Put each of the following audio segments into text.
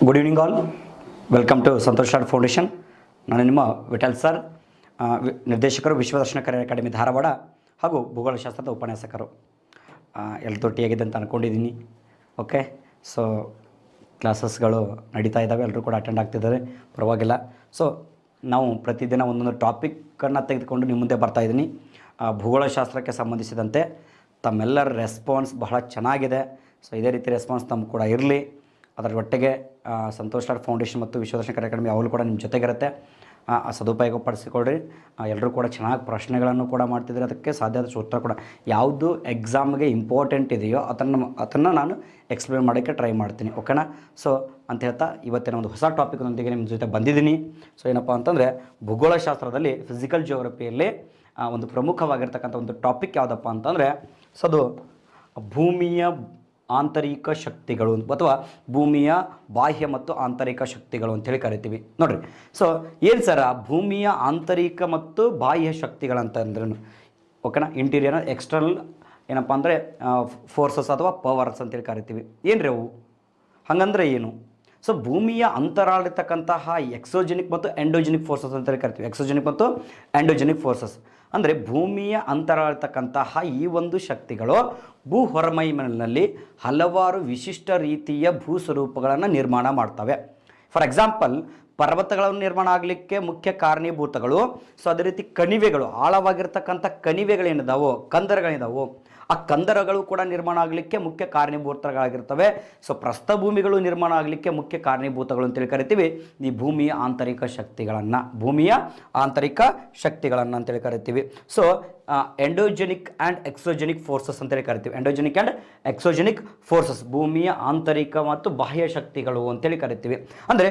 Good evening all. Welcome to Santosh star foundation. ನಾನು ನಿಮ್ಮ Vithal sir, ನಿರ್ದೇಶಕರು ವಿಶ್ವದರ್ಶನ ಕರಿಯರ್ ಅಕಾಡೆಮಿ ಧಾರವಾಡ ಹಾಗೂ ಭೂಗೋಳಶಾಸ್ತ್ರದ ಉಪನ್ಯಾಸಕರು. ಎಲ್ಲರೂ ಒಟ್ಟಿಯಾಗಿದೆ ಅಂತ ಅಂದ್ಕೊಂಡಿದ್ದೀನಿ. ಓಕೆ, ಸೊ ಕ್ಲಾಸಸ್ಗಳು ನಡೀತಾ ಇದ್ದಾವೆ, ಎಲ್ಲರೂ ಕೂಡ ಅಟೆಂಡ್ ಆಗ್ತಿದ್ದಾರೆ, ಪರವಾಗಿಲ್ಲ. ಸೊ ನಾವು ಪ್ರತಿದಿನ ಒಂದೊಂದು ಟಾಪಿಕ್ಕನ್ನು ತೆಗೆದುಕೊಂಡು ನಿಮ್ಮ ಮುಂದೆ ಬರ್ತಾಯಿದ್ದೀನಿ. ಭೂಗೋಳಶಾಸ್ತ್ರಕ್ಕೆ ಸಂಬಂಧಿಸಿದಂತೆ ತಮ್ಮೆಲ್ಲರ ರೆಸ್ಪಾನ್ಸ್ ಬಹಳ ಚೆನ್ನಾಗಿದೆ. ಸೊ ಇದೇ ರೀತಿ ರೆಸ್ಪಾನ್ಸ್ ತಮ್ಮ ಕೂಡ ಇರಲಿ. ಅದರ ಒಟ್ಟಿಗೆ ಸಂತೋಷ್ ಸ್ಟಾರ್ ಫೌಂಡೇಶನ್ ಮತ್ತು ವಿಶ್ವದರ್ಶನ ಕರಿಯರ್ ಅಕಾಡೆಮಿ ಅವಳು ಕೂಡ ನಿಮ್ಮ ಜೊತೆಗಿರುತ್ತೆ. ಸದುಪಯೋಗ ಪಡಿಸಿಕೊಡ್ರಿ. ಎಲ್ಲರೂ ಕೂಡ ಚೆನ್ನಾಗಿ ಪ್ರಶ್ನೆಗಳನ್ನು ಕೂಡ ಮಾಡ್ತಿದ್ದಾರೆ. ಅದಕ್ಕೆ ಸಾಧ್ಯ ಆದಷ್ಟು ಉತ್ತರ ಕೂಡ ಯಾವುದು ಎಕ್ಸಾಮ್ಗೆ ಇಂಪಾರ್ಟೆಂಟ್ ಇದೆಯೋ ಅದನ್ನು ನಾನು ಎಕ್ಸ್ಪ್ಲೇನ್ ಮಾಡೋಕ್ಕೆ ಟ್ರೈ ಮಾಡ್ತೀನಿ. ಓಕೆನಾ? ಸೊ ಅಂತ ಹೇಳ್ತಾ ಇವತ್ತಿನ ಒಂದು ಹೊಸ ಟಾಪಿಕ್ನೊಂದಿಗೆ ನಿಮ್ಮ ಜೊತೆ ಬಂದಿದ್ದೀನಿ. ಸೊ ಏನಪ್ಪ ಅಂತಂದರೆ, ಭೂಗೋಳಶಾಸ್ತ್ರದಲ್ಲಿ ಫಿಸಿಕಲ್ ಜಿಯೋಗ್ರಫಿಯಲ್ಲಿ ಒಂದು ಪ್ರಮುಖವಾಗಿರ್ತಕ್ಕಂಥ ಒಂದು ಟಾಪಿಕ್ ಯಾವುದಪ್ಪ ಅಂತಂದರೆ, ಸೊ ಅದು ಭೂಮಿಯ ಆಂತರಿಕ ಶಕ್ತಿಗಳು ಅಥವಾ ಭೂಮಿಯ ಬಾಹ್ಯ ಮತ್ತು ಆಂತರಿಕ ಶಕ್ತಿಗಳು ಅಂತೇಳಿ ಕರಿತೀವಿ. ನೋಡಿರಿ, ಸೊ ಏನು ಸರ್ ಭೂಮಿಯ ಆಂತರಿಕ ಮತ್ತು ಬಾಹ್ಯ ಶಕ್ತಿಗಳಂತಂದ್ರೂ, ಓಕೆನಾ? ಇಂಟೀರಿಯರ್ ಎಕ್ಸ್ಟರ್ನಲ್ ಏನಪ್ಪ ಅಂದರೆ ಫೋರ್ಸಸ್ ಅಥವಾ ಪವರ್ಸ್ ಅಂತೇಳಿ ಕರಿತೀವಿ. ಏನು ರೀ ಅವು? ಹಾಗಂದ್ರೆ ಏನು? ಸೊ ಭೂಮಿಯ ಅಂತರಾಳಿರ್ತಕ್ಕಂತಹ ಎಕ್ಸೋಜೆನಿಕ್ ಮತ್ತು ಎಂಡೋಜೆನಿಕ್ ಫೋರ್ಸಸ್ ಅಂತೇಳಿ ಕರಿತೀವಿ. ಎಕ್ಸೋಜೆನಿಕ್ ಮತ್ತು ಎಂಡೋಜೆನಿಕ್ ಫೋರ್ಸಸ್ ಅಂದರೆ ಭೂಮಿಯ ಅಂತರಾಳಿರ್ತಕ್ಕಂತಹ ಈ ಒಂದು ಶಕ್ತಿಗಳು ಭೂ ಹೊರಮೈನಲ್ಲಿ ಹಲವಾರು ವಿಶಿಷ್ಟ ರೀತಿಯ ಭೂ ಸ್ವರೂಪಗಳನ್ನು ನಿರ್ಮಾಣ ಮಾಡ್ತವೆ. ಫಾರ್ ಎಕ್ಸಾಂಪಲ್, ಪರ್ವತಗಳನ್ನು ನಿರ್ಮಾಣ ಆಗಲಿಕ್ಕೆ ಮುಖ್ಯ ಕಾರಣೀಭೂತಗಳು. ಸೊ ಅದೇ ರೀತಿ ಕಣಿವೆಗಳು, ಆಳವಾಗಿರ್ತಕ್ಕಂಥ ಕಣಿವೆಗಳೇನಿದಾವೋ, ಕಂದರಗಳಿದಾವೋ, ಆ ಕಂದರಗಳು ಕೂಡ ನಿರ್ಮಾಣ ಆಗಲಿಕ್ಕೆ ಮುಖ್ಯ ಕಾರಣೀಭೂತಗಳಾಗಿರ್ತವೆ. ಸೊ ಪ್ರಸ್ಥಭೂಮಿಗಳು ನಿರ್ಮಾಣ ಆಗಲಿಕ್ಕೆ ಮುಖ್ಯ ಕಾರಣೀಭೂತಗಳು ಅಂತೇಳಿ ಕರಿತೀವಿ ಈ ಭೂಮಿಯ ಆಂತರಿಕ ಶಕ್ತಿಗಳನ್ನು ಅಂತೇಳಿ ಕರಿತೀವಿ. ಸೊ ಎಂಡೋಜೆನಿಕ್ ಆ್ಯಂಡ್ ಎಕ್ಸೋಜೆನಿಕ್ ಫೋರ್ಸಸ್ ಅಂತೇಳಿ ಕರಿತೀವಿ. ಎಂಡೋಜೆನಿಕ್ ಆ್ಯಂಡ್ ಎಕ್ಸೋಜೆನಿಕ್ ಫೋರ್ಸಸ್ ಭೂಮಿಯ ಆಂತರಿಕ ಮತ್ತು ಬಾಹ್ಯ ಶಕ್ತಿಗಳು ಅಂತೇಳಿ ಕರಿತೀವಿ. ಅಂದರೆ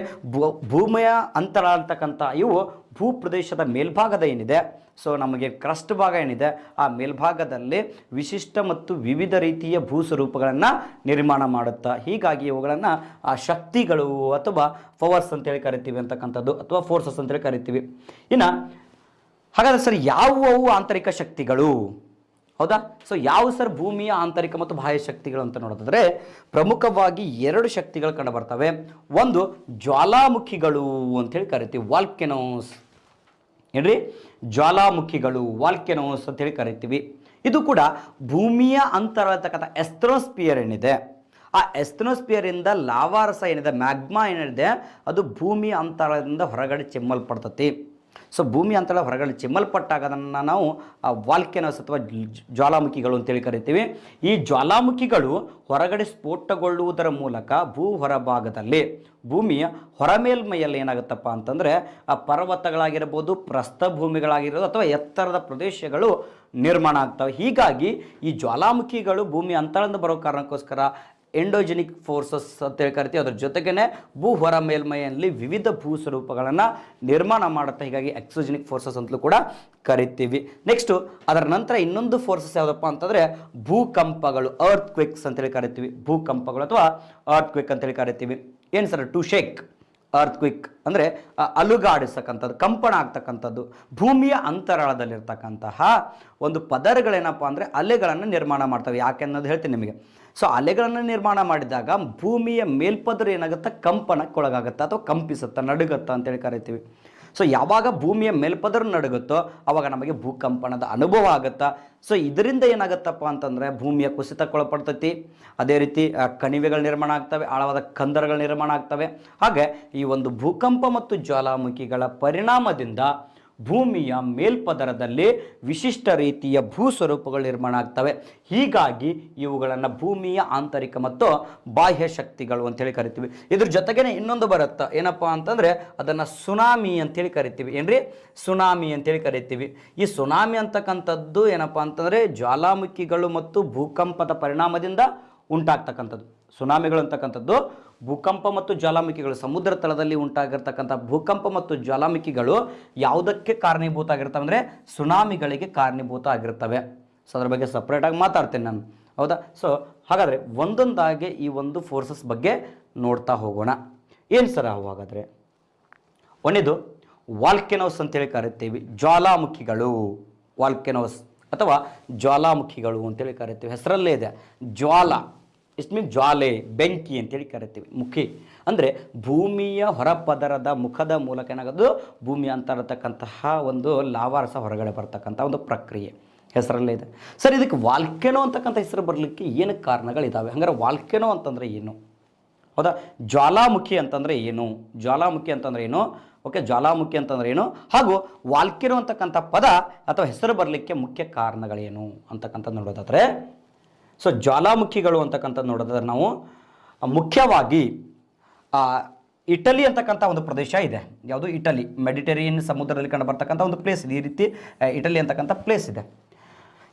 ಭೂಮಿಯ ಅಂತರ ಅಂತಕ್ಕಂಥ ಇವು ಭೂ ಪ್ರದೇಶದ ಮೇಲ್ಭಾಗದ ಏನಿದೆ, ಸೊ ನಮಗೆ ಕ್ರಸ್ಟ್ ಭಾಗ ಏನಿದೆ, ಆ ಮೇಲ್ಭಾಗದಲ್ಲಿ ವಿಶಿಷ್ಟ ಮತ್ತು ವಿವಿಧ ರೀತಿಯ ಭೂ ಸ್ವರೂಪಗಳನ್ನು ನಿರ್ಮಾಣ ಮಾಡುತ್ತಾ. ಹೀಗಾಗಿ ಇವುಗಳನ್ನು ಶಕ್ತಿಗಳು ಅಥವಾ ಪವರ್ಸ್ ಅಂತೇಳಿ ಕರಿತೀವಿ ಅಂತಕ್ಕಂಥದ್ದು, ಅಥವಾ ಫೋರ್ಸಸ್ ಅಂತೇಳಿ ಕರಿತೀವಿ. ಇನ್ನು ಹಾಗಾದರೆ ಸರ್ ಯಾವುವು ಆಂತರಿಕ ಶಕ್ತಿಗಳು? ಹೌದಾ? ಸೊ ಯಾವ ಸರ್ ಭೂಮಿಯ ಆಂತರಿಕ ಮತ್ತು ಬಾಹ್ಯ ಶಕ್ತಿಗಳು ಅಂತ ನೋಡೋದಾದರೆ, ಪ್ರಮುಖವಾಗಿ ಎರಡು ಶಕ್ತಿಗಳು ಕಂಡು ಬರ್ತವೆ. ಒಂದು ಜ್ವಾಲಾಮುಖಿಗಳು ಅಂತೇಳಿ ಕರಿತೀವಿ, ವಾಲ್ಕೆನೋಸ್. ಏನ್ರಿ? ಜ್ವಾಲಾಮುಖಿಗಳು, ವಾಲ್ಕೆನೋಸ್ ಅಂತೇಳಿ ಕರಿತೀವಿ. ಇದು ಕೂಡ ಭೂಮಿಯ ಅಂತರ ಇರ್ತಕ್ಕಂಥ ಎಸ್ಟ್ರೋಸ್ಪಿಯರ್ ಏನಿದೆ, ಆ ಎಸ್ಟ್ರೋಸ್ಪಿಯರಿಂದ ಲಾವಾರಸ ಏನಿದೆ, ಮ್ಯಾಗ್ಮಾ ಏನಿದೆ, ಅದು ಭೂಮಿಯ ಅಂತರದಿಂದ ಹೊರಗಡೆ ಚಿಮ್ಮಲ್ಪಡ್ತತಿ. ಸೊ ಭೂಮಿ ಅಂತಳ ಹೊರಗಡೆ ಚಿಮ್ಮಲ್ಪಟ್ಟಾಗ ಅದನ್ನು ನಾವು ವಾಲ್ಕೆನೋಸ್ ಅಥವಾ ಜ್ವಾಲಾಮುಖಿಗಳು ಅಂತೇಳಿ ಕರಿತೀವಿ. ಈ ಜ್ವಾಲಾಮುಖಿಗಳು ಹೊರಗಡೆ ಸ್ಫೋಟಗೊಳ್ಳುವುದರ ಮೂಲಕ ಭೂ ಹೊರಭಾಗದಲ್ಲಿ, ಭೂಮಿಯ ಹೊರಮೇಲ್ಮೈಯಲ್ಲಿ ಏನಾಗುತ್ತಪ್ಪ ಅಂತಂದರೆ ಆ ಪರ್ವತಗಳಾಗಿರ್ಬೋದು, ಪ್ರಸ್ಥಭೂಮಿಗಳಾಗಿರ್ಬೋದು ಅಥವಾ ಎತ್ತರದ ಪ್ರದೇಶಗಳು ನಿರ್ಮಾಣ ಆಗ್ತವೆ. ಹೀಗಾಗಿ ಈ ಜ್ವಾಲಾಮುಖಿಗಳು ಭೂಮಿ ಅಂತರದಿಂದ ಬರೋ ಕಾರಣಕ್ಕೋಸ್ಕರ ಎಂಡೋಜೆನಿಕ್ ಫೋರ್ಸಸ್ ಅಂತೇಳಿ ಕರಿತೀವಿ. ಅದ್ರ ಜೊತೆಗೇ ಭೂ ಹೊರ ಮೇಲ್ಮೈಯಲ್ಲಿ ವಿವಿಧ ಭೂ ಸ್ವರೂಪಗಳನ್ನು ನಿರ್ಮಾಣ ಮಾಡುತ್ತೆ. ಹೀಗಾಗಿ ಎಕ್ಸೋಜೆನಿಕ್ ಫೋರ್ಸಸ್ ಅಂತಲೂ ಕೂಡ ಕರಿತೀವಿ. ನೆಕ್ಸ್ಟು ಅದರ ನಂತರ ಇನ್ನೊಂದು ಫೋರ್ಸಸ್ ಯಾವುದಪ್ಪ ಅಂತಂದರೆ ಭೂಕಂಪಗಳು, ಅರ್ತ್ ಕ್ವಿಕ್ಸ್ ಅಂತೇಳಿ ಕರಿತೀವಿ. ಭೂಕಂಪಗಳು ಅಥವಾ ಅರ್ತ್ ಕ್ವಿಕ್ ಅಂತೇಳಿ ಕರಿತೀವಿ. ಏನು sir? To shake, earthquake ಅಂದರೆ ಅಲುಗಾಡಿಸ್ತಕ್ಕಂಥದ್ದು, ಕಂಪನ ಆಗ್ತಕ್ಕಂಥದ್ದು. ಭೂಮಿಯ ಅಂತರಾಳದಲ್ಲಿರ್ತಕ್ಕಂತಹ ಒಂದು ಪದರಗಳೇನಪ್ಪ ಅಂದರೆ ಅಲೆಗಳನ್ನು ನಿರ್ಮಾಣ ಮಾಡ್ತವೆ. ಯಾಕೆ ಅನ್ನೋದು ಹೇಳ್ತೀನಿ ನಿಮಗೆ. ಸೊ ಅಲೆಗಳನ್ನು ನಿರ್ಮಾಣ ಮಾಡಿದಾಗ ಭೂಮಿಯ ಮೇಲ್ಪದರ ಏನಾಗುತ್ತೆ, ಕಂಪನಕ್ಕೊಳಗಾಗುತ್ತೆ ಅಥವಾ ಕಂಪಿಸುತ್ತೆ, ನಡುಗುತ್ತಾ ಅಂತೇಳಿ ಕರಿತೀವಿ. ಸೊ ಯಾವಾಗ ಭೂಮಿಯ ಮೇಲ್ಪದರ ನಡುಗುತ್ತೋ ಆವಾಗ ನಮಗೆ ಭೂಕಂಪನದ ಅನುಭವ ಆಗುತ್ತಾ. ಸೊ ಇದರಿಂದ ಏನಾಗುತ್ತಪ್ಪ ಅಂತಂದರೆ ಭೂಮಿಯ ಕುಸಿತಕ್ಕೊಳಪಡ್ತೈತಿ. ಅದೇ ರೀತಿ ಕಣಿವೆಗಳು ನಿರ್ಮಾಣ ಆಗ್ತವೆ, ಆಳವಾದ ಕಂದರಗಳು ನಿರ್ಮಾಣ ಆಗ್ತವೆ. ಹಾಗೆ ಈ ಒಂದು ಭೂಕಂಪ ಮತ್ತು ಜ್ವಾಲಾಮುಖಿಗಳ ಪರಿಣಾಮದಿಂದ ಭೂಮಿಯ ಮೇಲ್ಪದರದಲ್ಲಿ ವಿಶಿಷ್ಟ ರೀತಿಯ ಭೂ ಸ್ವರೂಪಗಳು ನಿರ್ಮಾಣ ಆಗ್ತವೆ. ಹೀಗಾಗಿ ಇವುಗಳನ್ನು ಭೂಮಿಯ ಆಂತರಿಕ ಮತ್ತು ಬಾಹ್ಯ ಶಕ್ತಿಗಳು ಅಂತೇಳಿ ಕರಿತೀವಿ. ಇದ್ರ ಜೊತೆಗೇ ಇನ್ನೊಂದು ಬರುತ್ತೆ, ಏನಪ್ಪ ಅಂತಂದರೆ ಅದನ್ನು ಸುನಾಮಿ ಅಂತೇಳಿ ಕರಿತೀವಿ. ಏನ್ರಿ? ಸುನಾಮಿ ಅಂತೇಳಿ ಕರಿತೀವಿ. ಈ ಸುನಾಮಿ ಅಂತಕ್ಕಂಥದ್ದು ಏನಪ್ಪ ಅಂತಂದರೆ ಜ್ವಾಲಾಮುಖಿಗಳು ಮತ್ತು ಭೂಕಂಪದ ಪರಿಣಾಮದಿಂದ ಉಂಟಾಗ್ತಕ್ಕಂಥದ್ದು. ಸುನಾಮಿಗಳು ಅಂತಕ್ಕಂಥದ್ದು ಭೂಕಂಪ ಮತ್ತು ಜ್ವಾಲಾಮುಖಿಗಳು, ಸಮುದ್ರ ತಳದಲ್ಲಿ ಉಂಟಾಗಿರ್ತಕ್ಕಂಥ ಭೂಕಂಪ ಮತ್ತು ಜ್ವಾಲಾಮುಖಿಗಳು ಯಾವುದಕ್ಕೆ ಕಾರಣೀಭೂತ ಆಗಿರ್ತವೆ ಅಂದರೆ ಸುನಾಮಿಗಳಿಗೆ ಕಾರಣೀಭೂತ ಆಗಿರ್ತವೆ. ಸೊ ಅದ್ರ ಬಗ್ಗೆ ಸಪ್ರೇಟಾಗಿ ಮಾತಾಡ್ತೇನೆ ನಾನು. ಹೌದಾ? ಸೊ ಹಾಗಾದರೆ ಒಂದೊಂದಾಗಿ ಈ ಒಂದು ಫೋರ್ಸಸ್ ಬಗ್ಗೆ ನೋಡ್ತಾ ಹೋಗೋಣ. ಏನು ಸರ್ ಹಾಗಾದರೆ? ಒಂದೇದು ವಾಲ್ಕೆನೋಸ್ ಅಂತೇಳಿ ಕರಿತೀವಿ, ಜ್ವಾಲಾಮುಖಿಗಳು. ವಾಲ್ಕೆನೋಸ್ ಅಥವಾ ಜ್ವಾಲಾಮುಖಿಗಳು ಅಂತೇಳಿ ಕರಿತೀವಿ. ಹೆಸರಲ್ಲೇ ಇದೆ ಜ್ವಾಲ. ಇಷ್ಟು ಮೀನ್ ಜ್ವಾಲೆ, ಬೆಂಕಿ ಅಂತೇಳಿ ಕರಿತೀವಿ. ಮುಖಿ ಅಂದರೆ ಭೂಮಿಯ ಹೊರಪದರದ ಮುಖದ ಮೂಲಕ ಏನಾಗೋದು ಭೂಮಿ ಅಂತ ಇರತಕ್ಕಂತಹ ಒಂದು ಲಾವಾರಸ ಹೊರಗಡೆ ಬರ್ತಕ್ಕಂಥ ಒಂದು ಪ್ರಕ್ರಿಯೆ ಹೆಸರಲ್ಲೇ ಇದೆ. ಸರ್, ಇದಕ್ಕೆ ವಾಲ್ಕೆನೋ ಅಂತಕ್ಕಂಥ ಹೆಸರು ಬರಲಿಕ್ಕೆ ಏನು ಕಾರಣಗಳಿದ್ದಾವೆ? ಹಂಗಾರೆ ವಾಲ್ಕೆನೋ ಅಂತಂದರೆ ಏನು? ಹೌದಾ, ಜ್ವಾಲಾಮುಖಿ ಅಂತಂದರೆ ಏನು? ಜ್ವಾಲಾಮುಖಿ ಅಂತಂದರೆ ಏನು? ಓಕೆ, ಜ್ವಾಲಾಮುಖಿ ಅಂತಂದ್ರೆ ಏನು, ಹಾಗೂ ವಾಲ್ಕೆನೋ ಅಂತಕ್ಕಂಥ ಪದ ಅಥವಾ ಹೆಸರು ಬರಲಿಕ್ಕೆ ಮುಖ್ಯ ಕಾರಣಗಳೇನು ಅಂತಕ್ಕಂಥದ್ದು ನೋಡೋದಾದರೆ, ಸೊ ಜ್ವಾಲಾಮುಖಿಗಳು ಅಂತಕ್ಕಂಥದ್ದು ನೋಡೋದಾದ್ರೆ ನಾವು ಮುಖ್ಯವಾಗಿ ಇಟಲಿ ಅಂತಕ್ಕಂಥ ಒಂದು ಪ್ರದೇಶ ಇದೆ. ಯಾವುದು? ಇಟಲಿ. ಮೆಡಿಟೇರಿಯನ್ ಸಮುದ್ರದಲ್ಲಿ ಕಂಡು ಬರ್ತಕ್ಕಂಥ ಒಂದು ಪ್ಲೇಸ್ ಇದೆ. ಈ ರೀತಿ ಇಟಲಿ ಅಂತಕ್ಕಂಥ ಪ್ಲೇಸ್ ಇದೆ.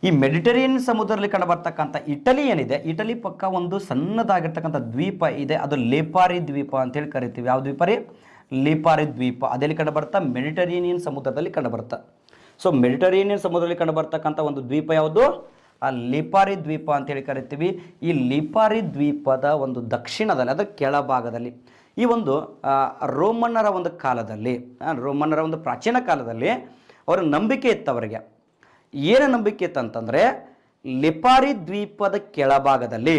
ಈ ಮೆಡಿಟೇರಿಯನ್ ಸಮುದ್ರದಲ್ಲಿ ಕಂಡು ಬರ್ತಕ್ಕಂಥ ಇಟಲಿ ಏನಿದೆ, ಇಟಲಿ ಪಕ್ಕ ಒಂದು ಸಣ್ಣದಾಗಿರ್ತಕ್ಕಂಥ ದ್ವೀಪ ಇದೆ. ಅದು ಲೇಪಾರಿ ದ್ವೀಪ ಅಂತೇಳಿ ಕರಿತೀವಿ. ಯಾವ ದ್ವೀಪ ರೀ? ಲಿಪಾರಿ ದ್ವೀಪ. ಅದೆಲ್ಲಿ ಕಂಡು ಬರುತ್ತಾ? ಮೆಡಿಟರೇನಿಯನ್ ಸಮುದ್ರದಲ್ಲಿ ಕಂಡು ಬರುತ್ತಾ. ಸೊ ಮೆಡಿಟರೇನಿಯನ್ ಸಮುದ್ರದಲ್ಲಿ ಕಂಡು ಬರ್ತಕ್ಕಂಥ ಒಂದು ದ್ವೀಪ ಯಾವುದು? ಆ ಲಿಪಾರಿ ದ್ವೀಪ ಅಂತೇಳಿ ಕರಿತೀವಿ. ಈ ಲಿಪಾರಿ ದ್ವೀಪದ ಒಂದು ದಕ್ಷಿಣದಲ್ಲಿ, ಅದರ ಕೆಳಭಾಗದಲ್ಲಿ ಈ ಒಂದು ರೋಮನ್ನರ ಒಂದು ಕಾಲದಲ್ಲಿ, ರೋಮನ್ನರ ಒಂದು ಪ್ರಾಚೀನ ಕಾಲದಲ್ಲಿ ಅವರ ನಂಬಿಕೆ ಇತ್ತು. ಅವರಿಗೆ ಏನು ನಂಬಿಕೆ ಇತ್ತು ಅಂತಂದರೆ, ಲಿಪಾರಿ ದ್ವೀಪದ ಕೆಳಭಾಗದಲ್ಲಿ,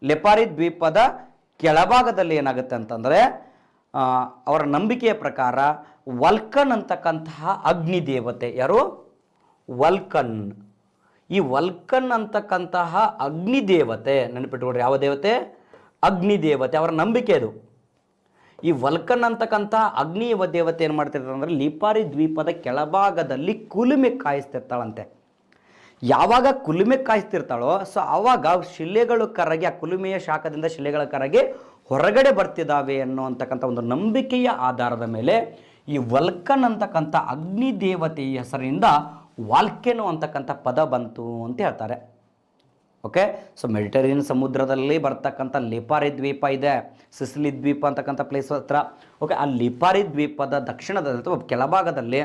ಲಿಪಾರಿ ದ್ವೀಪದ ಕೆಳಭಾಗದಲ್ಲಿ ಏನಾಗುತ್ತೆ ಅಂತಂದರೆ, ಅವರ ನಂಬಿಕೆಯ ಪ್ರಕಾರ ವಲ್ಕನ್ ಅಂತಕ್ಕಂತಹ ಅಗ್ನಿ ದೇವತೆ. ಯಾರು? ವಲ್ಕನ್. ಈ ವಲ್ಕನ್ ಅಂತಕ್ಕಂತಹ ಅಗ್ನಿ ದೇವತೆ, ನೆನಪಿಟ್ಕೊಡ್ರಿ, ಯಾವ ದೇವತೆ? ಅಗ್ನಿ ದೇವತೆ. ಅವರ ನಂಬಿಕೆ ಅದು. ಈ ವಲ್ಕನ್ ಅಂತಕ್ಕಂಥ ಅಗ್ನಿ ದೇವತೆ ಏನು ಮಾಡ್ತಿರ್ತಾರೆ ಅಂದರೆ, ಲಿಪಾರಿ ದ್ವೀಪದ ಕೆಳಭಾಗದಲ್ಲಿ ಕುಲುಮೆ ಕಾಯಿಸ್ತಿರ್ತಾಳಂತೆ. ಯಾವಾಗ ಕುಲುಮೆ ಕಾಯಿಸ್ತಿರ್ತಾಳೋ, ಸೊ ಆವಾಗ ಶಿಲೆಗಳು ಕರಗಿ, ಆ ಕುಲುಮೆಯ ಶಾಖದಿಂದ ಶಿಲೆಗಳ ಕರಗಿ ಹೊರಗಡೆ ಬರ್ತಿದ್ದಾವೆ ಅನ್ನುವಂತಕ್ಕಂಥ ಒಂದು ನಂಬಿಕೆಯ ಆಧಾರದ ಮೇಲೆ ಈ ವಲ್ಕನ್ ಅಂತಕ್ಕಂಥ ಅಗ್ನಿ ದೇವತೆಯ ಹೆಸರಿನಿಂದ ವಾಲ್ಕೆನೋ ಅಂತಕ್ಕಂಥ ಪದ ಬಂತು ಅಂತ ಹೇಳ್ತಾರೆ. ಓಕೆ, ಸೊ ಮೆಡಿಟರೇನಿಯನ್ ಸಮುದ್ರದಲ್ಲಿ ಬರ್ತಕ್ಕಂಥ ಲಿಪಾರಿ ದ್ವೀಪ ಇದೆ, ಸಿಸಿಲಿ ದ್ವೀಪ ಅಂತಕ್ಕಂಥ ಪ್ಲೇಸ್ ಹತ್ರ. ಓಕೆ, ಆ ಲಿಪಾರಿ ದ್ವೀಪದ ದಕ್ಷಿಣದಲ್ಲಿ ಅಥವಾ ಕೆಳಭಾಗದಲ್ಲಿ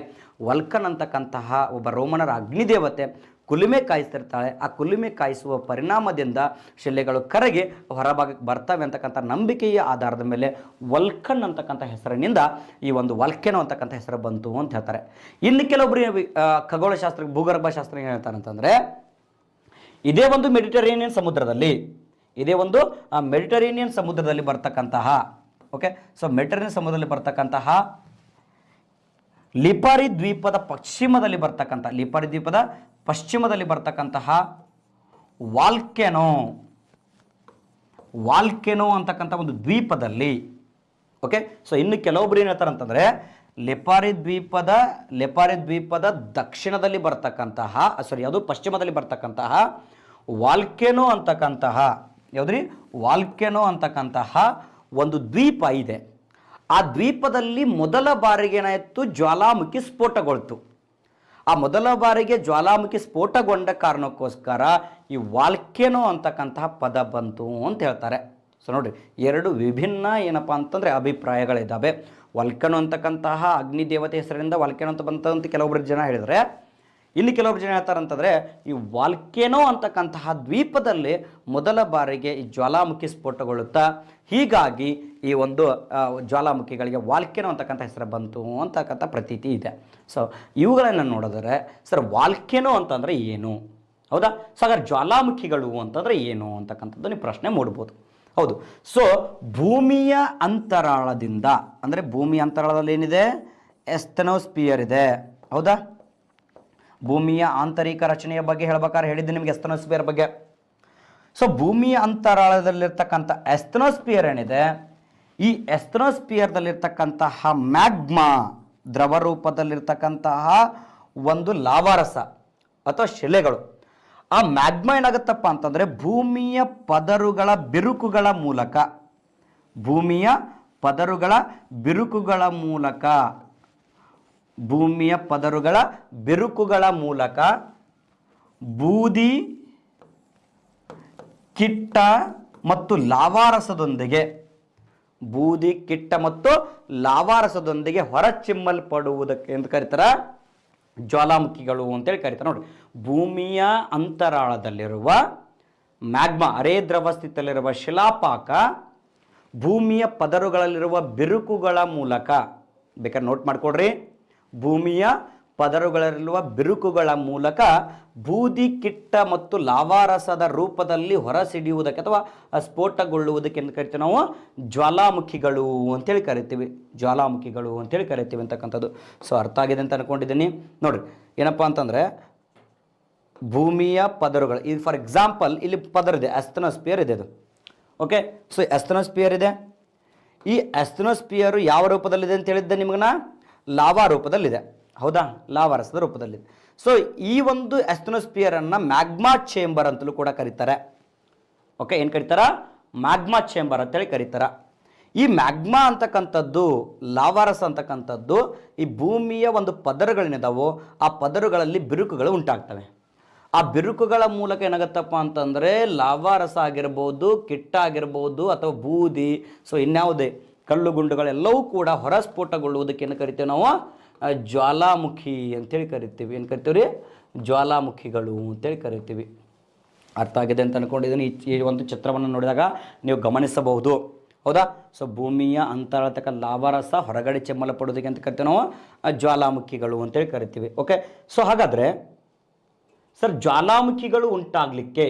ವಲ್ಕನ್ ಅಂತಕ್ಕಂತಹ ಒಬ್ಬ ರೋಮನರ ಅಗ್ನಿದೇವತೆ ಕುಲುಮೆ ಕಾಯಿಸ್ತಿರ್ತಾಳೆ. ಆ ಕುಲುಮೆ ಕಾಯಿಸುವ ಪರಿಣಾಮದಿಂದ ಶಿಲೆಗಳು ಕರಗಿ ಹೊರಭಾಗಕ್ಕೆ ಬರ್ತವೆ ಅಂತಕ್ಕಂಥ ನಂಬಿಕೆಯ ಆಧಾರದ ಮೇಲೆ ವಲ್ಕನ್ ಅಂತಕ್ಕಂಥ ಹೆಸರಿನಿಂದ ಈ ಒಂದು ವಾಲ್ಕೆನೋ ಅಂತಕ್ಕಂಥ ಹೆಸರು ಬಂತು ಅಂತ ಹೇಳ್ತಾರೆ. ಇನ್ನು ಕೆಲವೊಬ್ಬರು ಖಗೋಳಶಾಸ್ತ್ರ, ಭೂಗರ್ಭಶಾಸ್ತ್ರ ಏನು ಹೇಳ್ತಾರೆ ಅಂತಂದರೆ, ಇದೇ ಒಂದು ಮೆಡಿಟರೇನಿಯನ್ ಸಮುದ್ರದಲ್ಲಿ, ಇದೇ ಒಂದು ಮೆಡಿಟರೇನಿಯನ್ ಸಮುದ್ರದಲ್ಲಿ ಬರ್ತಕ್ಕಂತಹ, ಓಕೆ, ಸೊ ಮೆಡಿಟರೇನಿಯನ್ ಸಮುದ್ರದಲ್ಲಿ ಬರ್ತಕ್ಕಂತಹ ಲಿಪಾರಿ ದ್ವೀಪದ ಪಶ್ಚಿಮದಲ್ಲಿ ಬರ್ತಕ್ಕಂಥ, ಲಿಪಾರಿ ದ್ವೀಪದ ಪಶ್ಚಿಮದಲ್ಲಿ ಬರ್ತಕ್ಕಂತಹ ವಾಲ್ಕೆನೋ, ವಾಲ್ಕೆನೋ ಅಂತಕ್ಕಂಥ ಒಂದು ದ್ವೀಪದಲ್ಲಿ, ಓಕೆ, ಸೊ ಇನ್ನು ಕೆಲವೊಬ್ರು ಏನು ಹೇಳ್ತಾರೆ ಅಂತಂದರೆ, ಲಿಪಾರಿ ದ್ವೀಪದ ದಕ್ಷಿಣದಲ್ಲಿ ಬರ್ತಕ್ಕಂತಹ, ಸಾರಿ ಯಾವುದು, ಪಶ್ಚಿಮದಲ್ಲಿ ಬರ್ತಕ್ಕಂತಹ ವಾಲ್ಕೆನೋ ಅಂತಕ್ಕಂತಹ, ಯಾವುದ್ರಿ, ವಾಲ್ಕೆನೋ ಅಂತಕ್ಕಂತಹ ಒಂದು ದ್ವೀಪ ಇದೆ. ಆ ದ್ವೀಪದಲ್ಲಿ ಮೊದಲ ಬಾರಿಗೆ ಏನಾಯಿತು, ಜ್ವಾಲಾಮುಖಿ ಸ್ಫೋಟಗೊಳ್ತು. ಆ ಮೊದಲ ಬಾರಿಗೆ ಜ್ವಾಲಾಮುಖಿ ಸ್ಫೋಟಗೊಂಡ ಕಾರಣಕ್ಕೋಸ್ಕರ ಈ ವಾಲ್ಕೆನೋ ಅಂತಕ್ಕಂತಹ ಪದ ಬಂತು ಅಂತ ಹೇಳ್ತಾರೆ. ಸೊ ನೋಡಿರಿ, ಎರಡು ವಿಭಿನ್ನ ಏನಪ್ಪ ಅಂತಂದರೆ ಅಭಿಪ್ರಾಯಗಳಿದ್ದಾವೆ. ವಾಲ್ಕೆನೋ ಅಂತಕ್ಕಂತಹ ಅಗ್ನಿ ದೇವತೆ ಹೆಸರಿನಿಂದ ವಾಲ್ಕೆನೋ ಅಂತ ಬಂತಂತ ಕೆಲವೊಬ್ಬರು ಜನ ಹೇಳಿದರೆ, ಇಲ್ಲಿ ಕೆಲವೊಬ್ರು ಜನ ಹೇಳ್ತಾರೆ ಅಂತಂದರೆ, ಈ ವಾಲ್ಕೆನೋ ಅಂತಕ್ಕಂತಹ ದ್ವೀಪದಲ್ಲಿ ಮೊದಲ ಬಾರಿಗೆ ಈ ಜ್ವಾಲಾಮುಖಿ ಸ್ಫೋಟಗೊಳ್ಳುತ್ತಾ, ಹೀಗಾಗಿ ಈ ಒಂದು ಜ್ವಾಲಾಮುಖಿಗಳಿಗೆ ವಾಲ್ಕೆನೋ ಅಂತಕ್ಕಂಥ ಹೆಸರು ಬಂತು ಅಂತಕ್ಕಂಥ ಪ್ರತೀತಿ ಇದೆ. ಸೊ ಇವುಗಳನ್ನು ನೋಡಿದ್ರೆ, ಸರ್ ವಾಲ್ಕೆನೋ ಅಂತಂದರೆ ಏನು? ಹೌದಾ? ಸೊ ಹಾಗಾದ್ರೆ ಜ್ವಾಲಾಮುಖಿಗಳು ಅಂತಂದರೆ ಏನು ಅಂತಕ್ಕಂಥದ್ದು ನೀವು ಪ್ರಶ್ನೆ ಮೂಡ್ಬೋದು. ಹೌದು, ಸೊ ಭೂಮಿಯ ಅಂತರಾಳದಿಂದ, ಅಂದರೆ ಭೂಮಿಯ ಅಂತರಾಳದಲ್ಲಿ ಏನಿದೆ, ಎಸ್ತನೋಸ್ಪಿಯರ್ ಇದೆ. ಹೌದಾ? ಭೂಮಿಯ ಆಂತರಿಕ ರಚನೆಯ ಬಗ್ಗೆ ಹೇಳ್ಬೇಕಾದ್ರೆ ಹೇಳಿದ್ದೆ ನಿಮಗೆ ಎಸ್ತನೋಸ್ಪಿಯರ್ ಬಗ್ಗೆ. ಸೊ ಭೂಮಿಯ ಅಂತರಾಳದಲ್ಲಿರ್ತಕ್ಕಂಥ ಎಸ್ತನೋಸ್ಪಿಯರ್ ಏನಿದೆ, ಈ ಎಸ್ತನೋಸ್ಪಿಯರ್ದಲ್ಲಿರ್ತಕ್ಕಂತಹ ಮ್ಯಾಗ್ಮಾ, ದ್ರವ ರೂಪದಲ್ಲಿರ್ತಕ್ಕಂತಹ ಒಂದು ಲಾವಾರಸ ಅಥವಾ ಶಿಲೆಗಳು, ಆ ಮ್ಯಾಗ್ಮಾ ಏನಾಗುತ್ತಪ್ಪ ಅಂತಂದರೆ ಭೂಮಿಯ ಪದರುಗಳ ಬಿರುಕುಗಳ ಮೂಲಕ, ಭೂಮಿಯ ಪದರುಗಳ ಬಿರುಕುಗಳ ಮೂಲಕ, ಭೂಮಿಯ ಪದರುಗಳ ಬಿರುಕುಗಳ ಮೂಲಕ ಬೂದಿ, ಕಿಟ್ಟ ಮತ್ತು ಲಾವಾರಸದೊಂದಿಗೆ, ಬೂದಿ, ಕಿಟ್ಟ ಮತ್ತು ಲಾವಾರಸದೊಂದಿಗೆ ಹೊರಚಿಮ್ಮಲ್ಪಡುವುದಕ್ಕೆ ಎಂದು ಕರೀತಾರೆ ಜ್ವಾಲಾಮುಖಿಗಳು ಅಂತೇಳಿ ಕರೀತಾರೆ. ನೋಡಿ, ಭೂಮಿಯ ಅಂತರಾಳದಲ್ಲಿರುವ ಮ್ಯಾಗ್ಮಾ, ಅರೆ ದ್ರವ ಸ್ಥಿತಿಯಲ್ಲಿರುವ ಶಿಲಾಪಾಕ ಭೂಮಿಯ ಪದರುಗಳಲ್ಲಿರುವ ಬಿರುಕುಗಳ ಮೂಲಕ, ಬೇಕಾದ್ರೆ ನೋಟ್ ಮಾಡ್ಕೊಡ್ರಿ, ಭೂಮಿಯ ಪದರುಗಳಲ್ಲಿರುವ ಬಿರುಕುಗಳ ಮೂಲಕ ಬೂದಿ ಕಿಟ್ಟ ಮತ್ತು ಲಾವಾರಸದ ರೂಪದಲ್ಲಿ ಹೊರಸಿಡಿಯುವುದಕ್ಕೆ ಅಥವಾ ಸ್ಫೋಟಗೊಳ್ಳುವುದಕ್ಕೆ ಎಂದು ಕರಿತೀವಿ ನಾವು ಜ್ವಾಲಾಮುಖಿಗಳು ಅಂತೇಳಿ ಕರಿತೀವಿ. ಜ್ವಾಲಾಮುಖಿಗಳು ಅಂತೇಳಿ ಕರಿತೀವಿ ಅಂತಕ್ಕಂಥದ್ದು. ಸೊ ಅರ್ಥ ಆಗಿದೆ ಅಂತ ಅನ್ಕೊಂಡಿದ್ದೀನಿ. ನೋಡಿರಿ ಏನಪ್ಪ ಅಂತಂದರೆ ಭೂಮಿಯ ಪದರುಗಳು, ಈಗ ಫಾರ್ ಎಕ್ಸಾಂಪಲ್ ಇಲ್ಲಿ ಪದರ ಇದೆ, ಆಸ್ಥೆನೋಸ್ಫಿಯರ್ ಇದೆ ಇದು. ಓಕೆ, ಸೊ ಆಸ್ಥೆನೋಸ್ಫಿಯರ್ ಇದೆ. ಈ ಆಸ್ಥೆನೋಸ್ಫಿಯರು ಯಾವ ರೂಪದಲ್ಲಿದೆ ಅಂತ ಹೇಳಿದ್ದೆ ನಿಮಗನ? ಲಾವಾ ರೂಪದಲ್ಲಿದೆ, ಹೌದಾ? ಲಾವಾರಸದ ರೂಪದಲ್ಲಿದೆ. ಸೊ ಈ ಒಂದು ಆಸ್ಥೆನೋಸ್ಫಿಯರನ್ನು ಮ್ಯಾಗ್ಮಾ ಚೇಂಬರ್ ಅಂತಲೂ ಕೂಡ ಕರೀತಾರೆ. ಓಕೆ, ಏನು ಕರೀತಾರ? ಮ್ಯಾಗ್ಮಾ ಚೇಂಬರ್ ಅಂತೇಳಿ ಕರೀತಾರ. ಈ ಮ್ಯಾಗ್ಮಾ ಅಂತಕ್ಕಂಥದ್ದು, ಲಾವಾರಸ ಅಂತಕ್ಕಂಥದ್ದು ಈ ಭೂಮಿಯ ಒಂದು ಪದರುಗಳೇನಿದಾವೋ ಆ ಪದರುಗಳಲ್ಲಿ ಬಿರುಕುಗಳು ಉಂಟಾಗ್ತವೆ. ಆ ಬಿರುಕುಗಳ ಮೂಲಕ ಏನಾಗುತ್ತಪ್ಪ ಅಂತಂದರೆ ಲಾವಾರಸ ಆಗಿರ್ಬೋದು, ಕಿಟ್ಟ ಆಗಿರ್ಬೋದು, ಅಥವಾ ಬೂದಿ, ಸೊ ಇನ್ಯಾವುದೇ ಕಲ್ಲು ಗುಂಡುಗಳೆಲ್ಲವೂ ಕೂಡ ಹೊರಸ್ಫೋಟಗೊಳ್ಳುವುದಕ್ಕೆ ಏನು ಕರಿತೀವಿ ನಾವು? ಜ್ವಾಲಾಮುಖಿ ಅಂತೇಳಿ ಕರಿತೀವಿ. ಏನು ಕರಿತೀವಿ ರೀ? ಜ್ವಾಲಾಮುಖಿಗಳು ಅಂತೇಳಿ ಕರಿತೀವಿ. ಅರ್ಥ ಆಗಿದೆ ಅಂತ ಅಂದ್ಕೊಂಡಿದ್ದೀನಿ. ಈ ಒಂದು ಚಿತ್ರವನ್ನು ನೋಡಿದಾಗ ನೀವು ಗಮನಿಸಬಹುದು, ಹೌದಾ? ಸೊ ಭೂಮಿಯ ಅಂತರತಕ್ಕ ಲಾವಾರಸ ಹೊರಗಡೆ ಚೆಮ್ಮಲಪಡುವುದಕ್ಕೆ ಅಂತ ಕರಿತೀವಿ ನಾವು ಜ್ವಾಲಾಮುಖಿಗಳು ಅಂತೇಳಿ ಕರಿತೀವಿ. ಓಕೆ, ಸೊ ಹಾಗಾದರೆ ಸರ್ ಜ್ವಾಲಾಮುಖಿಗಳು ಉಂಟಾಗಲಿಕ್ಕೆ,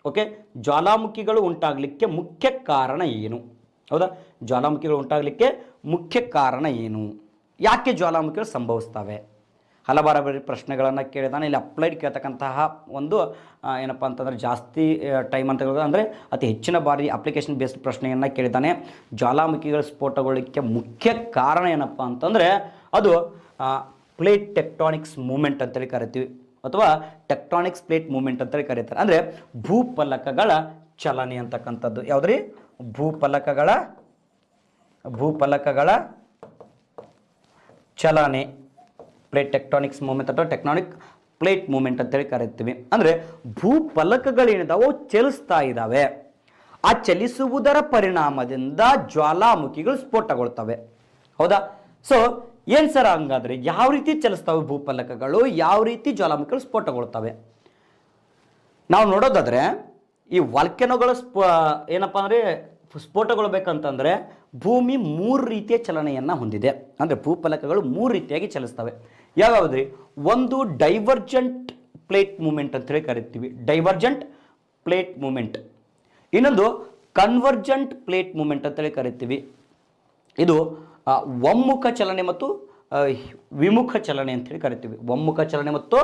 ಓಕೆ, ಜ್ವಾಲಾಮುಖಿಗಳು ಉಂಟಾಗಲಿಕ್ಕೆ ಮುಖ್ಯ ಕಾರಣ ಏನು? ಹೌದಾ? ಜ್ವಾಲಾಮುಖಿಗಳು ಉಂಟಾಗಲಿಕ್ಕೆ ಮುಖ್ಯ ಕಾರಣ ಏನು? ಯಾಕೆ ಜ್ವಾಲಾಮುಖಿಗಳು ಸಂಭವಿಸ್ತವೆ? ಹಲವಾರು ಪ್ರಶ್ನೆಗಳನ್ನು ಕೇಳಿದಾನೆ. ಇಲ್ಲಿ ಅಪ್ಲೈಡ್ ಕೇಳ್ತಕ್ಕಂತಹ ಒಂದು ಏನಪ್ಪ ಅಂತಂದರೆ ಜಾಸ್ತಿ ಟೈಮ್ ಅಂತ ಹೇಳೋದು ಅಂದರೆ ಅತಿ ಹೆಚ್ಚಿನ ಬಾರಿ ಅಪ್ಲಿಕೇಶನ್ ಬೇಸ್ಡ್ ಪ್ರಶ್ನೆಯನ್ನು ಕೇಳಿದ್ದಾನೆ. ಜ್ವಾಲಾಮುಖಿಗಳು ಸ್ಫೋಟಗೊಳ್ಳಲಿಕ್ಕೆ ಮುಖ್ಯ ಕಾರಣ ಏನಪ್ಪ ಅಂತಂದರೆ ಅದು ಪ್ಲೇಟ್ ಟೆಕ್ಟಾನಿಕ್ಸ್ ಮೂಮೆಂಟ್ ಅಂತೇಳಿ ಕರಿತೀವಿ, ಅಥವಾ ಟೆಕ್ಟಾನಿಕ್ಸ್ ಪ್ಲೇಟ್ ಮೂಮೆಂಟ್ ಅಂತೇಳಿ ಕರೀತಾರೆ. ಅಂದರೆ ಭೂಫಲಕಗಳ ಚಲನೆ ಅಂತಕ್ಕಂಥದ್ದು. ಯಾವುದ್ರಿ? ಭೂಫಲಕಗಳ ಚಲನೆ, ಪ್ಲೇಟ್ ಟೆಕ್ಟಾನಿಕ್ಸ್ ಮೂಮೆಂಟ್ ಅಥವಾ ಟೆಕ್ಟಾನಿಕ್ ಪ್ಲೇಟ್ ಮೂಮೆಂಟ್ ಅಂತೇಳಿ ಕರಿತೀವಿ. ಅಂದರೆ ಭೂಫಲಕಗಳೇನಿದಾವೋ ಚಲಿಸ್ತಾ ಇದ್ದಾವೆ. ಆ ಚಲಿಸುವುದರ ಪರಿಣಾಮದಿಂದ ಜ್ವಾಲಾಮುಖಿಗಳು ಸ್ಫೋಟಗೊಳ್ತವೆ, ಹೌದಾ? ಸೊ ಏನು ಸರ್ ಹಂಗಾದ್ರೆ ಯಾವ ರೀತಿ ಚಲಿಸ್ತವೆ ಭೂಫಲಕಗಳು, ಯಾವ ರೀತಿ ಜ್ವಾಲಾಮುಖಿಗಳು ಸ್ಫೋಟಗೊಳ್ತವೆ? ನಾವು ನೋಡೋದಾದರೆ ಈ ವಾಲ್ಕೆನೋಗಳು ಏನಪ್ಪ ಅಂದರೆ ಸ್ಫೋಟಗೊಳ್ಬೇಕಂತಂದರೆ ಭೂಮಿ 3 ರೀತಿಯ ಚಲನೆಯನ್ನು ಹೊಂದಿದೆ. ಅಂದರೆ ಭೂಫಲಕಗಳು 3 ರೀತಿಯಾಗಿ ಚಲಿಸ್ತವೆ. ಯಾವ್ಯಾವುದ್ರಿ? ಒಂದು ಡೈವರ್ಜೆಂಟ್ ಪ್ಲೇಟ್ ಮೂಮೆಂಟ್ ಅಂತೇಳಿ ಕರಿತೀವಿ, ಡೈವರ್ಜೆಂಟ್ ಪ್ಲೇಟ್ ಮೂಮೆಂಟ್. ಇನ್ನೊಂದು ಕನ್ವರ್ಜೆಂಟ್ ಪ್ಲೇಟ್ ಮೂಮೆಂಟ್ ಅಂತೇಳಿ ಕರಿತೀವಿ. ಇದು ಒಮ್ಮುಖ ಚಲನೆ ಮತ್ತು ವಿಮುಖ ಚಲನೆ ಅಂತೇಳಿ ಕರಿತೀವಿ. ಒಮ್ಮುಖ ಚಲನೆ ಮತ್ತು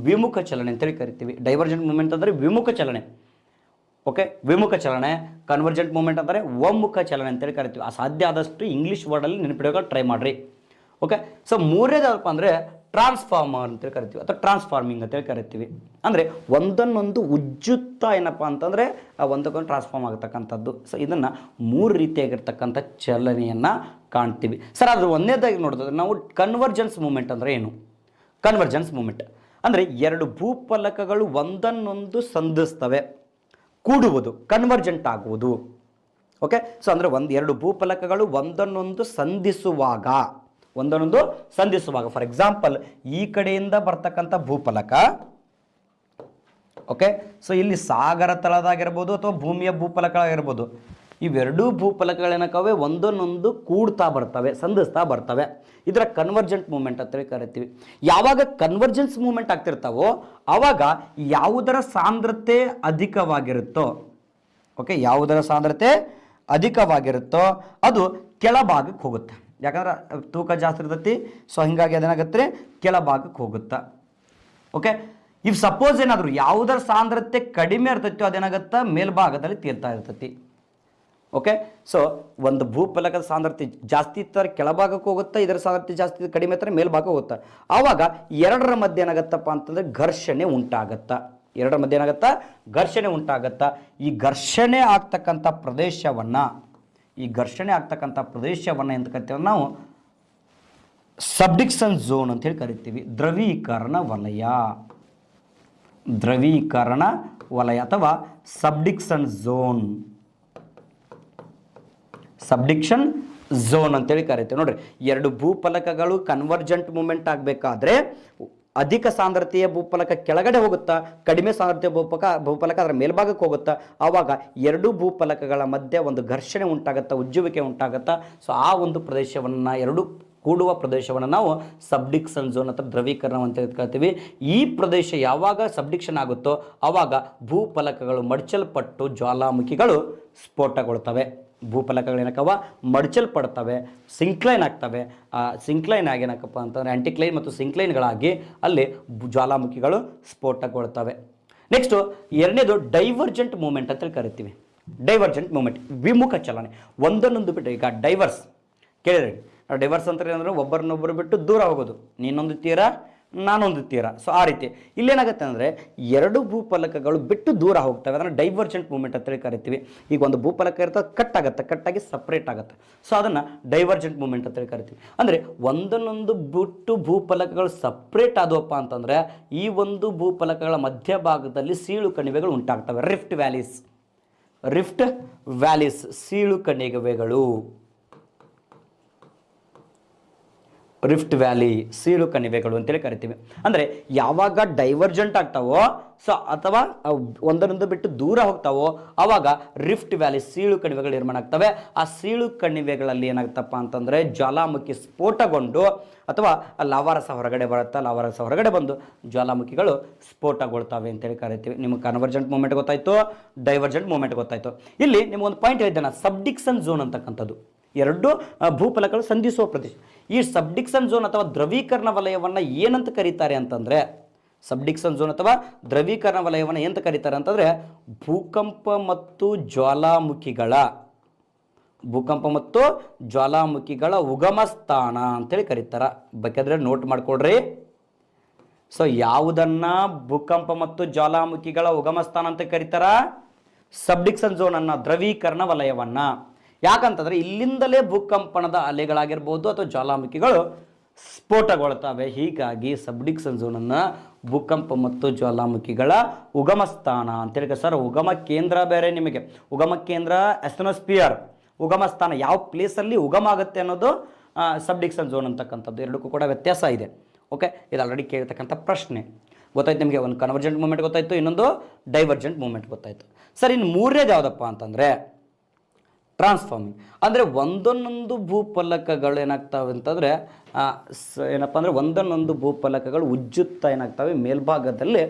ವಿಮುಖ ಚಲನೆ ಅಂತೇಳಿ ಕರಿತೀವಿ. ಡೈವರ್ಜೆಂಟ್ ಮೂಮೆಂಟ್ ಅಂದರೆ ವಿಮುಖ ಚಲನೆ, ಓಕೆ, ವಿಮುಖ ಚಲನೆ. ಕನ್ವರ್ಜೆಂಟ್ ಮೂಮೆಂಟ್ ಅಂದರೆ ಒಮ್ಮುಖ ಚಲನೆ ಅಂತೇಳಿ ಕರಿತೀವಿ. ಸಾಧ್ಯ ಆದಷ್ಟು ಇಂಗ್ಲೀಷ್ ವರ್ಡಲ್ಲಿ ನೆನಪಿಡೋಕೆ ಟ್ರೈ ಮಾಡಿರಿ. ಓಕೆ, ಸೊ ಮೂರನೇದಪ್ಪ ಅಂದರೆ ಟ್ರಾನ್ಸ್ಫಾರ್ಮರ್ ಅಂತೇಳಿ ಕರಿತೀವಿ, ಅಥವಾ ಟ್ರಾನ್ಸ್ಫಾರ್ಮಿಂಗ್ ಅಂತೇಳಿ ಕರಿತೀವಿ. ಅಂದರೆ ಒಂದನ್ನೊಂದು ಉಜ್ಜುತ್ತಾ ಏನಪ್ಪ ಅಂತಂದರೆ ಒಂದಕ್ಕೊಂದು ಟ್ರಾನ್ಸ್ಫಾರ್ಮ್ ಆಗತಕ್ಕಂಥದ್ದು. ಸೊ ಇದನ್ನು 3 ರೀತಿಯಾಗಿರ್ತಕ್ಕಂಥ ಚಲನೆಯನ್ನು ಕಾಣ್ತೀವಿ. ಸರ್ ಅದು ಒಂದನೇದಾಗಿ ನೋಡಿದ್ರೆ ನಾವು ಕನ್ವರ್ಜೆನ್ಸ್ ಮೂಮೆಂಟ್ ಅಂದರೆ ಏನು? ಕನ್ವರ್ಜೆನ್ಸ್ ಮೂಮೆಂಟ್ ಅಂದರೆ 2 ಭೂಫಲಕಗಳು ಒಂದನ್ನೊಂದು ಸಂಧಿಸ್ತವೆ, ಕೂಡುವುದು, ಕನ್ವರ್ಜೆಂಟ್ ಆಗುವುದು. ಓಕೆ, ಸೊ ಅಂದರೆ 2 ಭೂಫಲಕಗಳು ಒಂದನ್ನೊಂದು ಸಂಧಿಸುವಾಗ, ಫಾರ್ ಎಕ್ಸಾಂಪಲ್ ಈ ಕಡೆಯಿಂದ ಬರ್ತಕ್ಕಂಥ ಭೂಫಲಕ, ಓಕೆ, ಸೊ ಇಲ್ಲಿ ಸಾಗರ ತಳದಾಗಿರ್ಬೋದು ಅಥವಾ ಭೂಮಿಯ ಭೂಫಲಕಗಳಾಗಿರ್ಬೋದು, ಇವೆರಡೂ ಭೂಫಲಕಗಳೇನಕ್ಕವೆ ಒಂದನ್ನೊಂದು ಕೂಡ್ತಾ ಬರ್ತವೆ, ಸಂಧಿಸ್ತಾ ಬರ್ತವೆ. ಇದರ ಕನ್ವರ್ಜೆಂಟ್ ಮೂಮೆಂಟ್ ಅಂತೇಳಿ ಕರಿತೀವಿ. ಯಾವಾಗ ಕನ್ವರ್ಜೆನ್ಸ್ ಮೂಮೆಂಟ್ ಆಗ್ತಿರ್ತಾವೋ ಆವಾಗ ಯಾವುದರ ಸಾಂದ್ರತೆ ಅಧಿಕವಾಗಿರುತ್ತೋ, ಓಕೆ, ಯಾವುದರ ಸಾಂದ್ರತೆ ಅಧಿಕವಾಗಿರುತ್ತೋ ಅದು ಕೆಳಭಾಗಕ್ಕೆ ಹೋಗುತ್ತೆ. ಯಾಕಂದ್ರೆ ತೂಕ ಜಾಸ್ತಿ ಇರ್ತೈತಿ, ಸೊ ಹಿಂಗಾಗಿ ಅದೇನಾಗುತ್ತೆ ಕೆಳಭಾಗಕ್ಕೆ ಹೋಗುತ್ತಾ. ಓಕೆ, ಇಫ್ ಸಪೋಸ್ ಏನಾದರೂ ಯಾವುದರ ಸಾಂದ್ರತೆ ಕಡಿಮೆ ಇರ್ತೈತೋ ಅದೇನಾಗುತ್ತಾ ಮೇಲ್ಭಾಗದಲ್ಲಿ ತೇಲ್ತಾ ಇರ್ತೈತಿ. ಓಕೆ, ಸೊ ಒಂದು ಭೂಫಲಕದ ಸಾಂದ್ರತೆ ಜಾಸ್ತಿ ಇರ್ತಾರೆ ಕೆಳಭಾಗಕ್ಕೆ ಹೋಗುತ್ತಾ, ಇದರ ಸಾಂದ್ರತೆ ಜಾಸ್ತಿ ಕಡಿಮೆ ಇರ್ತಾರೆ ಮೇಲ್ಭಾಗ ಹೋಗುತ್ತಾ. ಆವಾಗ ಎರಡರ ಮಧ್ಯೆ ಏನಾಗತ್ತಪ್ಪ ಅಂತಂದರೆ ಘರ್ಷಣೆ ಉಂಟಾಗತ್ತಾ. ಎರಡರ ಮಧ್ಯೆ ಏನಾಗತ್ತಾ? ಘರ್ಷಣೆ ಉಂಟಾಗತ್ತಾ. ಈ ಘರ್ಷಣೆ ಆಗ್ತಕ್ಕಂಥ ಪ್ರದೇಶವನ್ನು ಅಂತ ಕರಿತೀವಿ ನಾವು ಸಬ್ಡಿಕ್ಷನ್ ಝೋನ್ ಅಂತ ಹೇಳಿ ಕರಿತೀವಿ. ದ್ರವೀಕರಣ ವಲಯ ಅಥವಾ ಸಬ್ಡಿಕ್ಷನ್ ಝೋನ್ ಅಂತೇಳಿ ಕರಿತೀವಿ. ನೋಡ್ರಿ, 2 ಭೂಫಲಕಗಳು ಕನ್ವರ್ಜೆಂಟ್ ಮೂಮೆಂಟ್ ಆಗಬೇಕಾದ್ರೆ ಅಧಿಕ ಸಾಂದ್ರತೆಯ ಭೂಫಲಕ ಕೆಳಗಡೆ ಹೋಗುತ್ತಾ, ಕಡಿಮೆ ಸಾಂದ್ರತೆಯ ಭೂಫಲಕ ಅದರ ಮೇಲ್ಭಾಗಕ್ಕೆ ಹೋಗುತ್ತಾ. ಆವಾಗ 2 ಭೂಫಲಕಗಳ ಮಧ್ಯೆ ಒಂದು ಘರ್ಷಣೆ ಉಂಟಾಗುತ್ತಾ, ಉಜ್ಜುವಿಕೆ ಉಂಟಾಗುತ್ತಾ. ಸೊ ಆ ಒಂದು ಪ್ರದೇಶವನ್ನು 2 ಕೂಡುವ ಪ್ರದೇಶವನ್ನು ನಾವು ಸಬ್ಡಿಕ್ಷನ್ ಝೋನ್ ಅಥವಾ ದ್ರವೀಕರಣ ಅಂತ ಕರಿತೀವಿ. ಈ ಪ್ರದೇಶ ಯಾವಾಗ ಸಬ್ಡಿಕ್ಷನ್ ಆಗುತ್ತೋ ಆವಾಗ ಭೂಫಲಕಗಳು ಮಡಚಲ್ಪಟ್ಟು ಜ್ವಾಲಾಮುಖಿಗಳು ಸ್ಫೋಟಗೊಳ್ತವೆ. ಭೂಫಲಕಗಳು ಏನಕ್ಕವ ಮಡಚಲ್ಪಡ್ತವೆ, ಸಿಂಕ್ಲೈನ್ ಆಗ್ತವೆ. ಸಿಂಕ್ಲೈನ್ ಆಗಿ ಏನಕ್ಕಪ್ಪ ಅಂತಂದರೆ ಆಂಟಿಕ್ಲೈನ್ ಮತ್ತು ಸಿಂಕ್ಲೈನ್ಗಳಾಗಿ ಅಲ್ಲಿ ಜ್ವಾಲಾಮುಖಿಗಳು ಸ್ಫೋಟಗೊಳ್ತವೆ. ನೆಕ್ಸ್ಟು ಎರಡನೇದು ಡೈವರ್ಜೆಂಟ್ ಮೂಮೆಂಟ್ ಅಂತೇಳಿ ಕರಿತೀವಿ. ಡೈವರ್ಜೆಂಟ್ ಮೂಮೆಂಟ್ ವಿಮುಖ ಚಲನೆ, ಒಂದನ್ನೊಂದು ಬಿಟ್ಟು. ಈಗ ಡೈವರ್ಸ್ ಕೇಳಿರಿ, ಡೈವರ್ಸ್ ಅಂತ ಏನಂದ್ರೆ ಒಬ್ಬರನ್ನೊಬ್ಬರು ಬಿಟ್ಟು ದೂರ ಹೋಗೋದು, ನೀನೊಂದು ತೀರ ನಾನೊಂದು ತೀರ. ಸೊ ಆ ರೀತಿ ಇಲ್ಲೇನಾಗುತ್ತೆ ಅಂದರೆ ಎರಡು ಭೂಫಲಕಗಳು ಬಿಟ್ಟು ದೂರ ಹೋಗ್ತವೆ, ಅದನ್ನು ಡೈವರ್ಜೆಂಟ್ ಮೂಮೆಂಟ್ ಅಂತೇಳಿ ಕರಿತೀವಿ. ಈಗ ಒಂದು ಭೂಫಲಕ ಇರ್ತದೆ, ಕಟ್ಟಾಗಿ ಸಪ್ರೇಟ್ ಆಗುತ್ತೆ. ಸೊ ಅದನ್ನು ಡೈವರ್ಜೆಂಟ್ ಮೂಮೆಂಟ್ ಅಂತೇಳಿ ಕರಿತೀವಿ. ಅಂದರೆ ಒಂದನ್ನೊಂದು ಬಿಟ್ಟು ಭೂಫಲಕಗಳು ಸಪ್ರೇಟ್ ಆದವಪ್ಪ ಅಂತಂದರೆ ಈ ಒಂದು ಭೂಫಲಕಗಳ ಮಧ್ಯಭಾಗದಲ್ಲಿ ಸೀಳು ಕಣಿವೆಗಳು ಉಂಟಾಗ್ತವೆ. ರಿಫ್ಟ್ ವ್ಯಾಲೀಸ್ ಸೀಳು ಕಣಿವೆಗಳು, ರಿಫ್ಟ್ ವ್ಯಾಲಿ ಸೀಳು ಕಣಿವೆಗಳು ಅಂತೇಳಿ ಕರಿತೀವಿ. ಅಂದರೆ ಯಾವಾಗ ಡೈವರ್ಜೆಂಟ್ ಆಗ್ತಾವೋ ಸೊ ಅಥವಾ ಒಂದರೊಂದು ಬಿಟ್ಟು ದೂರ ಹೋಗ್ತಾವೋ ಆವಾಗ ರಿಫ್ಟ್ ವ್ಯಾಲಿ ಸೀಳು ಕಣಿವೆಗಳು ನಿರ್ಮಾಣ ಆಗ್ತವೆ. ಆ ಸೀಳು ಕಣಿವೆಗಳಲ್ಲಿ ಏನಾಗ್ತಪ್ಪ ಅಂತಂದರೆ ಜ್ವಾಲಾಮುಖಿ ಸ್ಫೋಟಗೊಂಡು ಅಥವಾ ಲಾವಾರಸ ಹೊರಗಡೆ ಬರುತ್ತಾ, ಲಾವಾರಸ ಹೊರಗಡೆ ಬಂದು ಜ್ವಾಲಾಮುಖಿಗಳು ಸ್ಫೋಟಗೊಳ್ತವೆ ಅಂತೇಳಿ ಕರಿತೀವಿ. ನಿಮಗೆ ಕನ್ವರ್ಜೆಂಟ್ ಮೂಮೆಂಟ್ ಗೊತ್ತಾಯಿತು, ಡೈವರ್ಜೆಂಟ್ ಮೂಮೆಂಟ್ ಗೊತ್ತಾಯಿತು. ಇಲ್ಲಿ ನಿಮಗೊಂದು ಪಾಯಿಂಟ್ ಹೇಳಿದ್ದೇನೆ, ಸಬ್ಡಿಕ್ಷನ್ ಝೋನ್ ಅಂತಕ್ಕಂಥದ್ದು ಎರಡು ಭೂಫಲಕಗಳು ಸಂಧಿಸುವ ಪ್ರದೇಶ. ಈ ಸಬ್ಡಿಕ್ಷನ್ ಝೋನ್ ಅಥವಾ ದ್ರವೀಕರಣ ವಲಯವನ್ನು ಏನಂತ ಕರೀತಾರೆ ಅಂತಂದರೆ, ಸಬ್ಡಿಕ್ಷನ್ ಝೋನ್ ಅಥವಾ ದ್ರವೀಕರಣ ವಲಯವನ್ನು ಏನಂತ ಕರೀತಾರೆ ಅಂತಂದರೆ ಭೂಕಂಪ ಮತ್ತು ಜ್ವಾಲಾಮುಖಿಗಳ ಉಗಮ ಸ್ಥಾನ ಅಂತೇಳಿ ಕರೀತಾರೆ. ಬೇಕಾದ್ರೆ ನೋಟ್ ಮಾಡ್ಕೊಡ್ರಿ. ಸೊ ಯಾವುದನ್ನ ಭೂಕಂಪ ಮತ್ತು ಜ್ವಾಲಾಮುಖಿಗಳ ಉಗಮ ಸ್ಥಾನ ಅಂತ ಕರೀತಾರ? ಸಬ್ಡಿಕ್ಷನ್ ಝೋನ್ ಅನ್ನ, ದ್ರವೀಕರಣ ವಲಯವನ್ನ. ಯಾಕಂತಂದ್ರೆ ಇಲ್ಲಿಂದಲೇ ಭೂಕಂಪನದ ಅಲೆಗಳಾಗಿರ್ಬೋದು ಅಥವಾ ಜ್ವಾಲಾಮುಖಿಗಳು ಸ್ಫೋಟಗೊಳ್ತವೆ. ಹೀಗಾಗಿ ಸಬ್ಡಿಕ್ಷನ್ ಝೋನ್ ಅನ್ನ ಭೂಕಂಪ ಮತ್ತು ಜ್ವಾಲಾಮುಖಿಗಳ ಉಗಮ ಸ್ಥಾನ ಅಂತೇಳಿ. ಸರ್ ಉಗಮ ಕೇಂದ್ರ ಬೇರೆ, ನಿಮಗೆ ಉಗಮ ಕೇಂದ್ರ ಎಸ್ಟನೋಸ್ಫಿಯರ್, ಉಗಮ ಸ್ಥಾನ ಯಾವ ಪ್ಲೇಸಲ್ಲಿ ಉಗಮ ಆಗುತ್ತೆ ಅನ್ನೋದು ಸಬ್ಡಿಕ್ಷನ್ ಝೋನ್ ಅಂತಕ್ಕಂಥದ್ದು. ಎರಡಕ್ಕೂ ಕೂಡ ವ್ಯತ್ಯಾಸ ಇದೆ. ಓಕೆ, ಇದು ಆಲ್ರೆಡಿ ಕೇಳಿರ್ತಕ್ಕಂಥ ಪ್ರಶ್ನೆ. ಗೊತ್ತಾಯ್ತು ನಿಮಗೆ? ಒಂದು ಕನ್ವರ್ಜೆಂಟ್ ಮೂಮೆಂಟ್ ಗೊತ್ತಾಯಿತು, ಇನ್ನೊಂದು ಡೈವರ್ಜೆಂಟ್ ಮೂಮೆಂಟ್ ಗೊತ್ತಾಯಿತು. ಸರ್ ಇನ್ನು ಮೂರನೇದು ಯಾವುದಪ್ಪ ಅಂತಂದರೆ ಟ್ರಾನ್ಸ್ಫಾರ್ಮಿಂಗ್. ಅಂದರೆ ಒಂದೊಂದೊಂದು ಭೂಫಲಕಗಳು ಏನಾಗ್ತವೆ ಅಂತಂದರೆ ಏನಪ್ಪ ಅಂದರೆ ಒಂದೊಂದೊಂದು ಭೂಫಲಕಗಳು ಉಜ್ಜುತ್ತಾ ಏನಾಗ್ತವೆ, ಮೇಲ್ಭಾಗದಲ್ಲಿ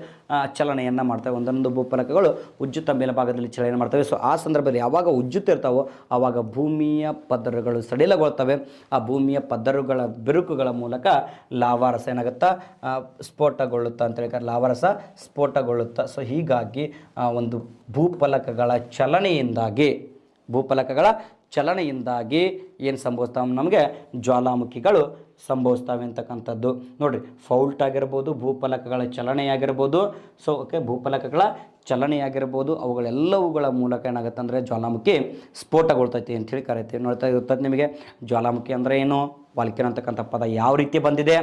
ಚಲನೆಯನ್ನು ಮಾಡ್ತವೆ. ಒಂದೊಂದು ಭೂಫಲಕಗಳು ಉಜ್ಜುತ್ತಾ ಮೇಲ್ಭಾಗದಲ್ಲಿ ಚಲನೆ ಮಾಡ್ತವೆ. ಸೊ ಆ ಸಂದರ್ಭದಲ್ಲಿ ಯಾವಾಗ ಉಜ್ಜುತ್ತಿರ್ತಾವೋ ಆವಾಗ ಭೂಮಿಯ ಪದರಗಳು ಸಡಿಲಗೊಳ್ತವೆ. ಆ ಭೂಮಿಯ ಪದರುಗಳ ಬಿರುಕುಗಳ ಮೂಲಕ ಲಾವಾರಸ ಏನಾಗುತ್ತಾ ಸ್ಫೋಟಗೊಳ್ಳುತ್ತಾ ಅಂತ ಹೇಳ್ತಾರೆ, ಲಾವಾರಸ ಸ್ಫೋಟಗೊಳ್ಳುತ್ತಾ. ಸೊ ಹೀಗಾಗಿ ಒಂದು ಭೂಫಲಕಗಳ ಚಲನೆಯಿಂದಾಗಿ ಏನು ಸಂಭವಿಸ್ತಾವೆ, ನಮಗೆ ಜ್ವಾಲಾಮುಖಿಗಳು ಸಂಭವಿಸ್ತವೆ ಅಂತಕ್ಕಂಥದ್ದು. ನೋಡಿರಿ, ಫೌಲ್ಟ್ ಆಗಿರ್ಬೋದು, ಭೂಫಲಕಗಳ ಚಲನೆಯಾಗಿರ್ಬೋದು. ಸೊ ಓಕೆ, ಭೂಫಲಕಗಳ ಚಲನೆಯಾಗಿರ್ಬೋದು, ಅವುಗಳೆಲ್ಲವುಗಳ ಮೂಲಕ ಏನಾಗುತ್ತೆ ಅಂದರೆ ಜ್ವಾಲಾಮುಖಿ ಸ್ಫೋಟಗೊಳ್ತೈತಿ ಅಂಥೇಳಿ ಕರಿತೀವಿ. ನೋಡ್ತಾ ಇರ್ತದೆ ನಿಮಗೆ ಜ್ವಾಲಾಮುಖಿ ಅಂದರೆ ಏನು, ವಾಲ್ಕೆನೋ ಅಂತಕ್ಕಂಥ ಪದ ಯಾವ ರೀತಿ ಬಂದಿದೆ.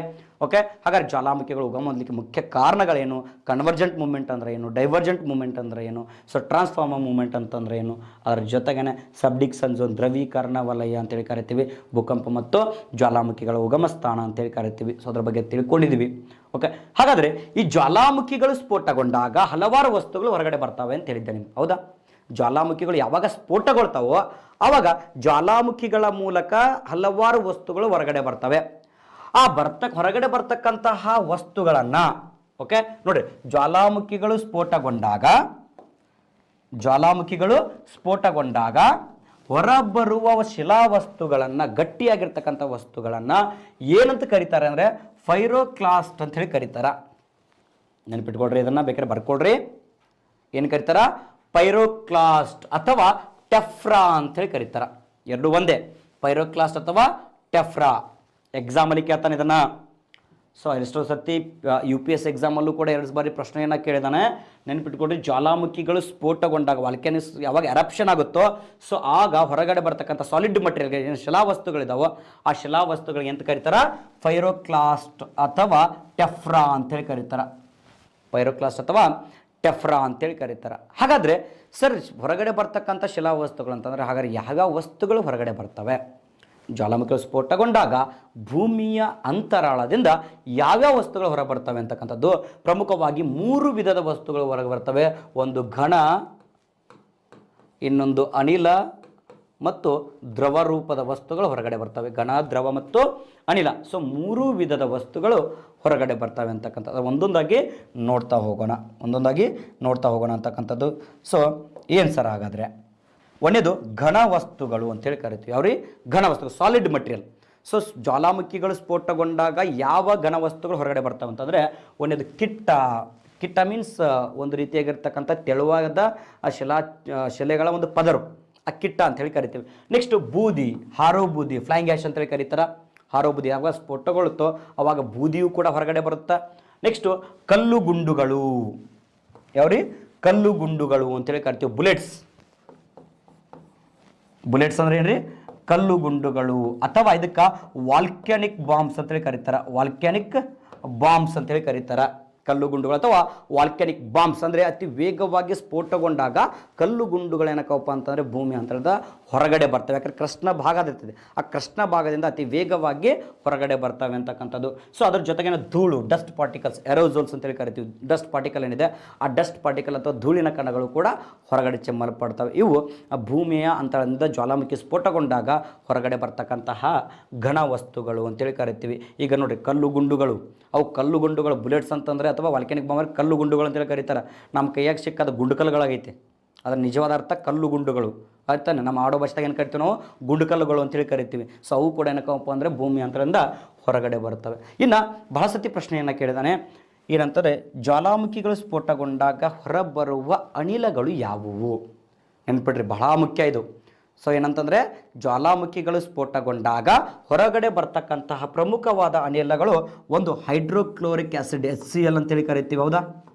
ಓಕೆ, ಹಾಗಾದ್ರೆ ಜ್ವಾಲಾಮುಖಿಗಳು ಉಗಮ ಹೊಂದಲಿಕ್ಕೆ ಮುಖ್ಯ ಕಾರಣಗಳೇನು, ಕನ್ವರ್ಜೆಂಟ್ ಮೂಮೆಂಟ್ ಅಂದರೆ ಏನು, ಡೈವರ್ಜೆಂಟ್ ಮೂಮೆಂಟ್ ಅಂದರೆ ಏನು, ಸೊ ಟ್ರಾನ್ಸ್ಫಾರ್ಮರ್ ಮೂಮೆಂಟ್ ಅಂತಂದರೆ ಏನು, ಅದರ ಜೊತೆಗೇನೆ ಸಬ್ಡಿಕ್ಷನ್ ಝೋನ್ ದ್ರವೀಕರಣ ವಲಯ ಅಂತೇಳಿ ಕರಿತೀವಿ, ಭೂಕಂಪ ಮತ್ತು ಜ್ವಾಲಾಮುಖಿಗಳ ಉಗಮ ಸ್ಥಾನ ಅಂತೇಳಿ ಕರಿತೀವಿ. ಸೊ ಅದ್ರ ಬಗ್ಗೆ ತಿಳ್ಕೊಂಡಿದ್ದೀವಿ. ಓಕೆ, ಹಾಗಾದರೆ ಈ ಜ್ವಾಲಾಮುಖಿಗಳು ಸ್ಫೋಟಗೊಂಡಾಗ ಹಲವಾರು ವಸ್ತುಗಳು ಹೊರಗಡೆ ಬರ್ತವೆ ಅಂತ ಹೇಳಿದ್ದೆ ನಿಮ್ಗೆ, ಹೌದಾ? ಜ್ವಾಲಾಮುಖಿಗಳು ಯಾವಾಗ ಸ್ಫೋಟಗೊಳ್ತಾವೋ ಆವಾಗ ಜ್ವಾಲಾಮುಖಿಗಳ ಮೂಲಕ ಹಲವಾರು ವಸ್ತುಗಳು ಹೊರಗಡೆ ಬರ್ತವೆ. ಆ ಹೊರಗಡೆ ಬರ್ತಕ್ಕಂತಹ ವಸ್ತುಗಳನ್ನು ಓಕೆ ನೋಡಿ, ಜ್ವಾಲಾಮುಖಿಗಳು ಸ್ಫೋಟಗೊಂಡಾಗ ಹೊರಬರುವ ಶಿಲಾವಸ್ತುಗಳನ್ನು, ಗಟ್ಟಿಯಾಗಿರ್ತಕ್ಕಂಥ ವಸ್ತುಗಳನ್ನು ಏನಂತ ಕರೀತಾರೆ ಅಂದರೆ ಪೈರೋಕ್ಲಾಸ್ಟ್ ಅಂತ ಹೇಳಿ ಕರೀತಾರ. ನೆನಪಿಟ್ಕೊಳ್ರಿ, ಇದನ್ನು ಬೇಕಾದ್ರೆ ಬರ್ಕೊಳ್ರಿ. ಏನು ಕರೀತಾರ? ಪೈರೋಕ್ಲಾಸ್ಟ್ ಅಥವಾ ಟೆಫ್ರಾ ಅಂತೇಳಿ ಕರೀತಾರ. ಎರಡು ಒಂದೇ, ಪೈರೋಕ್ಲಾಸ್ಟ್ ಅಥವಾ ಟೆಫ್ರಾ. ಎಕ್ಸಾಮಲ್ಲಿ ಕೇಳ್ತಾನೆ ಇದನ್ನು. ಸೊ ಎಷ್ಟೋ ಸರ್ತಿ UPS ಎಕ್ಸಾಮಲ್ಲೂ ಕೂಡ 2 ಬಾರಿ ಪ್ರಶ್ನೆಯನ್ನು ಕೇಳಿದಾನೆ. ನೆನಪಿಟ್ಕೊಡ್ರಿ, ಜ್ವಾಲಾಮುಖಿಗಳು ಸ್ಫೋಟಗೊಂಡಾಗ, ವಾಲ್ಕೆನಿಸ್ ಯಾವಾಗ ಎರಪ್ಷನ್ ಆಗುತ್ತೋ ಸೊ ಆಗ ಹೊರಗಡೆ ಬರ್ತಕ್ಕಂಥ ಸಾಲಿಡ್ ಮಟೀರಿಯಲ್ ಏನು ಶಿಲಾವಸ್ತುಗಳಿದಾವೋ ಆ ಶಿಲಾವಸ್ತುಗಳಿಗೆ ಎಂತ ಕರೀತಾರ? ಪೈರೋಕ್ಲಾಸ್ಟ್ ಅಥವಾ ಟೆಫ್ರಾ ಅಂತೇಳಿ ಕರೀತಾರ. ಪೈರೋಕ್ಲಾಸ್ಟ್ ಅಥವಾ ಟೆಫ್ರಾ ಅಂತೇಳಿ ಕರೀತಾರೆ. ಹಾಗಾದರೆ ಸರ್ ಹೊರಗಡೆ ಬರ್ತಕ್ಕಂಥ ಶಿಲಾವಸ್ತುಗಳು ಅಂತಂದರೆ ಹಾಗಾದ್ರೆ ಯಾವ್ಯಾವ ವಸ್ತುಗಳು ಹೊರಗಡೆ ಬರ್ತವೆ? ಜ್ವಾಲಾಮುಖಿಗಳು ಸ್ಫೋಟಗೊಂಡಾಗ ಭೂಮಿಯ ಅಂತರಾಳದಿಂದ ಯಾವ್ಯಾವ ವಸ್ತುಗಳು ಹೊರ ಬರ್ತವೆ ಅಂತಕ್ಕಂಥದ್ದು ಪ್ರಮುಖವಾಗಿ 3 ವಿಧದ ವಸ್ತುಗಳು ಹೊರಗೆ ಬರ್ತವೆ. ಒಂದು ಘನ, ಇನ್ನೊಂದು ಅನಿಲ ಮತ್ತು ದ್ರವ ರೂಪದ ವಸ್ತುಗಳು ಹೊರಗಡೆ ಬರ್ತವೆ. ಘನ, ದ್ರವ ಮತ್ತು ಅನಿಲ. ಸೊ 3 ವಿಧದ ವಸ್ತುಗಳು ಹೊರಗಡೆ ಬರ್ತವೆ ಅಂತಕ್ಕಂಥದ್ದು ಒಂದೊಂದಾಗಿ ನೋಡ್ತಾ ಹೋಗೋಣ ಅಂತಕ್ಕಂಥದ್ದು. ಸೊ ಏನು ಸರ್ ಹಾಗಾದರೆ? ಒಂದೇದು ಘನ ವಸ್ತುಗಳು ಅಂತೇಳಿ ಕರಿತೀವಿ. ಯಾವ್ರಿ? ಘನ ವಸ್ತುಗಳು, ಸಾಲಿಡ್ ಮಟೀರಿಯಲ್. ಸೊ ಜ್ವಾಲಾಮುಖಿಗಳು ಸ್ಫೋಟಗೊಂಡಾಗ ಯಾವ ಘನ ವಸ್ತುಗಳು ಹೊರಗಡೆ ಬರ್ತವೆ ಅಂತಂದರೆ, ಒಂದೇದು ಕಿಟ್ಟ ಮೀನ್ಸ್ ಒಂದು ರೀತಿಯಾಗಿರ್ತಕ್ಕಂಥ ತೆಳುವಾದ ಶಿಲೆಗಳ ಒಂದು ಪದರು, ಆ ಕಿಟ್ಟ ಅಂತೇಳಿ ಕರಿತೀವಿ. ನೆಕ್ಸ್ಟ್ ಬೂದಿ, ಹಾರೋ ಬೂದಿ, ಫ್ಲೈಯಿಂಗ್ ಆ್ಯಶ್ ಅಂತೇಳಿ ಕರೀತಾರೆ. ಹಾರೋ ಬೂದಿ ಯಾವಾಗ ಸ್ಫೋಟಗೊಳ್ಳುತ್ತೋ ಅವಾಗ ಬೂದಿಯೂ ಕೂಡ ಹೊರಗಡೆ ಬರುತ್ತಾ. ನೆಕ್ಸ್ಟು ಕಲ್ಲು ಗುಂಡುಗಳು. ಯಾವ್ರಿ? ಕಲ್ಲು ಗುಂಡುಗಳು ಅಂತೇಳಿ ಕರಿತೀವಿ. ಬುಲೆಟ್ಸ್ ಅಂದ್ರೆ ಏನ್ರಿ? ಕಲ್ಲು ಗುಂಡುಗಳು. ಅಥವಾ ಇದಕ್ಕೆ ವಾಲ್ಕ್ಯಾನಿಕ್ ಬಾಂಬ್ಸ್ ಅಂತೇಳಿ ಕರೀತಾರೆ. ವಾಲ್ಕ್ಯಾನಿಕ್ ಬಾಂಬ್ಸ್ ಅಂತೇಳಿ ಕರೀತಾರೆ. ಕಲ್ಲು ಗುಂಡುಗಳು ಅಥವಾ ವಾಲ್ಕ್ಯಾನಿಕ್ ಬಾಂಬ್ಸ್ ಅಂದರೆ ಅತಿ ವೇಗವಾಗಿ ಸ್ಫೋಟಗೊಂಡಾಗ ಕಲ್ಲು ಗುಂಡುಗಳು ಏನಕ್ಕಪ್ಪ ಅಂತಂದರೆ ಭೂಮಿ ಅಂತರದ ಹೊರಗಡೆ ಬರ್ತವೆ. ಯಾಕಂದರೆ ಕೃಷ್ಣ ಭಾಗ ಇರ್ತದೆ, ಆ ಕೃಷ್ಣ ಭಾಗದಿಂದ ಅತಿ ವೇಗವಾಗಿ ಹೊರಗಡೆ ಬರ್ತವೆ ಅಂತಕ್ಕಂಥದ್ದು. ಸೊ ಅದ್ರ ಜೊತೆಗೇನು ಧೂಳು, ಡಸ್ಟ್ ಪಾರ್ಟಿಕಲ್ಸ್, ಎರೋಸೋಲ್ಸ್ ಅಂತೇಳಿ ಕರಿತೀವಿ. ಡಸ್ಟ್ ಪಾರ್ಟಿಕಲ್ ಏನಿದೆ ಆ ಡಸ್ಟ್ ಪಾರ್ಟಿಕಲ್ ಅಥವಾ ಧೂಳಿನ ಕಣಗಳು ಕೂಡ ಹೊರಗಡೆ ಚೆಮ್ಮಲ್ಪಡ್ತವೆ. ಇವು ಭೂಮಿಯ ಅಂತರದಿಂದ ಜ್ವಾಲಾಮುಖಿ ಸ್ಫೋಟಗೊಂಡಾಗ ಹೊರಗಡೆ ಬರ್ತಕ್ಕಂತಹ ಘನ ವಸ್ತುಗಳು ಅಂತೇಳಿ ಕರಿತೀವಿ. ಈಗ ನೋಡಿರಿ, ಕಲ್ಲು ಗುಂಡುಗಳು, ಅವು ಕಲ್ಲು ಗುಂಡುಗಳು ಬುಲೆಟ್ಸ್ ಅಂತಂದರೆ ಅಥವಾ ವಾಲ್ಕ್ಯಾನಿಕ್ ಬಾಂಬ್ ಕಲ್ಲು ಗುಂಡುಗಳು ಅಂತೇಳಿ ಕರೀತಾರೆ. ನಮ್ಮ ಕೈಯಾಗ ಸಿಕ್ಕಾದ ಗುಂಡುಕಲ್ಲುಗಳಾಗೈತೆ, ಅದರ ನಿಜವಾದ ಅರ್ಥ ಕಲ್ಲು ಗುಂಡುಗಳು ಆಯ್ತಾನೆ. ನಮ್ಮ ಆಡೋ ಭಾಷೆದಾಗ ಏನು ಕರಿತೀವಿ ನಾವು? ಗುಂಡುಕಲ್ಲುಗಳು ಅಂತೇಳಿ ಕರಿತೀವಿ. ಸೊ ಅವು ಕೂಡ ಏನಕ್ಕಪ್ಪ ಅಂದರೆ ಭೂಮಿ ಅಂತರದಿಂದ ಹೊರಗಡೆ ಬರ್ತವೆ. ಇನ್ನು ಬಹಳ ಸತಿ ಪ್ರಶ್ನೆಯನ್ನು ಕೇಳಿದಾನೆ, ಏನಂತಾರೆ? ಜ್ವಾಲಾಮುಖಿಗಳು ಸ್ಫೋಟಗೊಂಡಾಗ ಹೊರಬರುವ ಅನಿಲಗಳು ಯಾವುವು? ನೆನ್ಪಿಡ್ರಿ, ಬಹಳ ಮುಖ್ಯ ಇದು. ಸೊ ಏನಂತಂದರೆ, ಜ್ವಾಲಾಮುಖಿಗಳು ಸ್ಫೋಟಗೊಂಡಾಗ ಹೊರಗಡೆ ಬರ್ತಕ್ಕಂತಹ ಪ್ರಮುಖವಾದ ಅನಿಲಗಳು ಒಂದು ಹೈಡ್ರೋಕ್ಲೋರಿಕ್ ಆ್ಯಸಿಡ್, HCl ಅಂತೇಳಿ ಕರಿತೀವಿ. ಹೌದಾ?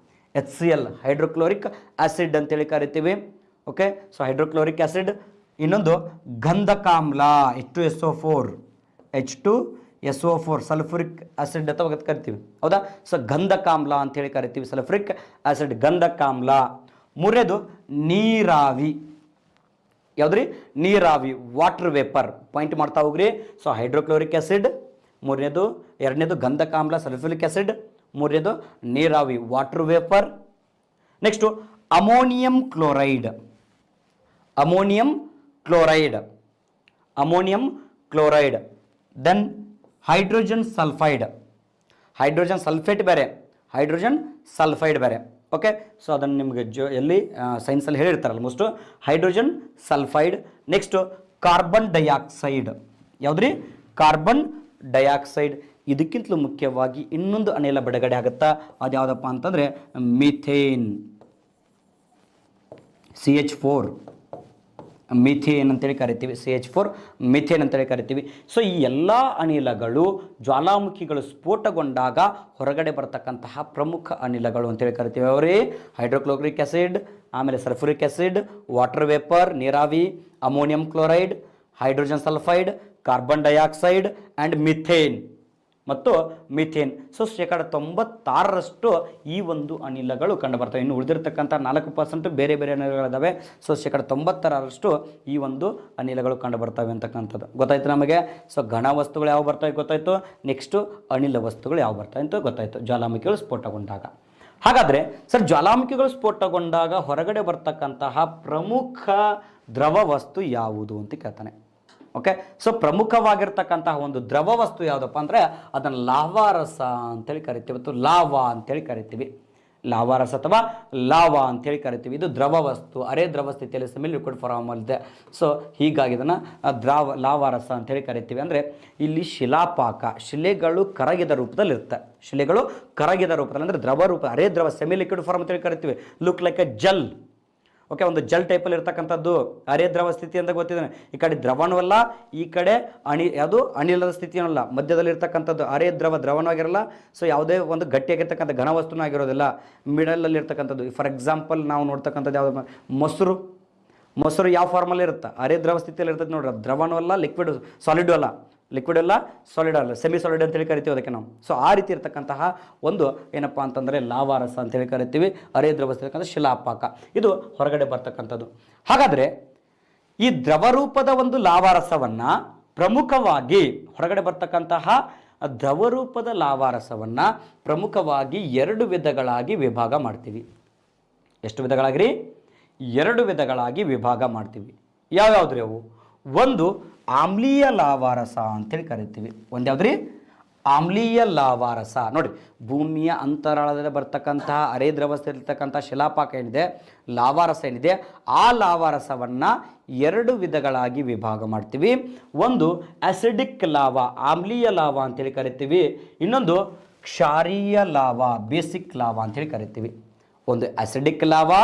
HCl, ಹೈಡ್ರೋಕ್ಲೋರಿಕ್ ಆ್ಯಸಿಡ್ ಅಂತೇಳಿ ಕರಿತೀವಿ. Okay, so hydrochloric acid. ಇನ್ನೊಂದು ಗಂಧಕಾಮ್ಲ, H2SO4 ಸಲ್ಫ್ಯೂರಿಕ್ ಆ್ಯಸಿಡ್ ಅಥವಾ ಕರಿತೀವಿ. ಹೌದಾ? ಸೊ ಗಂಧಕಾಮ್ಲ ಅಂತೇಳಿ ಕರಿತೀವಿ, ಸಲ್ಫ್ಯೂರಿಕ್ ಆ್ಯಸಿಡ್, ಗಂಧಕಾಮ್ಲ. ಮೂರನೇದು ನೀರಾವಿ. ಯಾವುದ್ರಿ? ನೀರಾವಿ, ವಾಟರ್ ವೇಪರ್. ಪಾಯಿಂಟ್ ಮಾಡ್ತಾ ಹೋಗ್ರಿ. ಸೊ ಹೈಡ್ರೋಕ್ಲೋರಿಕ್ ಆ್ಯಸಿಡ್ ಮೂರನೇದು, ಎರಡನೇದು ಗಂಧಕಾಮ್ಲ ಸಲ್ಫ್ಯೂರಿಕ್ ಆ್ಯಸಿಡ್, ಮೂರನೇದು ನೀರಾವಿ water vapour. Next ammonium chloride, ammonium chloride. Then hydrogen sulphide, hydrogen sulphate ಬೇರೆ, ಹೈಡ್ರೋಜನ್ ಸಲ್ಫೈಡ್ ಬೇರೆ. ಓಕೆ, ಸೊ ಅದನ್ನು ನಿಮಗೆ ಎಲ್ಲಿ ಸೈನ್ಸಲ್ಲಿ ಹೇಳಿರ್ತಾರಲ್ಲ most, hydrogen sulphide. Next carbon dioxide. ಯಾವುದ್ರಿ? Carbon dioxide. ಇದಕ್ಕಿಂತಲೂ ಮುಖ್ಯವಾಗಿ ಇನ್ನೊಂದು ಅನಿಲ ಬಿಡುಗಡೆ ಆಗುತ್ತಾ, ಅದು ಯಾವುದಪ್ಪ ಅಂತಂದರೆ ಮಿಥೇನ್, CH4 ಮಿಥೇನ್ ಅಂತೇಳಿ ಕರಿತೀವಿ. CH4 ಮಿಥೇನ್ ಅಂತೇಳಿ ಕರಿತೀವಿ. ಸೊ ಈ ಎಲ್ಲ ಅನಿಲಗಳು ಜ್ವಾಲಾಮುಖಿಗಳು ಸ್ಫೋಟಗೊಂಡಾಗ ಹೊರಗಡೆ ಬರ್ತಕ್ಕಂತಹ ಪ್ರಮುಖ ಅನಿಲಗಳು ಅಂತೇಳಿ ಕರಿತೀವಿ. ಅವರೇ ಹೈಡ್ರೋಕ್ಲೋರಿಕ್ ಆ್ಯಸಿಡ್, ಆಮೇಲೆ ಸಲ್ಫ್ಯೂರಿಕ್ ಆ್ಯಸಿಡ್, ವಾಟರ್ ವೇಪರ್, ನೀರಾವಿ, ammonium chloride, hydrogen sulphide, carbon dioxide and methane ಮತ್ತು ಮಿಥೇನ್. ಸೊ 96% ಈ ಒಂದು ಅನಿಲಗಳು ಕಂಡುಬರ್ತವೆ. ಇನ್ನು ಉಳಿದಿರ್ತಕ್ಕಂಥ 4% ಬೇರೆ ಬೇರೆ ಅನಿಲಗಳಿದ್ದಾವೆ. ಸೊ 96% ಈ ಒಂದು ಅನಿಲಗಳು ಕಂಡುಬರ್ತವೆ ಅಂತಕ್ಕಂಥದ್ದು ಗೊತ್ತಾಯ್ತು ನಮಗೆ. ಸೊ ಘನ ವಸ್ತುಗಳು ಯಾವ ಬರ್ತವೆ ಗೊತ್ತಾಯಿತು. ನೆಕ್ಸ್ಟು ಅನಿಲ ವಸ್ತುಗಳು ಯಾವ ಬರ್ತವೆ ಅಂತ ಗೊತ್ತಾಯಿತು ಜ್ವಾಲಾಮುಖಿಗಳು ಸ್ಫೋಟಗೊಂಡಾಗ. ಹಾಗಾದರೆ ಸರ್, ಜ್ವಾಲಾಮುಖಿಗಳು ಸ್ಫೋಟಗೊಂಡಾಗ ಹೊರಗಡೆ ಬರ್ತಕ್ಕಂತಹ ಪ್ರಮುಖ ದ್ರವ ವಸ್ತು ಯಾವುದು ಅಂತ ಕೇಳ್ತಾನೆ. ಓಕೆ, ಸೊ ಪ್ರಮುಖವಾಗಿರ್ತಕ್ಕಂತಹ ಒಂದು ದ್ರವ ವಸ್ತು ಯಾವುದಪ್ಪ ಅಂದರೆ ಅದನ್ನು ಲಾವಾರಸ ಅಂತೇಳಿ ಕರಿತೀವಿ, ಮತ್ತು ಲಾವಾ ಅಂತೇಳಿ ಕರಿತೀವಿ. ಲಾವಾರಸ ಅಥವಾ ಲಾವಾ ಅಂತೇಳಿ ಕರಿತೀವಿ. ಇದು ದ್ರವ ವಸ್ತು, ಅರೆ ದ್ರವ ಸ್ಥಿತಿಯಲ್ಲಿ ಸೆಮಿ ಲಿಕ್ವಿಡ್ ಫಾರ್ಮ್ ಇದೆ. ಸೊ ಹೀಗಾಗಿ ಇದನ್ನು ಲಾವಾರಸ ಅಂತೇಳಿ ಕರಿತೀವಿ. ಅಂದರೆ ಇಲ್ಲಿ ಶಿಲಾಪಾಕ, ಶಿಲೆಗಳು ಕರಗಿದ ರೂಪದಲ್ಲಿರುತ್ತೆ. ಶಿಲೆಗಳು ಕರಗಿದ ರೂಪದಲ್ಲಿ ಅಂದರೆ ದ್ರವ ರೂಪ, ಅರೆ ದ್ರವ ಸೆಮಿ ಲಿಕ್ವಿಡ್ ಫಾರ್ಮ್ ಅಂತೇಳಿ ಕರಿತೀವಿ. Look like A Jal. Okay, ಒಂದು ಜಲ್ ಟೈಪಲ್ಲಿ ಇರ್ತಕ್ಕಂಥದ್ದು ಅರೆ ದ್ರವ ಸ್ಥಿತಿ ಅಂತ ಗೊತ್ತಿದ್ದಾನೆ. ಈ ಕಡೆ ದ್ರವನೂ ಅಲ್ಲ, ಈ ಕಡೆ ಯಾವುದು ಅನಿಲದ ಸ್ಥಿತಿಯೂ ಅಲ್ಲ, ಮಧ್ಯದಲ್ಲಿ ಇರ್ತಕ್ಕಂಥದ್ದು ಅರೆ ದ್ರವನೂ ಆಗಿರಲ್ಲ. ಸೊ ಯಾವುದೇ ಒಂದು ಗಟ್ಟಿಯಾಗಿರ್ತಕ್ಕಂಥ ಘನ ವಸ್ತುನೂ ಆಗಿರೋದಿಲ್ಲ, ಮಿಡಲಲ್ಲಿ ಇರ್ತಕ್ಕಂಥದ್ದು. ಫಾರ್ ಎಕ್ಸಾಂಪಲ್ ನಾವು ನೋಡ್ತಕ್ಕಂಥದ್ದು ಯಾವುದು? ಮೊಸರು ಯಾವ ಫಾರ್ಮಲ್ಲಿ ಇರುತ್ತೆ? ಅರೆ ದ್ರವ ಸ್ಥಿತಿಯಲ್ಲಿ ಇರ್ತದೆ ನೋಡ್ರಿ. ದ್ರವನೂ ಅಲ್ಲ, ಸಾಲಿಡ್ ಅಲ್ಲ, ಸೆಮಿ ಸಾಲಿಡ್ ಅಂತೇಳಿ ಕರಿತೀವಿ ಅದಕ್ಕೆ ನಾವು. ಸೊ ಆ ರೀತಿ ಇರ್ತಕ್ಕಂತಹ ಒಂದು ಏನಪ್ಪ ಅಂತಂದರೆ ಲಾವಾರಸ ಅಂತೇಳಿ ಕರಿತೀವಿ. ಅರೆ ದ್ರವ ಇರ್ತಕ್ಕಂಥ ಶಿಲಾಪಾಕ, ಇದು ಹೊರಗಡೆ ಬರ್ತಕ್ಕಂಥದ್ದು. ಹಾಗಾದರೆ ಈ ದ್ರವರೂಪದ ಒಂದು ಲಾವಾರಸವನ್ನು ಪ್ರಮುಖವಾಗಿ ಹೊರಗಡೆ ಬರ್ತಕ್ಕಂತಹ ದ್ರವರೂಪದ ಲಾವಾರಸವನ್ನು ಪ್ರಮುಖವಾಗಿ 2 ವಿಧಗಳಾಗಿ ವಿಭಾಗ ಮಾಡ್ತೀವಿ. ಎಷ್ಟು ವಿಧಗಳಾಗ್ರಿ? 2 ವಿಧಗಳಾಗಿ ವಿಭಾಗ ಮಾಡ್ತೀವಿ. ಯಾವ್ಯಾವ್ದ್ರಿ ಅವು? ಒಂದು ಆಮ್ಲೀಯ ಲಾವಾರಸ ಅಂತೇಳಿ ಕರಿತೀವಿ. ಒಂದು ಯಾವ್ದ್ರಿ? ಆಮ್ಲೀಯ ಲಾವಾರಸ. ನೋಡಿ, ಭೂಮಿಯ ಅಂತರಾಳದಲ್ಲಿ ಬರ್ತಕ್ಕಂತಹ ಅರೆ ದ್ರವಸ್ಥಿರತಕ್ಕಂಥ ಶಿಲಾಪಾಕ ಏನಿದೆ, ಲಾವಾರಸ ಏನಿದೆ, ಆ ಲಾವಾರಸವನ್ನು ಎರಡು ವಿಧಗಳಾಗಿ ವಿಭಾಗ ಮಾಡ್ತೀವಿ. ಒಂದು ಅಸಿಡಿಕ್ ಲಾವಾ, ಆಮ್ಲೀಯ ಲಾವಾ ಅಂತೇಳಿ ಕರಿತೀವಿ. ಇನ್ನೊಂದು ಕ್ಷಾರೀಯ ಲಾವಾ, ಬೇಸಿಕ್ ಲಾವಾ ಅಂತೇಳಿ ಕರಿತೀವಿ. ಒಂದು ಅಸಿಡಿಕ್ ಲಾವಾ,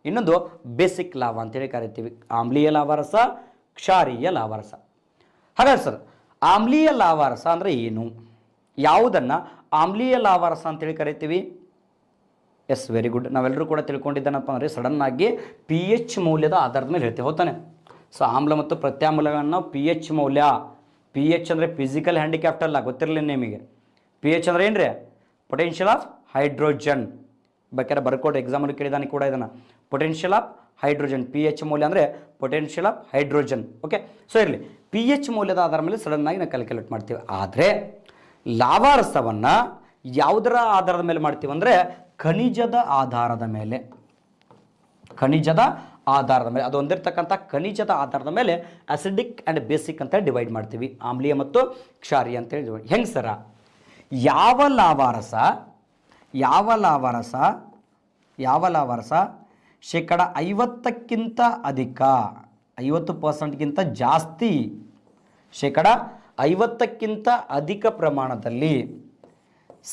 ಇನ್ನೊಂದು ಬೇಸಿಕ್ ಲಾವಾ ಅಂತೇಳಿ ಕರಿತೀವಿ. ಆಮ್ಲೀಯ ಲಾವಾರಸ, ಕ್ಷಾರೀಯ ಲಾವಾರಸ. ಹಾಗಾದ್ರೆ ಸರ್, ಆಮ್ಲೀಯ ಲಾವಾರಸ ಅಂದರೆ ಏನು? ಯಾವುದನ್ನು ಆಮ್ಲೀಯ ಲಾವಾರಸ ಅಂತೇಳಿ ಕರಿತೀವಿ? Yes, very good. ನಾವೆಲ್ಲರೂ ಕೂಡ ತಿಳ್ಕೊಂಡಿದ್ದೇನಪ್ಪ ಅಂದರೆ ಸಡನ್ನಾಗಿ ಪಿ ಎಚ್ ಮೌಲ್ಯದ ಆಧಾರದ ಮೇಲೆ ಹೇಳ್ತೀವಿ, ಹೋಗ್ತಾನೆ. ಸೊ ಆಮ್ಲ ಮತ್ತು ಪ್ರತ್ಯಾಮ್ಲಗಳನ್ನು ನಾವು ಪಿ ಎಚ್ ಮೌಲ್ಯ, ಪಿ ಎಚ್ ಅಂದರೆ ಫಿಸಿಕಲ್ ಹ್ಯಾಂಡಿಕ್ಯಾಪ್ಟ್ ಅಲ್ಲ, ಗೊತ್ತಿರಲಿಲ್ಲ ನಿಮಗೆ. ಪಿ ಎಚ್ ಅಂದರೆ ಏನು ರೀ? Potential of hydrogen. ಬೇಕಾದ್ರೆ ಬರ್ಕೊಟ್ಟು ಎಕ್ಸಾಮಲ್ಲಿ ಕೇಳಿದಾನೆ ಕೂಡ ಇದನ್ನು. Potential of hydrogen, P H ಮೌಲ್ಯ ಅಂದರೆ potential of hydrogen. Okay, so ಇರಲಿ, ಪಿ ಎಚ್ ಮೌಲ್ಯದ ಆಧಾರದ ಮೇಲೆ ಸಡನ್ನಾಗಿ ನಾವು ಕ್ಯಾಲ್ಕುಲೇಟ್ ಮಾಡ್ತೀವಿ. ಆದರೆ ಲಾವಾರಸವನ್ನು ಯಾವುದರ ಆಧಾರದ ಮೇಲೆ ಮಾಡ್ತೀವಿ ಅಂದರೆ ಖನಿಜದ ಆಧಾರದ ಮೇಲೆ. ಖನಿಜದ ಆಧಾರದ ಮೇಲೆ, ಅದು ಹೊಂದಿರತಕ್ಕಂಥ ಖನಿಜದ ಆಧಾರದ ಮೇಲೆ ಅಸಿಡಿಕ್ ಆ್ಯಂಡ್ ಬೇಸಿಕ್ ಅಂತ ಡಿವೈಡ್ ಮಾಡ್ತೀವಿ. ಆಮ್ಲೀಯ ಮತ್ತು ಕ್ಷಾರೀಯ ಅಂತೇಳಿ ಡಿವೈಡ್. ಹೆಂಗೆ ಸರ? ಯಾವ ಲಾವಾರಸ ಶೇಕಡ 50ಕ್ಕಿಂತ ಅಧಿಕ, 50%ಗಿಂತ ಜಾಸ್ತಿ, ಶೇಕಡ 50ಕ್ಕಿಂತ ಅಧಿಕ ಪ್ರಮಾಣದಲ್ಲಿ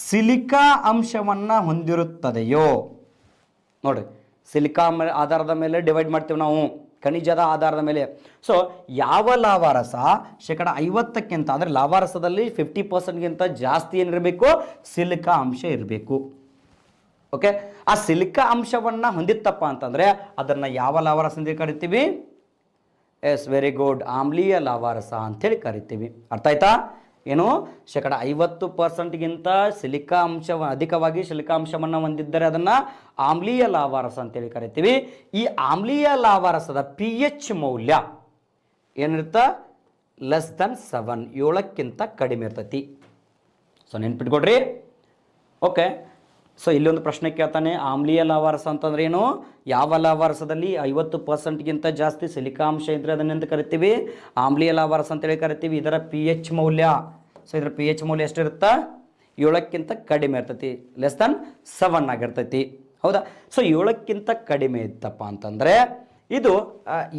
ಸಿಲಿಕಾ ಅಂಶವನ್ನು ಹೊಂದಿರುತ್ತದೆಯೋ, ನೋಡ್ರಿ, ಸಿಲಿಕಾ ಆಧಾರದ ಮೇಲೆ ಡಿವೈಡ್ ಮಾಡ್ತೀವಿ ನಾವು, ಖನಿಜದ ಆಧಾರದ ಮೇಲೆ. ಸೊ ಯಾವ ಲಾವಾರಸ ಶೇಕಡ 50ಕ್ಕಿಂತ, ಅಂದರೆ ಲಾವಾರಸದಲ್ಲಿ 50%ಗಿಂತ ಜಾಸ್ತಿ ಏನಿರಬೇಕು? ಸಿಲಿಕಾ ಅಂಶ ಇರಬೇಕು. ಓಕೆ, ಆ ಸಿಲಿಕಾ ಅಂಶವನ್ನು ಹೊಂದಿತ್ತಪ್ಪ ಅಂತಂದರೆ ಅದನ್ನು ಯಾವ ಲಾವಾರಸ ಅಂತ ಕರಿತೀವಿ? ಎಸ್, ವೆರಿ ಗುಡ್, ಆಮ್ಲೀಯ ಲಾವಾರಸ ಅಂತೇಳಿ ಕರಿತೀವಿ. ಅರ್ಥ ಆಯ್ತಾ? ಏನು? ಶೇಕಡ 50%ಗಿಂತ ಸಿಲಿಕಾ ಅಂಶ ಅಧಿಕವಾಗಿ ಸಿಲಿಕಾ ಅಂಶವನ್ನು ಹೊಂದಿದ್ದರೆ ಅದನ್ನು ಆಮ್ಲೀಯ ಲಾವಾರಸ ಅಂತೇಳಿ ಕರಿತೀವಿ. ಈ ಆಮ್ಲೀಯ ಲಾವಾರಸದ ಪಿ ಎಚ್ ಮೌಲ್ಯ ಏನಿರುತ್ತ? ಲೆಸ್ ದನ್ 7, 7ಕ್ಕಿಂತ ಕಡಿಮೆ ಇರ್ತೈತಿ. ಸೊ ನೆನ್ಪಿಟ್ಕೊಡ್ರಿ. ಓಕೆ, ಸೊ ಇಲ್ಲಿ ಒಂದು ಪ್ರಶ್ನೆ ಕೇಳ್ತಾನೆ, ಆಮ್ಲೀಯ ಲಾವಾರಸ ಅಂತಂದ್ರೆ ಏನು? ಯಾವ ಲಾವಾರಸದಲ್ಲಿ 50%ಗಿಂತ ಜಾಸ್ತಿ ಸಿಲಿಕಾ ಅಂಶ ಇದ್ದರೆ ಅದನ್ನೆಂತ ಕರಿತೀವಿ? ಆಮ್ಲೀಯ ಲಾವಾರಸ ಅಂತೇಳಿ ಕರಿತೀವಿ. ಇದರ ಪಿ ಎಚ್ ಮೌಲ್ಯ, ಸೊ ಇದರ ಪಿ ಎಚ್ ಮೌಲ್ಯ ಎಷ್ಟಿರುತ್ತಾ? 7ಕ್ಕಿಂತ ಕಡಿಮೆ ಇರ್ತೈತಿ, ಲೆಸ್ ದನ್ 7 ಆಗಿರ್ತೈತಿ. ಹೌದಾ? ಸೊ 7ಕ್ಕಿಂತ ಕಡಿಮೆ ಇತ್ತಪ್ಪ ಅಂತಂದರೆ ಇದು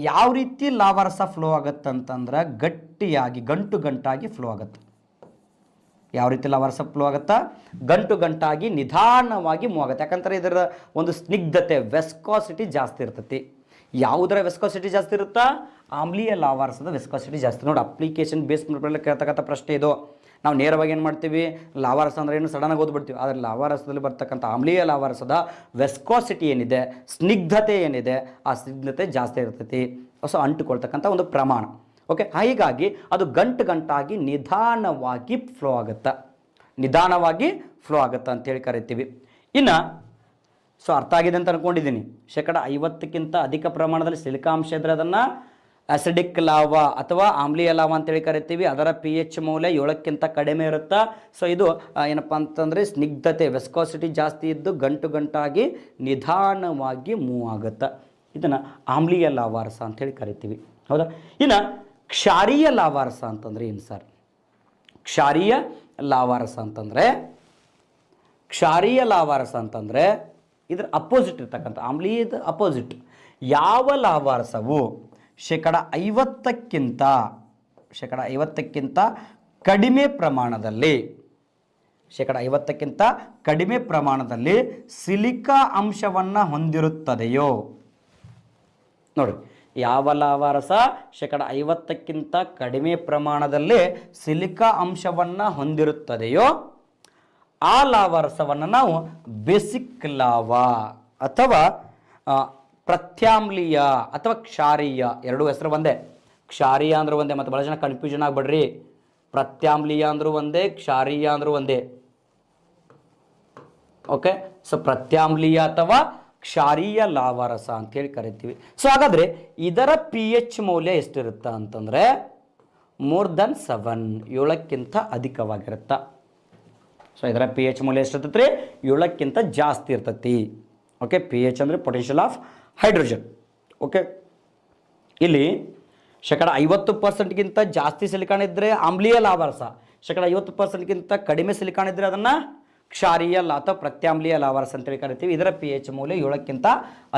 ಯಾವ ರೀತಿ ಲಾವಾರಸ ಫ್ಲೋ ಆಗುತ್ತಂತಂದ್ರೆ ಗಟ್ಟಿಯಾಗಿ, ಗಂಟಾಗಿ ಫ್ಲೋ ಆಗುತ್ತೆ. ಯಾವ ರೀತಿ ಲಾವಾರಸ ಫ್ಲೋ ಆಗುತ್ತಾ? ಗಂಟಾಗಿ ನಿಧಾನವಾಗಿ ಮೂವ್ ಆಗುತ್ತೆ. ಯಾಕಂದರೆ ಇದರ ಒಂದು ಸ್ನಿಗ್ಧತೆ, ವೆಸ್ಕಾಸಿಟಿ ಜಾಸ್ತಿ ಇರ್ತೈತಿ. ಯಾವುದರ ವೆಸ್ಕಾಸಿಟಿ ಜಾಸ್ತಿ ಇರುತ್ತಾ? ಆಮ್ಲೀಯ ಲಾವಾರಸದ ವೆಸ್ಕಾಸಿಟಿ ಜಾಸ್ತಿ. ನೋಡಿ, ಅಪ್ಲಿಕೇಶನ್ ಬೇಸ್ ಮೇಲೆ ಕೇಳ್ತಕ್ಕಂಥ ಪ್ರಶ್ನೆ ಇದು. ನಾವು ನೇರವಾಗಿ ಏನು ಮಾಡ್ತೀವಿ? ಲಾವಾರಸ ಅಂದರೆ ಏನು ಸಡನ್ನಾಗಿ ಓದ್ಬಿಡ್ತೀವಿ. ಆದರೆ ಲಾವಾರಸದಲ್ಲಿ ಬರ್ತಕ್ಕಂಥ ಆಮ್ಲೀಯ ಲಾವಾರಸದ ವೆಸ್ಕಾಸಿಟಿ ಏನಿದೆ, ಸ್ನಿಗ್ಧತೆ ಏನಿದೆ, ಆ ಸ್ನಿಗ್ಧತೆ ಜಾಸ್ತಿ ಇರ್ತೈತಿ. ಸೊ ಅಂಟುಕೊಳ್ತಕ್ಕಂಥ ಒಂದು ಪ್ರಮಾಣ. ಓಕೆ, ಹೀಗಾಗಿ ಅದು ಗಂಟಾಗಿ ನಿಧಾನವಾಗಿ ಫ್ಲೋ ಆಗುತ್ತೆ, ಅಂತೇಳಿ ಕರಿತೀವಿ. ಇನ್ನು ಸೊ ಅರ್ಥ ಆಗಿದೆ ಅಂತ ಅನ್ಕೊಂಡಿದ್ದೀನಿ. ಶೇಕಡ 50ಕ್ಕಿಂತ ಅಧಿಕ ಪ್ರಮಾಣದಲ್ಲಿ ಸಿಲಿಕಾ ಅಂಶ ಇದ್ದರೆ ಅದನ್ನು ಅಸಿಡಿಕ್ ಲಾವಾ ಅಥವಾ ಆಮ್ಲೀಯ ಲಾವಾ ಅಂತೇಳಿ ಕರಿತೀವಿ. ಅದರ ಪಿ ಎಚ್ ಮೌಲ್ಯ 7ಕ್ಕಿಂತ ಕಡಿಮೆ ಇರುತ್ತಾ. ಸೊ ಇದು ಏನಪ್ಪ ಅಂತಂದರೆ ಸ್ನಿಗ್ಧತೆ, ವೆಸ್ಕಾಸಿಟಿ ಜಾಸ್ತಿ ಇದ್ದು ಗಂಟಾಗಿ ನಿಧಾನವಾಗಿ ಮೂವ್ ಆಗುತ್ತೆ. ಇದನ್ನು ಆಮ್ಲೀಯ ಲಾವಾರಸ ಅಂತೇಳಿ ಕರಿತೀವಿ. ಹೌದಾ? ಇನ್ನು ಕ್ಷಾರೀಯ ಲಾವಾರಸ ಅಂತಂದರೆ ಏನು ಸರ್? ಕ್ಷಾರೀಯ ಲಾವಾರಸ ಅಂತಂದರೆ ಇದರ ಅಪೋಸಿಟ್ ಇರ್ತಕ್ಕಂಥ, ಆಮ್ಲೀಯದ ಅಪೋಸಿಟ್. ಯಾವ ಲಾವಾರಸವು ಶೇಕಡ 50ಕ್ಕಿಂತ ಕಡಿಮೆ ಪ್ರಮಾಣದಲ್ಲಿ ಸಿಲಿಕಾ ಅಂಶವನ್ನು ಹೊಂದಿರುತ್ತದೆಯೋ, ನೋಡಿ, ಯಾವ ಲಾವಾರಸ ಶೇಕಡ 50ಕ್ಕಿಂತ ಕಡಿಮೆ ಪ್ರಮಾಣದಲ್ಲಿ ಸಿಲಿಕಾ ಅಂಶವನ್ನು ಹೊಂದಿರುತ್ತದೆಯೋ ಆ ಲಾವಾರಸವನ್ನು ನಾವು ಬೇಸಿಕ್ ಲಾವಾ ಅಥವಾ ಪ್ರತ್ಯಾಮ್ಲೀಯ ಅಥವಾ ಕ್ಷಾರೀಯ, ಎರಡೂ ಹೆಸರು ಒಂದೇ. ಕ್ಷಾರೀಯ ಅಂದ್ರೂ ಒಂದೇ, ಮತ್ತು ಭಾಳ ಜನ ಕನ್ಫ್ಯೂಷನ್ ಆಗಬೇಡ್ರಿ. ಪ್ರತ್ಯಾಮ್ಲೀಯ ಅಂದ್ರೂ ಒಂದೇ, ಕ್ಷಾರೀಯ ಅಂದ್ರೂ ಒಂದೇ. ಓಕೆ, ಸೊ ಪ್ರತ್ಯಾಮ್ಲೀಯ ಅಥವಾ ಕ್ಷಾರೀಯ ಲಾವಾರಸ ಅಂತೇಳಿ ಕರಿತೀವಿ. ಸೊ ಹಾಗಾದರೆ ಇದರ ಪಿ ಎಚ್ ಮೌಲ್ಯ ಎಷ್ಟಿರುತ್ತಾ ಅಂತಂದರೆ ಮೋರ್ ದನ್ 7, 7ಕ್ಕಿಂತ ಅಧಿಕವಾಗಿರುತ್ತಾ. ಸೊ ಇದರ ಪಿ ಎಚ್ ಮೌಲ್ಯ ಎಷ್ಟಿರ್ತೈತೆ ರೀ? 7ಕ್ಕಿಂತ ಜಾಸ್ತಿ ಇರ್ತೈತಿ. ಓಕೆ, ಪಿ ಎಚ್ ಅಂದರೆ ಪೊಟೆನ್ಷಿಯಲ್ ಆಫ್ ಹೈಡ್ರೋಜನ್. ಓಕೆ, ಇಲ್ಲಿ 50%ಗಿಂತ ಜಾಸ್ತಿ ಸಿಲಿಕಾನ್ ಇದ್ದರೆ ಆಮ್ಲೀಯ ಲಾವಾರಸ, 50%ಗಿಂತ ಕಡಿಮೆ ಸಿಲಿಕಾನ್ ಇದ್ದರೆ ಅದನ್ನು ಕ್ಷಾರೀಯ ಅಥವಾ ಪ್ರತ್ಯಾಮ್ಲೀಯ ಲಾವಾರಸ ಅಂತೇಳಿ ಕರಿತೀವಿ. ಇದರ pH ಮೌಲ್ಯ 7ಕ್ಕಿಂತ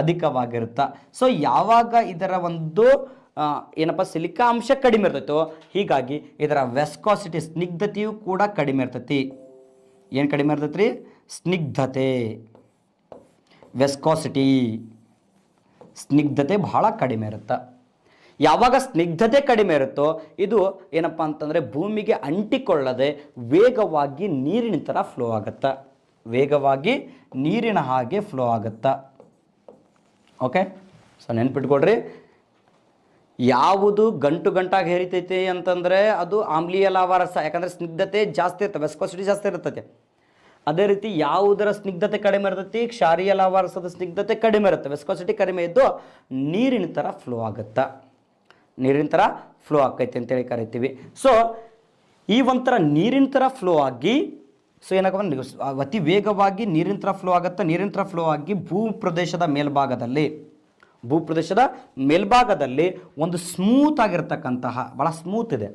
ಅಧಿಕವಾಗಿರುತ್ತೆ. ಸೊ ಯಾವಾಗ ಇದರ ಒಂದು ಏನಪ್ಪ ಸಿಲಿಕಾಂಶ ಕಡಿಮೆ ಇರ್ತೈತೋ ಹೀಗಾಗಿ ಇದರ ವೆಸ್ಕಾಸಿಟಿ ಸ್ನಿಗ್ಧತೆಯು ಕೂಡ ಕಡಿಮೆ ಇರ್ತೈತಿ. ಏನು ಕಡಿಮೆ ಇರ್ತೈತಿ ರೀ? ಸ್ನಿಗ್ಧತೆ, ವೆಸ್ಕಾಸಿಟಿ, ಸ್ನಿಗ್ಧತೆ ಬಹಳ ಕಡಿಮೆ ಇರುತ್ತೆ. ಯಾವಾಗ ಸ್ನಿಗ್ಧತೆ ಕಡಿಮೆ ಇರುತ್ತೋ ಇದು ಏನಪ್ಪ ಅಂತಂದರೆ ಭೂಮಿಗೆ ಅಂಟಿಕೊಳ್ಳದೆ ವೇಗವಾಗಿ ನೀರಿನ ಥರ ಫ್ಲೋ ಆಗುತ್ತಾ, ವೇಗವಾಗಿ ನೀರಿನ ಹಾಗೆ ಫ್ಲೋ ಆಗುತ್ತಾ. ಓಕೆ, ಸೊ ನೆನ್ಪಿಟ್ಕೊಡ್ರಿ, ಯಾವುದು ಗಂಟು ಗಂಟಾಗಿ ಹರಿತೈತೆ ಅಂತಂದರೆ ಅದು ಆಮ್ಲೀಯ ಲಾವಾರಸ, ಯಾಕಂದರೆ ಸ್ನಿಗ್ಧತೆ ಜಾಸ್ತಿ ಇರ್ತದೆ, ವೆಸ್ಕೋಸಿಟಿ ಜಾಸ್ತಿ ಇರ್ತೈತೆ. ಅದೇ ರೀತಿ ಯಾವುದರ ಸ್ನಿಗ್ಧತೆ ಕಡಿಮೆ ಇರ್ತೈತಿ? ಕ್ಷಾರೀಯ ಲಾವಾರಸದ ಸ್ನಿಗ್ಧತೆ ಕಡಿಮೆ ಇರುತ್ತೆ, ವೆಸ್ಕೋಸಿಟಿ ಕಡಿಮೆ ಇದ್ದು ನೀರಿನ ಥರ ಫ್ಲೋ ಆಗುತ್ತಾ, ನೀರಿನ ಥರ ಫ್ಲೋ ಆಕೈತಿ ಅಂತೇಳಿ ಕರಿತೀವಿ. ಸೊ ಈ ಒಂಥರ ನೀರಿನ ಥರ ಫ್ಲೋ ಆಗಿ ಸೊ ಏನಾಗ ಅತಿ ವೇಗವಾಗಿ ನೀರಿನ ಥರ ಫ್ಲೋ ಆಗುತ್ತೆ. ನೀರಿನ ಥರ ಫ್ಲೋ ಆಗಿ ಭೂಪ್ರದೇಶದ ಮೇಲ್ಭಾಗದಲ್ಲಿ ಒಂದು ಸ್ಮೂತ್ ಆಗಿರ್ತಕ್ಕಂತಹ, ಭಾಳ ಸ್ಮೂತ್ ಇದೆ,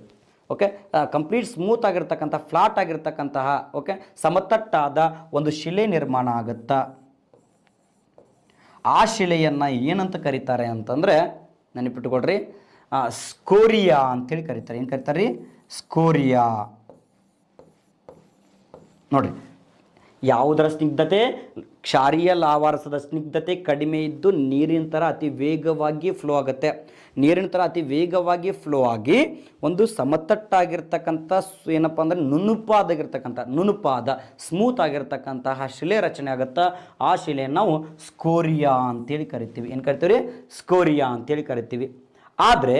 ಓಕೆ, ಕಂಪ್ಲೀಟ್ ಸ್ಮೂತ್ ಆಗಿರ್ತಕ್ಕಂಥ, ಫ್ಲಾಟ್ ಆಗಿರ್ತಕ್ಕಂತಹ, ಓಕೆ, ಸಮತಟ್ಟಾದ ಒಂದು ಶಿಲೆ ನಿರ್ಮಾಣ ಆಗುತ್ತಾ. ಆ ಶಿಲೆಯನ್ನು ಏನಂತ ಕರೀತಾರೆ ಅಂತಂದರೆ ನೆನಪಿಟ್ಟುಕೊಡ್ರಿ, ಸ್ಕೋರಿಯಾ ಅಂತೇಳಿ ಕರೀತಾರೆ. ಏನು ಕರೀತಾರೆ ರೀ? ಸ್ಕೋರಿಯಾ. ನೋಡ್ರಿ, ಯಾವುದರ ಸ್ನಿಗ್ಧತೆ? ಕ್ಷಾರೀಯ ಲಾವಾರಸದ ಸ್ನಿಗ್ಧತೆ ಕಡಿಮೆ ಇದ್ದು ನೀರಿನ ಥರ ಅತಿ ವೇಗವಾಗಿ ಫ್ಲೋ ಆಗುತ್ತೆ. ನೀರಿನ ಥರ ಅತಿ ವೇಗವಾಗಿ ಫ್ಲೋ ಆಗಿ ಒಂದು ಸಮತಟ್ಟಾಗಿರ್ತಕ್ಕಂಥ ಏನಪ್ಪ ಅಂದರೆ ನುಣುಪಾದ ಸ್ಮೂತ್ ಆಗಿರ್ತಕ್ಕಂತಹ ಶಿಲೆ ರಚನೆ ಆಗುತ್ತಾ. ಆ ಶಿಲೆಯನ್ನು ನಾವು ಸ್ಕೋರಿಯಾ ಅಂತೇಳಿ ಕರಿತೀವಿ. ಏನು ಕರಿತೀವಿ? ಸ್ಕೋರಿಯಾ ಅಂತೇಳಿ ಕರಿತೀವಿ. ಆದರೆ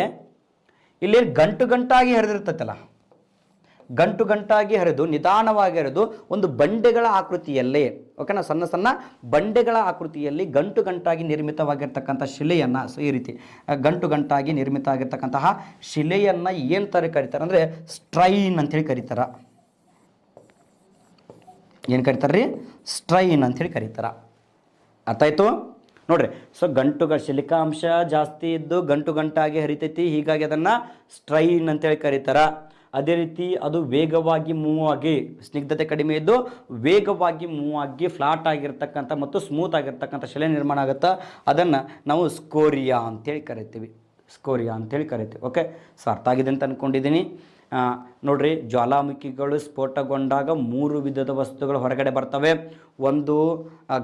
ಇಲ್ಲಿ ಗಂಟು ಗಂಟಾಗಿ ಹರಿದಿರ್ತೈತಲ್ಲ, ಗಂಟು ಗಂಟಾಗಿ ಹರಿದು ನಿಧಾನವಾಗಿ ಹರಿದು ಒಂದು ಬಂಡೆಗಳ ಆಕೃತಿಯಲ್ಲೇ, ಓಕೆನಾ, ಸಣ್ಣ ಸಣ್ಣ ಬಂಡೆಗಳ ಆಕೃತಿಯಲ್ಲಿ ಗಂಟು ಗಂಟಾಗಿ ನಿರ್ಮಿತವಾಗಿರ್ತಕ್ಕಂಥ ಶಿಲೆಯನ್ನು, ಸೊ ಈ ರೀತಿ ಗಂಟು ಗಂಟಾಗಿ ನಿರ್ಮಿತ ಆಗಿರ್ತಕ್ಕಂತಹ ಶಿಲೆಯನ್ನು ಏನು ಥರ ಕರೀತಾರೆ ಅಂದರೆ ಸ್ಟ್ರೈನ್ ಅಂತೇಳಿ ಕರೀತಾರೆ. ಏನು ಕರೀತಾರೆ ರೀ? ಸ್ಟ್ರೈನ್ ಅಂಥೇಳಿ ಕರೀತಾರೆ. ಅರ್ಥ ಆಯಿತು? ನೋಡ್ರಿ, ಸೊ ಶಿಲಿಕಾಂಶ ಜಾಸ್ತಿ ಇದ್ದು ಗಂಟು ಗಂಟಾಗಿ ಹರಿತೈತಿ, ಹೀಗಾಗಿ ಅದನ್ನು ಸ್ಟ್ರೈನ್ ಅಂತೇಳಿ ಕರೀತಾರೆ. ಅದೇ ರೀತಿ ಅದು ವೇಗವಾಗಿ ಮೂವ್ ಆಗಿ, ಸ್ನಿಗ್ಧತೆ ಕಡಿಮೆ ಇದ್ದು ವೇಗವಾಗಿ ಮೂವ್ ಆಗಿ ಫ್ಲಾಟ್ ಆಗಿರ್ತಕ್ಕಂಥ ಮತ್ತು ಸ್ಮೂತ್ ಆಗಿರ್ತಕ್ಕಂಥ ಶಿಲೆ ನಿರ್ಮಾಣ ಆಗುತ್ತಾ, ಅದನ್ನು ನಾವು ಸ್ಕೋರಿಯಾ ಅಂತೇಳಿ ಕರಿತೀವಿ. ಓಕೆ, ಸೊ ಅರ್ಥ ಆಗಿದೆ ಅಂತ ಅಂದ್ಕೊಂಡಿದ್ದೀನಿ. ನೋಡ್ರಿ, ಜ್ವಾಲಾಮುಖಿಗಳು ಸ್ಫೋಟಗೊಂಡಾಗ 3 ವಿಧದ ವಸ್ತುಗಳು ಹೊರಗಡೆ ಬರ್ತವೆ. ಒಂದು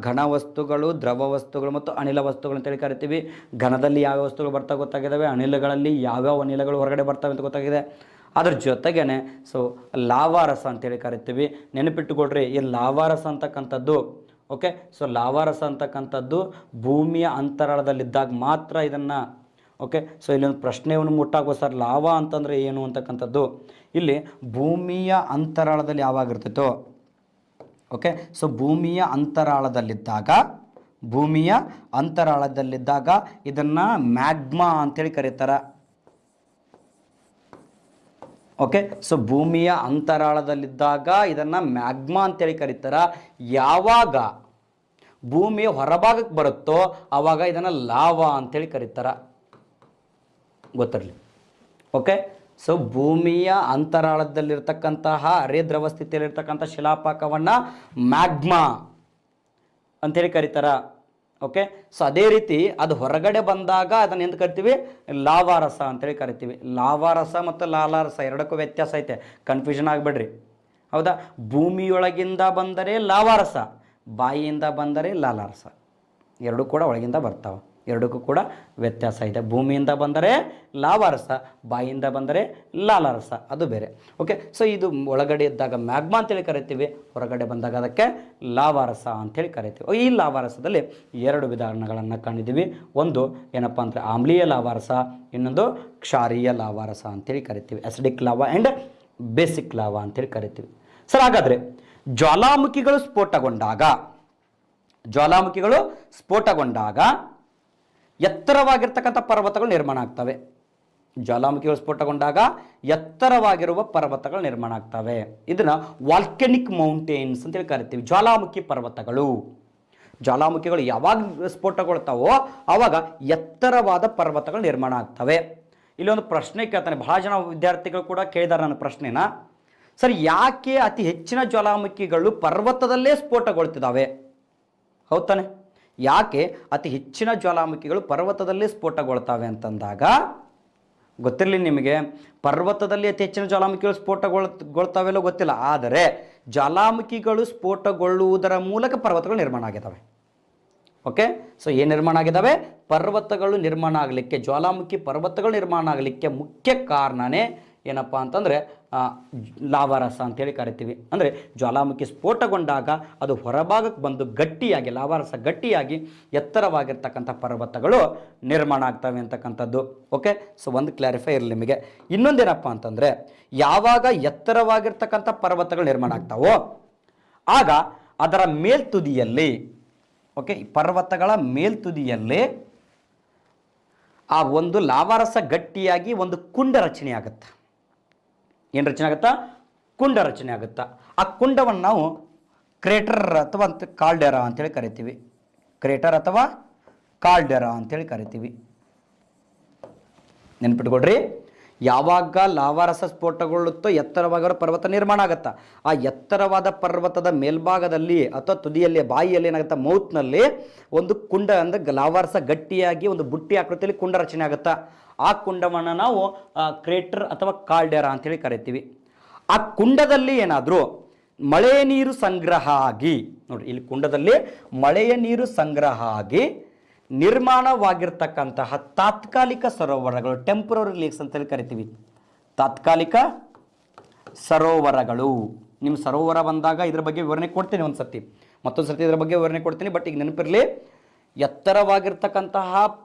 ಘನ ವಸ್ತುಗಳು, ದ್ರವ ವಸ್ತುಗಳು ಮತ್ತು ಅನಿಲ ವಸ್ತುಗಳು ಅಂತೇಳಿ ಕರಿತೀವಿ. ಘನದಲ್ಲಿ ಯಾವ ವಸ್ತುಗಳು ಬರ್ತಾ ಗೊತ್ತಾಗಿದ್ದಾವೆ, ಅನಿಲಗಳಲ್ಲಿ ಯಾವ್ಯಾವ ಅನಿಲಗಳು ಹೊರಗಡೆ ಬರ್ತವೆ ಅಂತ ಗೊತ್ತಾಗಿದೆ. ಅದ್ರ ಜೊತೆಗೇನೆ ಸೊ ಲಾವಾರಸ ಅಂತೇಳಿ ಕರಿತೀವಿ. ನೆನಪಿಟ್ಟುಕೊಡ್ರಿ, ಈ ಲಾವಾರಸ ಅಂತಕ್ಕಂಥದ್ದು, ಓಕೆ, ಸೊ ಲಾವಾರಸ ಅಂತಕ್ಕಂಥದ್ದು ಭೂಮಿಯ ಅಂತರಾಳದಲ್ಲಿದ್ದಾಗ ಮಾತ್ರ ಇದನ್ನು, ಓಕೆ, ಸೊ ಇಲ್ಲೊಂದು ಪ್ರಶ್ನೆಯನ್ನು ಮುಟ್ಟಾಗುವ ಸರ್, ಲಾವಾ ಅಂತಂದರೆ ಏನು ಅಂತಕ್ಕಂಥದ್ದು. ಇಲ್ಲಿ ಭೂಮಿಯ ಅಂತರಾಳದಲ್ಲಿ ಯಾವಾಗಿರ್ತೈತೋ, ಓಕೆ, ಸೊ ಭೂಮಿಯ ಅಂತರಾಳದಲ್ಲಿದ್ದಾಗ ಇದನ್ನು ಮ್ಯಾಗ್ಮಾ ಅಂತೇಳಿ ಕರೀತಾರೆ. ಓಕೆ, ಸೊ ಭೂಮಿಯ ಅಂತರಾಳದಲ್ಲಿದ್ದಾಗ ಇದನ್ನು ಮ್ಯಾಗ್ಮಾ ಅಂತೇಳಿ ಕರೀತಾರೆ. ಯಾವಾಗ ಭೂಮಿಯ ಹೊರಭಾಗಕ್ಕೆ ಬರುತ್ತೋ ಆವಾಗ ಇದನ್ನು ಲಾವಾ ಅಂತೇಳಿ ಕರೀತಾರೆ. ಗೊತ್ತಿರಲಿ. ಓಕೆ, ಸೊ ಭೂಮಿಯ ಅಂತರಾಳದಲ್ಲಿರ್ತಕ್ಕಂತಹ ಅರೆ ದ್ರವ ಸ್ಥಿತಿಯಲ್ಲಿರ್ತಕ್ಕಂಥ ಶಿಲಾಪಾಕವನ್ನು ಮ್ಯಾಗ್ಮಾ ಅಂತೇಳಿ ಕರೀತಾರೆ. ಓಕೆ, ಸೊ ಅದೇ ರೀತಿ ಅದು ಹೊರಗಡೆ ಬಂದಾಗ ಅದನ್ನು ಎಂದು ಕರಿತೀವಿ? ಲಾವಾರಸ ಅಂತೇಳಿ ಕರಿತೀವಿ. ಲಾವಾರಸ ಮತ್ತು ಲಾಲಾರಸ ಎರಡಕ್ಕೂ ವ್ಯತ್ಯಾಸ ಐತೆ, ಕನ್ಫ್ಯೂಷನ್ ಆಗಬೇಡ್ರಿ. ಹೌದಾ? ಭೂಮಿಯೊಳಗಿಂದ ಬಂದರೆ ಲಾವಾರಸ, ಬಾಯಿಯಿಂದ ಬಂದರೆ ಲಾಲಾರಸ, ಎರಡೂ ಕೂಡ ಒಳಗಿಂದ ಬರ್ತಾವೆ. ಎರಡಕ್ಕೂ ಕೂಡ ವ್ಯತ್ಯಾಸ ಇದೆ. ಭೂಮಿಯಿಂದ ಬಂದರೆ ಲಾವಾರಸ, ಬಾಯಿಯಿಂದ ಬಂದರೆ ಲಾಲಾರಸ, ಅದು ಬೇರೆ. ಓಕೆ, ಸೊ ಇದು ಒಳಗಡೆ ಇದ್ದಾಗ ಮ್ಯಾಗ್ಮಾ ಅಂತೇಳಿ ಕರಿತೀವಿ, ಹೊರಗಡೆ ಬಂದಾಗ ಅದಕ್ಕೆ ಲಾವಾರಸ ಅಂತೇಳಿ ಕರಿತೀವಿ. ಈ ಲಾವಾರಸದಲ್ಲಿ 2 ವಿಧಾನಗಳನ್ನು ಕಂಡಿದ್ದೀವಿ. ಒಂದು ಏನಪ್ಪ ಅಂದರೆ ಆಮ್ಲೀಯ ಲಾವಾರಸ, ಇನ್ನೊಂದು ಕ್ಷಾರೀಯ ಲಾವಾರಸ ಅಂತೇಳಿ ಕರಿತೀವಿ. Acidic lava and basic lava ಅಂತೇಳಿ ಕರಿತೀವಿ. ಸರ್, ಹಾಗಾದರೆ ಜ್ವಾಲಾಮುಖಿಗಳು ಸ್ಫೋಟಗೊಂಡಾಗ ಎತ್ತರವಾಗಿರ್ತಕ್ಕಂಥ ಪರ್ವತಗಳು ನಿರ್ಮಾಣ ಆಗ್ತವೆ. ಜ್ವಾಲಾಮುಖಿಗಳು ಸ್ಫೋಟಗೊಂಡಾಗ ಎತ್ತರವಾಗಿರುವ ಪರ್ವತಗಳು ನಿರ್ಮಾಣ ಆಗ್ತವೆ. ಇದನ್ನು ವಾಲ್ಕೆನಿಕ್ ಮೌಂಟೇನ್ಸ್ ಅಂತೇಳಿ ಕರಿತೀವಿ. ಜ್ವಾಲಾಮುಖಿಗಳು ಯಾವಾಗ ಸ್ಫೋಟಗೊಳ್ತಾವೋ ಆವಾಗ ಎತ್ತರವಾದ ಪರ್ವತಗಳು ನಿರ್ಮಾಣ ಆಗ್ತವೆ. ಇಲ್ಲಿ ಒಂದು ಪ್ರಶ್ನೆ ಕೇಳ್ತಾನೆ, ಬಹಳ ಜನ ವಿದ್ಯಾರ್ಥಿಗಳು ಕೂಡ ಕೇಳಿದಾರೆ ನನ್ನ ಪ್ರಶ್ನೆನ. ಸರ್, ಯಾಕೆ ಅತಿ ಹೆಚ್ಚಿನ ಜ್ವಾಲಾಮುಖಿಗಳು ಪರ್ವತದಲ್ಲೇ ಸ್ಫೋಟಗೊಳ್ತಿದ್ದಾವೆ? ಹೌದು ತಾನೆ? ಯಾಕೆ ಅತಿ ಹೆಚ್ಚಿನ ಜ್ವಾಲಾಮುಖಿಗಳು ಪರ್ವತದಲ್ಲೇ ಸ್ಫೋಟಗೊಳ್ತಾವೆ ಅಂತಂದಾಗ ಗೊತ್ತಿರಲಿ ನಿಮಗೆ, ಪರ್ವತದಲ್ಲಿ ಅತಿ ಹೆಚ್ಚಿನ ಜ್ವಾಲಾಮುಖಿಗಳು ಸ್ಫೋಟಗೊಳ್ತಾವೆಲ್ಲೋ ಗೊತ್ತಿಲ್ಲ, ಆದರೆ ಜ್ವಾಲಾಮುಖಿಗಳು ಸ್ಫೋಟಗೊಳ್ಳುವುದರ ಮೂಲಕ ಪರ್ವತಗಳು ನಿರ್ಮಾಣ ಆಗಿದ್ದಾವೆ. ಓಕೆ, ಸೊ ಏನು ನಿರ್ಮಾಣ ಆಗಿದ್ದಾವೆ? ಪರ್ವತಗಳು ನಿರ್ಮಾಣ ಆಗಲಿಕ್ಕೆ, ಜ್ವಾಲಾಮುಖಿ ಪರ್ವತಗಳು ನಿರ್ಮಾಣ ಆಗಲಿಕ್ಕೆ ಮುಖ್ಯ ಕಾರಣನೇ ಏನಪ್ಪ ಅಂತಂದರೆ ಲಾವಾರಸ ಅಂತೇಳಿ ಕರಿತೀವಿ. ಅಂದರೆ ಜ್ವಾಲಾಮುಖಿ ಸ್ಫೋಟಗೊಂಡಾಗ ಅದು ಹೊರಭಾಗಕ್ಕೆ ಬಂದು ಗಟ್ಟಿಯಾಗಿ, ಲಾವಾರಸ ಗಟ್ಟಿಯಾಗಿ ಎತ್ತರವಾಗಿರ್ತಕ್ಕಂಥ ಪರ್ವತಗಳು ನಿರ್ಮಾಣ ಆಗ್ತವೆ ಅಂತಕ್ಕಂಥದ್ದು. ಓಕೆ, ಸೊ ಒಂದು ಕ್ಲಾರಿಫೈ ಇರಲಿ ನಿಮಗೆ. ಇನ್ನೊಂದೇನಪ್ಪ ಅಂತಂದರೆ, ಯಾವಾಗ ಎತ್ತರವಾಗಿರ್ತಕ್ಕಂಥ ಪರ್ವತಗಳು ನಿರ್ಮಾಣ ಆಗ್ತಾವೋ ಆಗ ಅದರ ಮೇಲ್ತುದಿಯಲ್ಲಿ, ಓಕೆ, ಪರ್ವತಗಳ ಮೇಲ್ತುದಿಯಲ್ಲಿ ಆ ಒಂದು ಲಾವಾರಸ ಗಟ್ಟಿಯಾಗಿ ಒಂದು ಕುಂಡ ರಚನೆ ಆಗುತ್ತೆ. ಏನು ರಚನೆ ಆಗುತ್ತಾ? ಕುಂಡ ರಚನೆ ಆಗುತ್ತಾ. ಆ ಕುಂಡವನ್ನು ನಾವು ಕ್ರೇಟರ್ ಅಥವಾ ಕಾಲ್ಡೆರಾ ಅಂತೇಳಿ ಕರಿತೀವಿ. ಕ್ರೇಟರ್ ಅಥವಾ ಕಾಲ್ಡೆರಾ ಅಂತೇಳಿ ಕರಿತೀವಿ. ನೆನ್ಪಿಟ್ಕೊಡ್ರಿ, ಯಾವಾಗ ಲಾವಾರಸ ಸ್ಫೋಟಗೊಳ್ಳುತ್ತೋ ಎತ್ತರವಾಗಿರೋ ಪರ್ವತ ನಿರ್ಮಾಣ ಆಗುತ್ತಾ, ಆ ಎತ್ತರವಾದ ಪರ್ವತದ ಮೇಲ್ಭಾಗದಲ್ಲಿ ಅಥವಾ ತುದಿಯಲ್ಲಿ, ಬಾಯಿಯಲ್ಲಿ ಏನಾಗುತ್ತಾ, ಮೌತ್ನಲ್ಲಿ ಒಂದು ಕುಂಡ, ಅಂದರೆ ಲಾವಾರಸ ಗಟ್ಟಿಯಾಗಿ ಒಂದು ಬುಟ್ಟಿ ಆಕೃತಿಯಲ್ಲಿ ಕುಂಡ ರಚನೆ ಆಗುತ್ತಾ. ಆ ಕುಂಡವನ್ನು ನಾವು ಕ್ರೇಟರ್ ಅಥವಾ ಕಾಲ್ಡೆರಾ ಅಂತೇಳಿ ಕರಿತೀವಿ. ಆ ಕುಂಡದಲ್ಲಿ ಏನಾದರೂ ಮಳೆಯ ನೀರು ಸಂಗ್ರಹ ಆಗಿ, ನೋಡಿ ಇಲ್ಲಿ ಕುಂಡದಲ್ಲಿ ಮಳೆಯ ನೀರು ಸಂಗ್ರಹ ಆಗಿ ನಿರ್ಮಾಣವಾಗಿರ್ತಕ್ಕಂತಹ ತಾತ್ಕಾಲಿಕ ಸರೋವರಗಳು, ಟೆಂಪರರಿ ಲೇಕ್ಸ್ ಅಂತೇಳಿ ಕರಿತೀವಿ. ತಾತ್ಕಾಲಿಕ ಸರೋವರಗಳು. ನಿಮ್ಮ ಸರೋವರ ಬಂದಾಗ ಇದ್ರ ಬಗ್ಗೆ ವಿವರಣೆ ಕೊಡ್ತೀನಿ, ಒಂದು ಸರ್ತಿ ಮತ್ತೊಂದು ಸರ್ತಿ ಇದ್ರ ಬಗ್ಗೆ ವಿವರಣೆ ಕೊಡ್ತೀನಿ. ಬಟ್ ಈಗ ನೆನಪಿರಲಿ, ಎತ್ತರವಾಗಿರ್ತಕ್ಕಂತಹ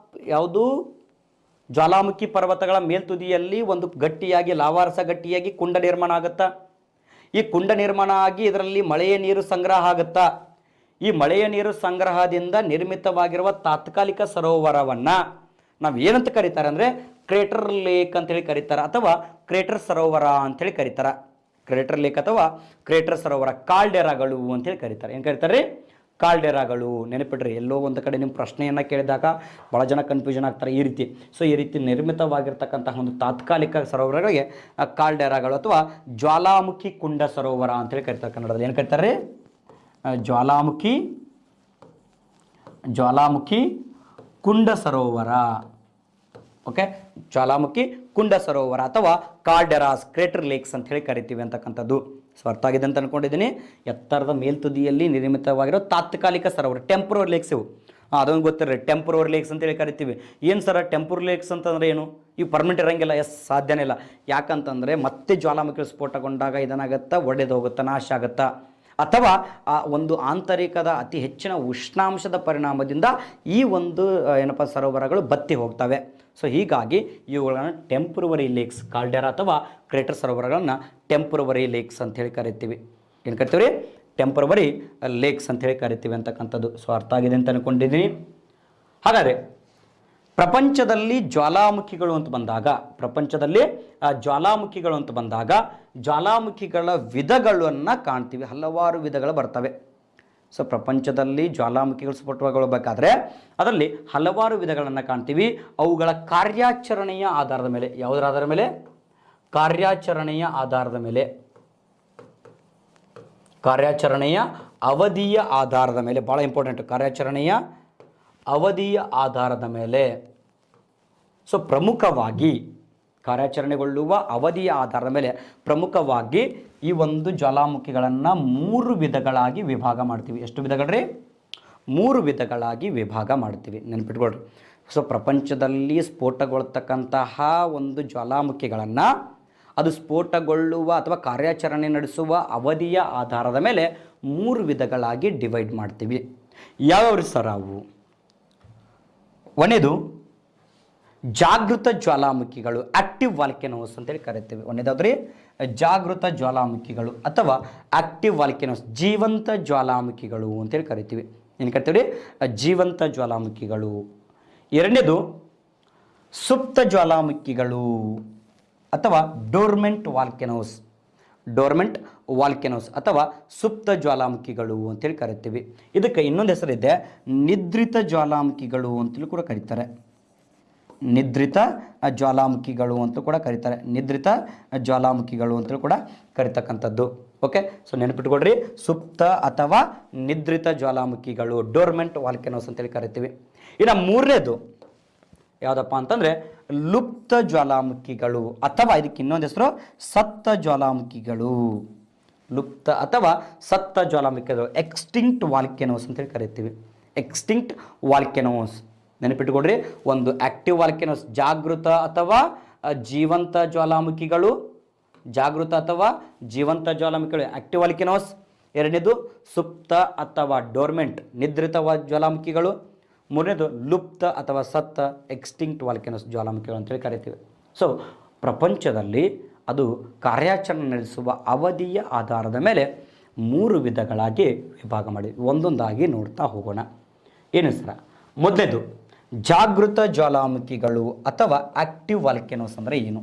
ಯಾವುದು ಜ್ವಾಲಾಮುಖಿ ಪರ್ವತಗಳ ಮೇಲ್ತುದಿಯಲ್ಲಿ ಒಂದು ಗಟ್ಟಿಯಾಗಿ, ಲಾವಾರಸ ಗಟ್ಟಿಯಾಗಿ ಕುಂಡ ನಿರ್ಮಾಣ ಆಗುತ್ತಾ. ಈ ಕುಂಡ ನಿರ್ಮಾಣ ಆಗಿ ಇದರಲ್ಲಿ ಮಳೆಯ ನೀರು ಸಂಗ್ರಹ ಆಗುತ್ತಾ. ಈ ಮಳೆಯ ನೀರು ಸಂಗ್ರಹದಿಂದ ನಿರ್ಮಿತವಾಗಿರುವ ತಾತ್ಕಾಲಿಕ ಸರೋವರವನ್ನು ನಾವು ಏನಂತ ಕರೀತಾರೆ ಅಂದರೆ ಕ್ರೇಟರ್ ಲೇಕ್ ಅಂತೇಳಿ ಕರೀತಾರೆ, ಅಥವಾ ಕ್ರೇಟರ್ ಸರೋವರ ಅಂತೇಳಿ ಕರೀತಾರೆ. ಕ್ರೇಟರ್ ಲೇಕ್ ಅಥವಾ ಕ್ರೇಟರ್ ಸರೋವರ, ಕಾಲ್ಡೆರಾಗಳು ಅಂತೇಳಿ ಕರೀತಾರೆ. ಏನು ಕರೀತಾರೆ? ಕಾಲ್ಡೆರಾಗಳು. ನೆನಪಿಡ್ರಿ, ಎಲ್ಲೋ ಒಂದು ಕಡೆ ನಿಮ್ಮ ಪ್ರಶ್ನೆಯನ್ನು ಕೇಳಿದಾಗ ಭಾಳ ಜನ ಕನ್ಫ್ಯೂಷನ್ ಆಗ್ತಾರೆ ಈ ರೀತಿ. ಸೊ ಈ ರೀತಿ ನಿರ್ಮಿತವಾಗಿರ್ತಕ್ಕಂತಹ ಒಂದು ತಾತ್ಕಾಲಿಕ ಸರೋವರಗಳಿಗೆ ಕಾಲ್ಡೆರಾಗಳು ಅಥವಾ ಜ್ವಾಲಾಮುಖಿ ಕುಂಡ ಸರೋವರ ಅಂತೇಳಿ ಕರೀತಾರೆ. ಕನ್ನಡದಲ್ಲಿ ಏನು ಕರೀತಾರೆ? ಜ್ವಾಲಾಮುಖಿ ಕುಂಡ ಸರೋವರ. ಓಕೆ, ಜ್ವಾಲಾಮುಖಿ ಕುಂಡ ಸರೋವರ ಅಥವಾ ಕಾಲ್ಡೆರಾಸ್, ಕ್ರೇಟರ್ ಲೇಕ್ಸ್ ಅಂತ ಹೇಳಿ ಕರಿತೀವಿ ಅಂತಕ್ಕಂಥದ್ದು. ಸೊ ಅರ್ಥ ಆಗಿದೆ ಅಂತ ಅನ್ಕೊಂಡಿದ್ದೀನಿ. ಎತ್ತರದ ಮೇಲ್ತುದಿಯಲ್ಲಿ ನಿರ್ಮಿತವಾಗಿರೋ ತಾತ್ಕಾಲಿಕ ಸರೋವರ, ಟೆಂಪರರಿ ಲೇಕ್ಸ್ ಇವು. ಅದೊಂದು ಗೊತ್ತಿರಲಿ, ಟೆಂಪರರಿ ಲೇಕ್ಸ್ ಅಂತೇಳಿ ಕರಿತೀವಿ. ಏನು ಸರ ಟೆಂಪರರಿ ಲೇಕ್ಸ್ ಅಂತಂದರೆ ಏನು? ಇವು ಪರ್ಮನೆಂಟ್ ಇರೋಂಗಿಲ್ಲ. ಸಾಧ್ಯನೇ ಇಲ್ಲ. ಯಾಕಂತಂದರೆ ಮತ್ತೆ ಜ್ವಾಲಾಮುಖಿ ಸ್ಫೋಟಗೊಂಡಾಗ ಇದನ್ನಾಗುತ್ತಾ, ಒಡೆದು ಹೋಗುತ್ತಾ, ನಾಶ ಆಗುತ್ತಾ, ಅಥವಾ ಆ ಒಂದು ಆಂತರಿಕದ ಅತಿ ಹೆಚ್ಚಿನ ಉಷ್ಣಾಂಶದ ಪರಿಣಾಮದಿಂದ ಈ ಒಂದು ಏನಪ್ಪ ಸರೋವರಗಳು ಬತ್ತಿ ಹೋಗ್ತವೆ. ಸೊ ಹೀಗಾಗಿ ಇವುಗಳನ್ನು ಟೆಂಪರರಿ ಲೇಕ್ಸ್, ಕಾಲ್ಡೆರಾ ಅಥವಾ ಕ್ರೇಟರ್ ಸರೋವರಗಳನ್ನು ಟೆಂಪರರಿ ಲೇಕ್ಸ್ ಅಂತೇಳಿ ಕರಿತೀವಿ. ಏನು ಕರಿತೀವಿ? ಟೆಂಪರರಿ ಲೇಕ್ಸ್ ಅಂತೇಳಿ ಕರಿತೀವಿ ಅಂತಕ್ಕಂಥದ್ದು. ಸೊ ಅರ್ಥ ಆಗಿದೆ ಅಂತ ಅಂದ್ಕೊಂಡಿದ್ದೀನಿ. ಹಾಗಾದರೆ ಪ್ರಪಂಚದಲ್ಲಿ ಜ್ವಾಲಾಮುಖಿಗಳು ಅಂತ ಬಂದಾಗ ಜ್ವಾಲಾಮುಖಿಗಳ ವಿಧಗಳನ್ನು ಕಾಣ್ತೀವಿ. ಹಲವಾರು ವಿಧಗಳು ಬರ್ತವೆ. ಸೊ ಪ್ರಪಂಚದಲ್ಲಿ ಜ್ವಾಲಾಮುಖಿಗಳು ಸ್ಫೋಟಗೊಳ್ಳಬೇಕಾದ್ರೆ ಅದರಲ್ಲಿ ಹಲವಾರು ವಿಧಗಳನ್ನು ಕಾಣ್ತೀವಿ. ಅವುಗಳ ಕಾರ್ಯಾಚರಣೆಯ ಆಧಾರದ ಮೇಲೆ, ಯಾವುದರ ಆಧಾರದ ಮೇಲೆ? ಕಾರ್ಯಾಚರಣೆಯ ಆಧಾರದ ಮೇಲೆ, ಕಾರ್ಯಾಚರಣೆಯ ಅವಧಿಯ ಆಧಾರದ ಮೇಲೆ. ಭಾಳ ಇಂಪಾರ್ಟೆಂಟ್, ಕಾರ್ಯಾಚರಣೆಯ ಅವಧಿಯ ಆಧಾರದ ಮೇಲೆ. ಸೊ ಪ್ರಮುಖವಾಗಿ ಕಾರ್ಯಾಚರಣೆಗೊಳ್ಳುವ ಅವಧಿಯ ಆಧಾರದ ಮೇಲೆ ಪ್ರಮುಖವಾಗಿ ಈ ಒಂದು ಜ್ವಾಲಾಮುಖಿಗಳನ್ನು 3 ವಿಧಗಳಾಗಿ ವಿಭಾಗ ಮಾಡ್ತೀವಿ. ಎಷ್ಟು ವಿಧಗಳ್ರಿ? 3 ವಿಧಗಳಾಗಿ ವಿಭಾಗ ಮಾಡ್ತೀವಿ. ನೆನ್ಪಿಟ್ಕೊಳ್ರಿ. ಸೊ ಪ್ರಪಂಚದಲ್ಲಿ ಸ್ಫೋಟಗೊಳ್ತಕ್ಕಂತಹ ಒಂದು ಜ್ವಾಲಾಮುಖಿಗಳನ್ನು ಅದು ಸ್ಫೋಟಗೊಳ್ಳುವ ಅಥವಾ ಕಾರ್ಯಾಚರಣೆ ನಡೆಸುವ ಅವಧಿಯ ಆಧಾರದ ಮೇಲೆ 3 ವಿಧಗಳಾಗಿ ಡಿವೈಡ್ ಮಾಡ್ತೀವಿ. ಯಾವ್ಯಾವ ಸರ್ ಅವು? ಒಂದೇದು ಜಾಗೃತ ಜ್ವಾಲಾಮುಖಿಗಳು, ಆಕ್ಟಿವ್ ವಾಲ್ಕೆನೋಸ್ ಅಂತೇಳಿ ಕರಿತೀವಿ. ಒಂದೇದಾದ್ರಿ ಜಾಗೃತ ಜ್ವಾಲಾಮುಖಿಗಳು ಅಥವಾ ಆಕ್ಟಿವ್ ವಾಲ್ಕೆನೋಸ್, ಜೀವಂತ ಜ್ವಾಲಾಮುಖಿಗಳು ಅಂತೇಳಿ ಕರಿತೀವಿ. ಏನು ಕರಿತೀವಿ? ಜೀವಂತ ಜ್ವಾಲಾಮುಖಿಗಳು. ಎರಡನೇದು ಸುಪ್ತ ಜ್ವಾಲಾಮುಖಿಗಳು ಅಥವಾ ಡೋರ್ಮೆಂಟ್ ವಾಲ್ಕೆನೋಸ್ ಅಥವಾ ಸುಪ್ತ ಜ್ವಾಲಾಮುಖಿಗಳು ಅಂತೇಳಿ ಕರಿತೀವಿ. ಇದಕ್ಕೆ ಇನ್ನೊಂದು ಹೆಸರಿದೆ, ನಿದ್ರಿತ ಜ್ವಾಲಾಮುಖಿಗಳು ಅಂತೇಳಿ ಕೂಡ ಕರೀತಾರೆ. ನಿದ್ರಿತ ಜ್ವಾಲಾಮುಖಿಗಳು ಅಂತ ಕೂಡ ಕರೀತಾರೆ. ನಿದ್ರಿತ ಜ್ವಾಲಾಮುಖಿಗಳು ಅಂತೇಳಿ ಕೂಡ ಕರಿತಕ್ಕಂಥದ್ದು. ಓಕೆ, ಸೊ ನೆನಪಿಟ್ಕೊಳ್ರಿ, ಸುಪ್ತ ಅಥವಾ ನಿದ್ರಿತ ಜ್ವಾಲಾಮುಖಿಗಳು, ಡೋರ್ಮೆಂಟ್ ವಾಲ್ಕೆನೋಸ್ ಅಂತೇಳಿ ಕರಿತೀವಿ. ಇನ್ನು ಮೂರನೇದು ಯಾವುದಪ್ಪ ಅಂತಂದರೆ ಲುಪ್ತ ಜ್ವಾಲಾಮುಖಿಗಳು ಅಥವಾ ಇದಕ್ಕೆ ಇನ್ನೊಂದು ಹೆಸರು ಸತ್ತ ಜ್ವಾಲಾಮುಖಿಗಳು. ಲುಪ್ತ ಅಥವಾ ಸತ್ತ ಜ್ವಾಲಾಮುಖಿಗಳು, ಎಕ್ಸ್ಟಿಂಕ್ಟ್ ವಾಲ್ಕೆನೋಸ್ ಅಂತೇಳಿ ಕರಿತೀವಿ. ಎಕ್ಸ್ಟಿಂಕ್ಟ್ ವಾಲ್ಕೆನೋಸ್ ನೆನಪಿಟ್ಕೊಡ್ರಿ. ಒಂದು ಆಕ್ಟಿವ್ ವಾಲ್ಕೆನೋಸ್, ಜಾಗೃತ ಅಥವಾ ಜೀವಂತ ಜ್ವಾಲಾಮುಖಿಗಳು, ಜಾಗೃತ ಅಥವಾ ಜೀವಂತ ಜ್ವಾಲಾಮುಖಿಗಳು ಆಕ್ಟಿವ್ ವಾಲ್ಕೆನೋಸ್. ಎರಡನೇದು ಸುಪ್ತ ಅಥವಾ ಡೋರ್ಮೆಂಟ್ ನಿದ್ರಿತ ಜ್ವಾಲಾಮುಖಿಗಳು. ಮೂರನೇದು ಲುಪ್ತ ಅಥವಾ ಸತ್ತ ಎಕ್ಸ್ಟಿಂಕ್ಟ್ ವಾಲ್ಕೆನೋಸ್ ಜ್ವಾಲಾಮುಖಿಗಳು ಅಂತೇಳಿ ಕರಿತೀವಿ. ಸೊ ಪ್ರಪಂಚದಲ್ಲಿ ಅದು ಕಾರ್ಯಾಚರಣೆ ನಡೆಸುವ ಅವಧಿಯ ಆಧಾರದ ಮೇಲೆ 3 ವಿಧಗಳಾಗಿ ವಿಭಾಗ ಮಾಡಿ ಒಂದೊಂದಾಗಿ ನೋಡ್ತಾ ಹೋಗೋಣ. ಏನು ಸರ? ಮೊದಲೇದು ಜಾಗೃತ ಜ್ವಾಲಾಮುಖಿಗಳು ಅಥವಾ ಆಕ್ಟಿವ್ ವಾಲ್ಕೆನೋಸ್ ಅಂದರೆ ಏನು?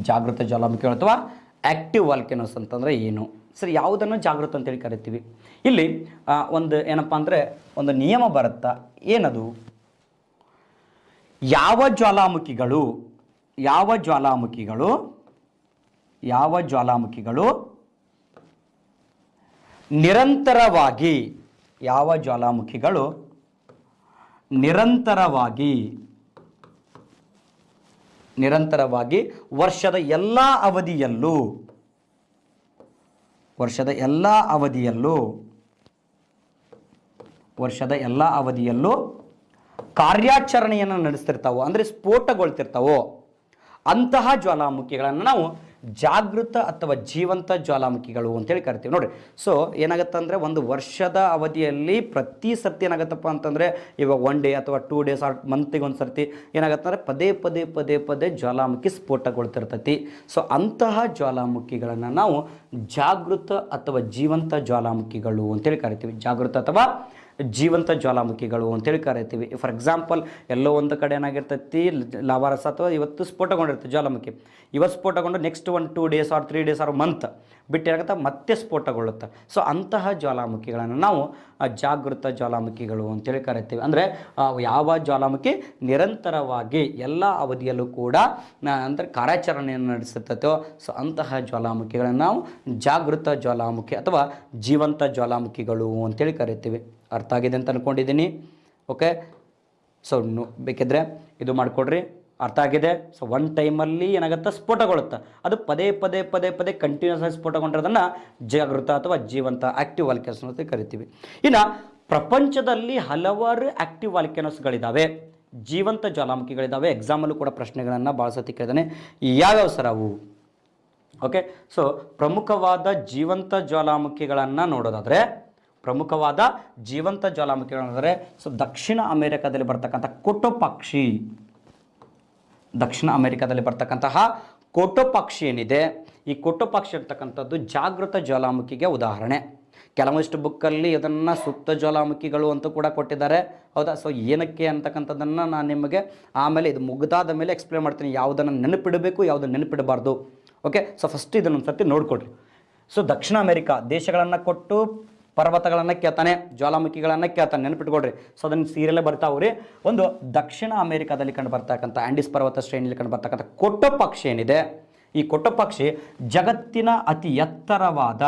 ಜಾಗೃತ ಜ್ವಾಲಾಮುಖಿಗಳು ಅಥವಾ ಆಕ್ಟಿವ್ ವಾಲ್ಕೆನೋಸ್ ಅಂತಂದರೆ ಏನು? ಸರಿ, ಯಾವುದನ್ನು ಜಾಗೃತ ಅಂತೇಳಿ ಕರಿತೀವಿ? ಇಲ್ಲಿ ಒಂದು ಏನಪ್ಪ ಅಂದರೆ ಒಂದು ನಿಯಮ ಬರುತ್ತಾ, ಏನದು? ಯಾವ ಜ್ವಾಲಾಮುಖಿಗಳು ನಿರಂತರವಾಗಿ ವರ್ಷದ ಎಲ್ಲ ಅವಧಿಯಲ್ಲೂ ಕಾರ್ಯಾಚರಣೆಯನ್ನು ನಡೆಸ್ತಿರ್ತಾವೋ, ಅಂದರೆ ಸ್ಫೋಟಗೊಳ್ತಿರ್ತಾವೋ ಅಂತಹ ಜ್ವಾಲಾಮುಖಿಗಳನ್ನು ನಾವು ಜಾಗೃತ ಅಥವಾ ಜೀವಂತ ಜ್ವಾಲಾಮುಖಿಗಳು ಅಂತೇಳಿ ಕರಿತೀವಿ. ನೋಡಿರಿ, ಸೊ ಏನಾಗುತ್ತೆ ಅಂದರೆ ಒಂದು ವರ್ಷದ ಅವಧಿಯಲ್ಲಿ ಪ್ರತಿ ಸರ್ತಿ ಏನಾಗುತ್ತಪ್ಪ ಅಂತಂದರೆ, ಇವಾಗ 1 ಡೇ ಅಥವಾ 2 ಡೇಸ್ ಆರ್ ಮಂತಿಗೆ ಒಂದು ಸರ್ತಿ ಏನಾಗುತ್ತೆ ಅಂದರೆ ಪದೇ ಜ್ವಾಲಾಮುಖಿ ಸ್ಫೋಟಗೊಳ್ತಿರ್ತೈತಿ. ಸೊ ಅಂತಹ ಜ್ವಾಲಾಮುಖಿಗಳನ್ನು ನಾವು ಜಾಗೃತ ಅಥವಾ ಜೀವಂತ ಜ್ವಾಲಾಮುಖಿಗಳು ಅಂತೇಳಿ ಕರಿತೀವಿ. ಜಾಗೃತ ಅಥವಾ ಜೀವಂತ ಜ್ವಾಲಾಮುಖಿಗಳು ಅಂತೇಳಿ ಕರಿತೀವಿ. ಫಾರ್ ಎಕ್ಸಾಂಪಲ್, ಎಲ್ಲೋ ಒಂದು ಕಡೆ ಏನಾಗಿರ್ತೈತಿ, ಲಾವಾರಸ ಅಥವಾ ಇವತ್ತು ಸ್ಫೋಟಗೊಂಡಿರ್ತದೆ ಜ್ವಾಲಾಮುಖಿ. ಇವತ್ತು ಸ್ಫೋಟಗೊಂಡು next 1-2 days or 3 days or month ಬಿಟ್ಟು ಏನಾಗುತ್ತೆ, ಮತ್ತೆ ಸ್ಫೋಟಗೊಳ್ಳುತ್ತೆ. ಸೊ ಅಂತಹ ಜ್ವಾಲಾಮುಖಿಗಳನ್ನು ನಾವು ಜಾಗೃತ ಜ್ವಾಲಾಮುಖಿಗಳು ಅಂತೇಳಿ ಕರಿತೀವಿ. ಅಂದರೆ ಯಾವ ಜ್ವಾಲಾಮುಖಿ ನಿರಂತರವಾಗಿ ಎಲ್ಲ ಅವಧಿಯಲ್ಲೂ ಕೂಡ ಅಂದರೆ ಕಾರ್ಯಾಚರಣೆಯನ್ನು ನಡೆಸುತ್ತೋ, ಸೊ ಅಂತಹ ಜ್ವಾಲಾಮುಖಿಗಳನ್ನು ನಾವು ಜಾಗೃತ ಜ್ವಾಲಾಮುಖಿ ಅಥವಾ ಜೀವಂತ ಜ್ವಾಲಾಮುಖಿಗಳು ಅಂತೇಳಿ ಕರಿತೀವಿ. ಅರ್ಥ ಆಗಿದೆ ಅಂತ ಅಂದ್ಕೊಂಡಿದ್ದೀನಿ. ಓಕೆ, ಸೊ ಬೇಕಿದ್ರೆ ಇದು ಮಾಡಿಕೊಡ್ರಿ. ಅರ್ಥ ಆಗಿದೆ? ಸೊ ಒನ್ ಟೈಮಲ್ಲಿ ಏನಾಗುತ್ತೆ, ಸ್ಫೋಟಗೊಳ್ಳುತ್ತೆ. ಅದು ಪದೇ ಕಂಟಿನ್ಯೂಸ್ ಆಗಿ ಸ್ಫೋಟಗೊಂಡಿರೋದನ್ನು ಜಾಗೃತ ಅಥವಾ ಜೀವಂತ ಆಕ್ಟಿವ್ ವಾಲ್ಕೆನೋಸ್ ಅಂತ ಕರಿತೀವಿ. ಇನ್ನು ಪ್ರಪಂಚದಲ್ಲಿ ಹಲವಾರು ಆಕ್ಟಿವ್ ವಾಲ್ಕೆನೋಸ್ಗಳಿದ್ದಾವೆ, ಜೀವಂತ ಜ್ವಾಲಾಮುಖಿಗಳಿದ್ದಾವೆ. ಎಕ್ಸಾಮಲ್ಲೂ ಕೂಡ ಪ್ರಶ್ನೆಗಳನ್ನು ಭಾಳ ಸತಿ ಕೇಳಿದಾನೆ, ಯಾವ್ಯಾವ ಸರ್ ಅವು? ಓಕೆ, ಸೊ ಪ್ರಮುಖವಾದ ಜೀವಂತ ಜ್ವಾಲಾಮುಖಿಗಳನ್ನು ನೋಡೋದಾದರೆ, ಸೊ ದಕ್ಷಿಣ ಅಮೆರಿಕಾದಲ್ಲಿ ಬರ್ತಕ್ಕಂಥ ಕೋಟೋಪಾಕ್ಷಿ, ಕೋಟೋಪಾಕ್ಷಿ ಏನಿದೆ, ಈ ಕೋಟೋಪಾಕ್ಷಿ ಅಂತಕ್ಕಂಥದ್ದು ಜಾಗೃತ ಜ್ವಾಲಾಮುಖಿಗೆ ಉದಾಹರಣೆ. ಕೆಲವಷ್ಟು ಬುಕ್ಕಲ್ಲಿ ಇದನ್ನು ಸುಪ್ತ ಜ್ವಾಲಾಮುಖಿಗಳು ಅಂತ ಕೂಡ ಕೊಟ್ಟಿದ್ದಾರೆ. ಹೌದಾ? ಸೊ ಏನಕ್ಕೆ ಅಂತಕ್ಕಂಥದ್ದನ್ನು ನಾನು ನಿಮಗೆ ಆಮೇಲೆ ಇದು ಮುಗಿದಾದ ಮೇಲೆ ಎಕ್ಸ್ಪ್ಲೇನ್ ಮಾಡ್ತೀನಿ, ಯಾವುದನ್ನು ನೆನಪಿಡಬೇಕು, ಯಾವುದನ್ನು ನೆನಪಿಡಬಾರ್ದು. ಓಕೆ, ಸೊ ಫಸ್ಟ್ ಇದನ್ನೊಂದು ಸರ್ತಿ ನೋಡ್ಕೊಡ್ರಿ. ಸೊ ದಕ್ಷಿಣ ಅಮೆರಿಕಾ ದೇಶಗಳನ್ನು ಕೊಟ್ಟು ಪರ್ವತಗಳನ್ನು ಕೇಳ್ತಾನೆ, ಜ್ವಾಲಾಮುಖಿಗಳನ್ನು ಕೇಳ್ತಾನೆ, ನೆನಪಿಟ್ಕೊಡ್ರಿ. ಸೊ ಅದನ್ನು ಸೀರಿಯಲ್ಲೇ ಬರ್ತಾವ್ರಿ. ಒಂದು ದಕ್ಷಿಣ ಅಮೆರಿಕಾದಲ್ಲಿ ಕಂಡು ಬರ್ತಕ್ಕಂಥ ಆಂಡಿಸ್ ಪರ್ವತ ಶ್ರೇಣಿಯಲ್ಲಿ ಕಂಡು ಬರ್ತಕ್ಕಂಥ ಕೋಟೋಪಾಕ್ಷಿ ಏನಿದೆ, ಈ ಕೋಟೋಪಾಕ್ಷಿ ಜಗತ್ತಿನ ಅತಿ ಎತ್ತರವಾದ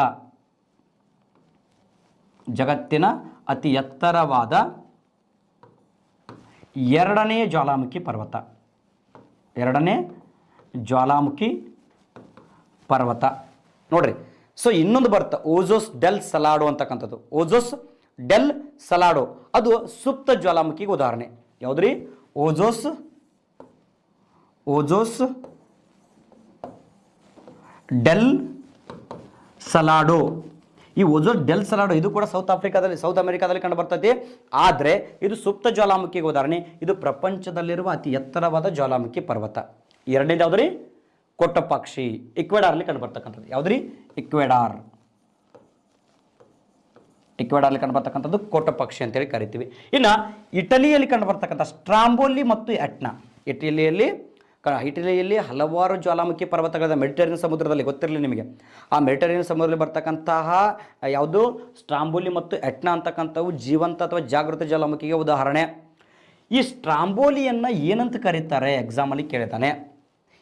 ಎರಡನೇ ಜ್ವಾಲಾಮುಖಿ ಪರ್ವತ ನೋಡ್ರಿ. ಸೊ ಇನ್ನೊಂದು ಬರುತ್ತೆ ಓಜೋಸ್ ಡೆಲ್ ಸಲಾಡೋ ಅಂತಕ್ಕಂಥದ್ದು. ಓಜೋಸ್ ಡೆಲ್ ಸಲಾಡೋ ಅದು ಸುಪ್ತ ಜ್ವಾಲಾಮುಖಿಗೆ ಉದಾಹರಣೆ. ಯಾವುದ್ರಿ? ಓಜೋಸ್ ಡೆಲ್ ಸಲಾಡೋ. ಈ ಓಜೋಸ್ ಡೆಲ್ ಸಲಾಡೋ ಇದು ಕೂಡ ಸೌತ್ ಅಮೆರಿಕಾದಲ್ಲಿ ಕಂಡು ಬರ್ತದೆ. ಆದರೆ ಇದು ಸುಪ್ತ ಜ್ವಾಲಾಮುಖಿಗೆ ಉದಾಹರಣೆ. ಇದು ಪ್ರಪಂಚದಲ್ಲಿರುವ ಅತಿ ಎತ್ತರವಾದ ಜ್ವಾಲಾಮುಖಿ ಪರ್ವತ. ಎರಡನೇದು ಯಾವುದ್ರಿ? ಕೋಟೋಪಾಕ್ಷಿ, ಇಕ್ವೆಡಾರ್ಲಿ ಕಂಡು ಬರ್ತಕ್ಕಂಥದ್ದು. ಯಾವುದ್ರಿ? ಇಕ್ವೆಡಾರ್ಲಿ ಕಂಡು ಬರ್ತಕ್ಕಂಥದ್ದು ಕೋಟೋಪಾಕ್ಷಿ ಅಂತೇಳಿ ಕರಿತೀವಿ. ಇನ್ನು ಇಟಲಿಯಲ್ಲಿ ಕಂಡು ಬರ್ತಕ್ಕಂಥ ಸ್ಟ್ರಾಂಬೋಲಿ ಮತ್ತು ಎಟ್ನಾ. ಇಟಲಿಯಲ್ಲಿ ಹಲವಾರು ಜ್ವಾಲಾಮುಖಿ ಪರ್ವತಗಳಿದೆ. ಮೆಡಿಟರೇನಿಯನ್ ಸಮುದ್ರದಲ್ಲಿ, ಗೊತ್ತಿರಲಿ ನಿಮಗೆ, ಆ ಮೆಡಿಟರೇನಿಯನ್ ಸಮುದ್ರದಲ್ಲಿ ಬರ್ತಕ್ಕಂತಹ ಯಾವುದು ಸ್ಟ್ರಾಂಬೋಲಿ ಮತ್ತು ಎಟ್ನಾ ಅಂತಕ್ಕಂಥವು ಜೀವಂತ ಅಥವಾ ಜಾಗೃತ ಜ್ವಾಲಾಮುಖಿಗೆ ಉದಾಹರಣೆ. ಈ ಸ್ಟ್ರಾಂಬೋಲಿಯನ್ನು ಏನಂತ ಕರೀತಾರೆ ಎಕ್ಸಾಮಲ್ಲಿ ಕೇಳ್ತಾನೆ.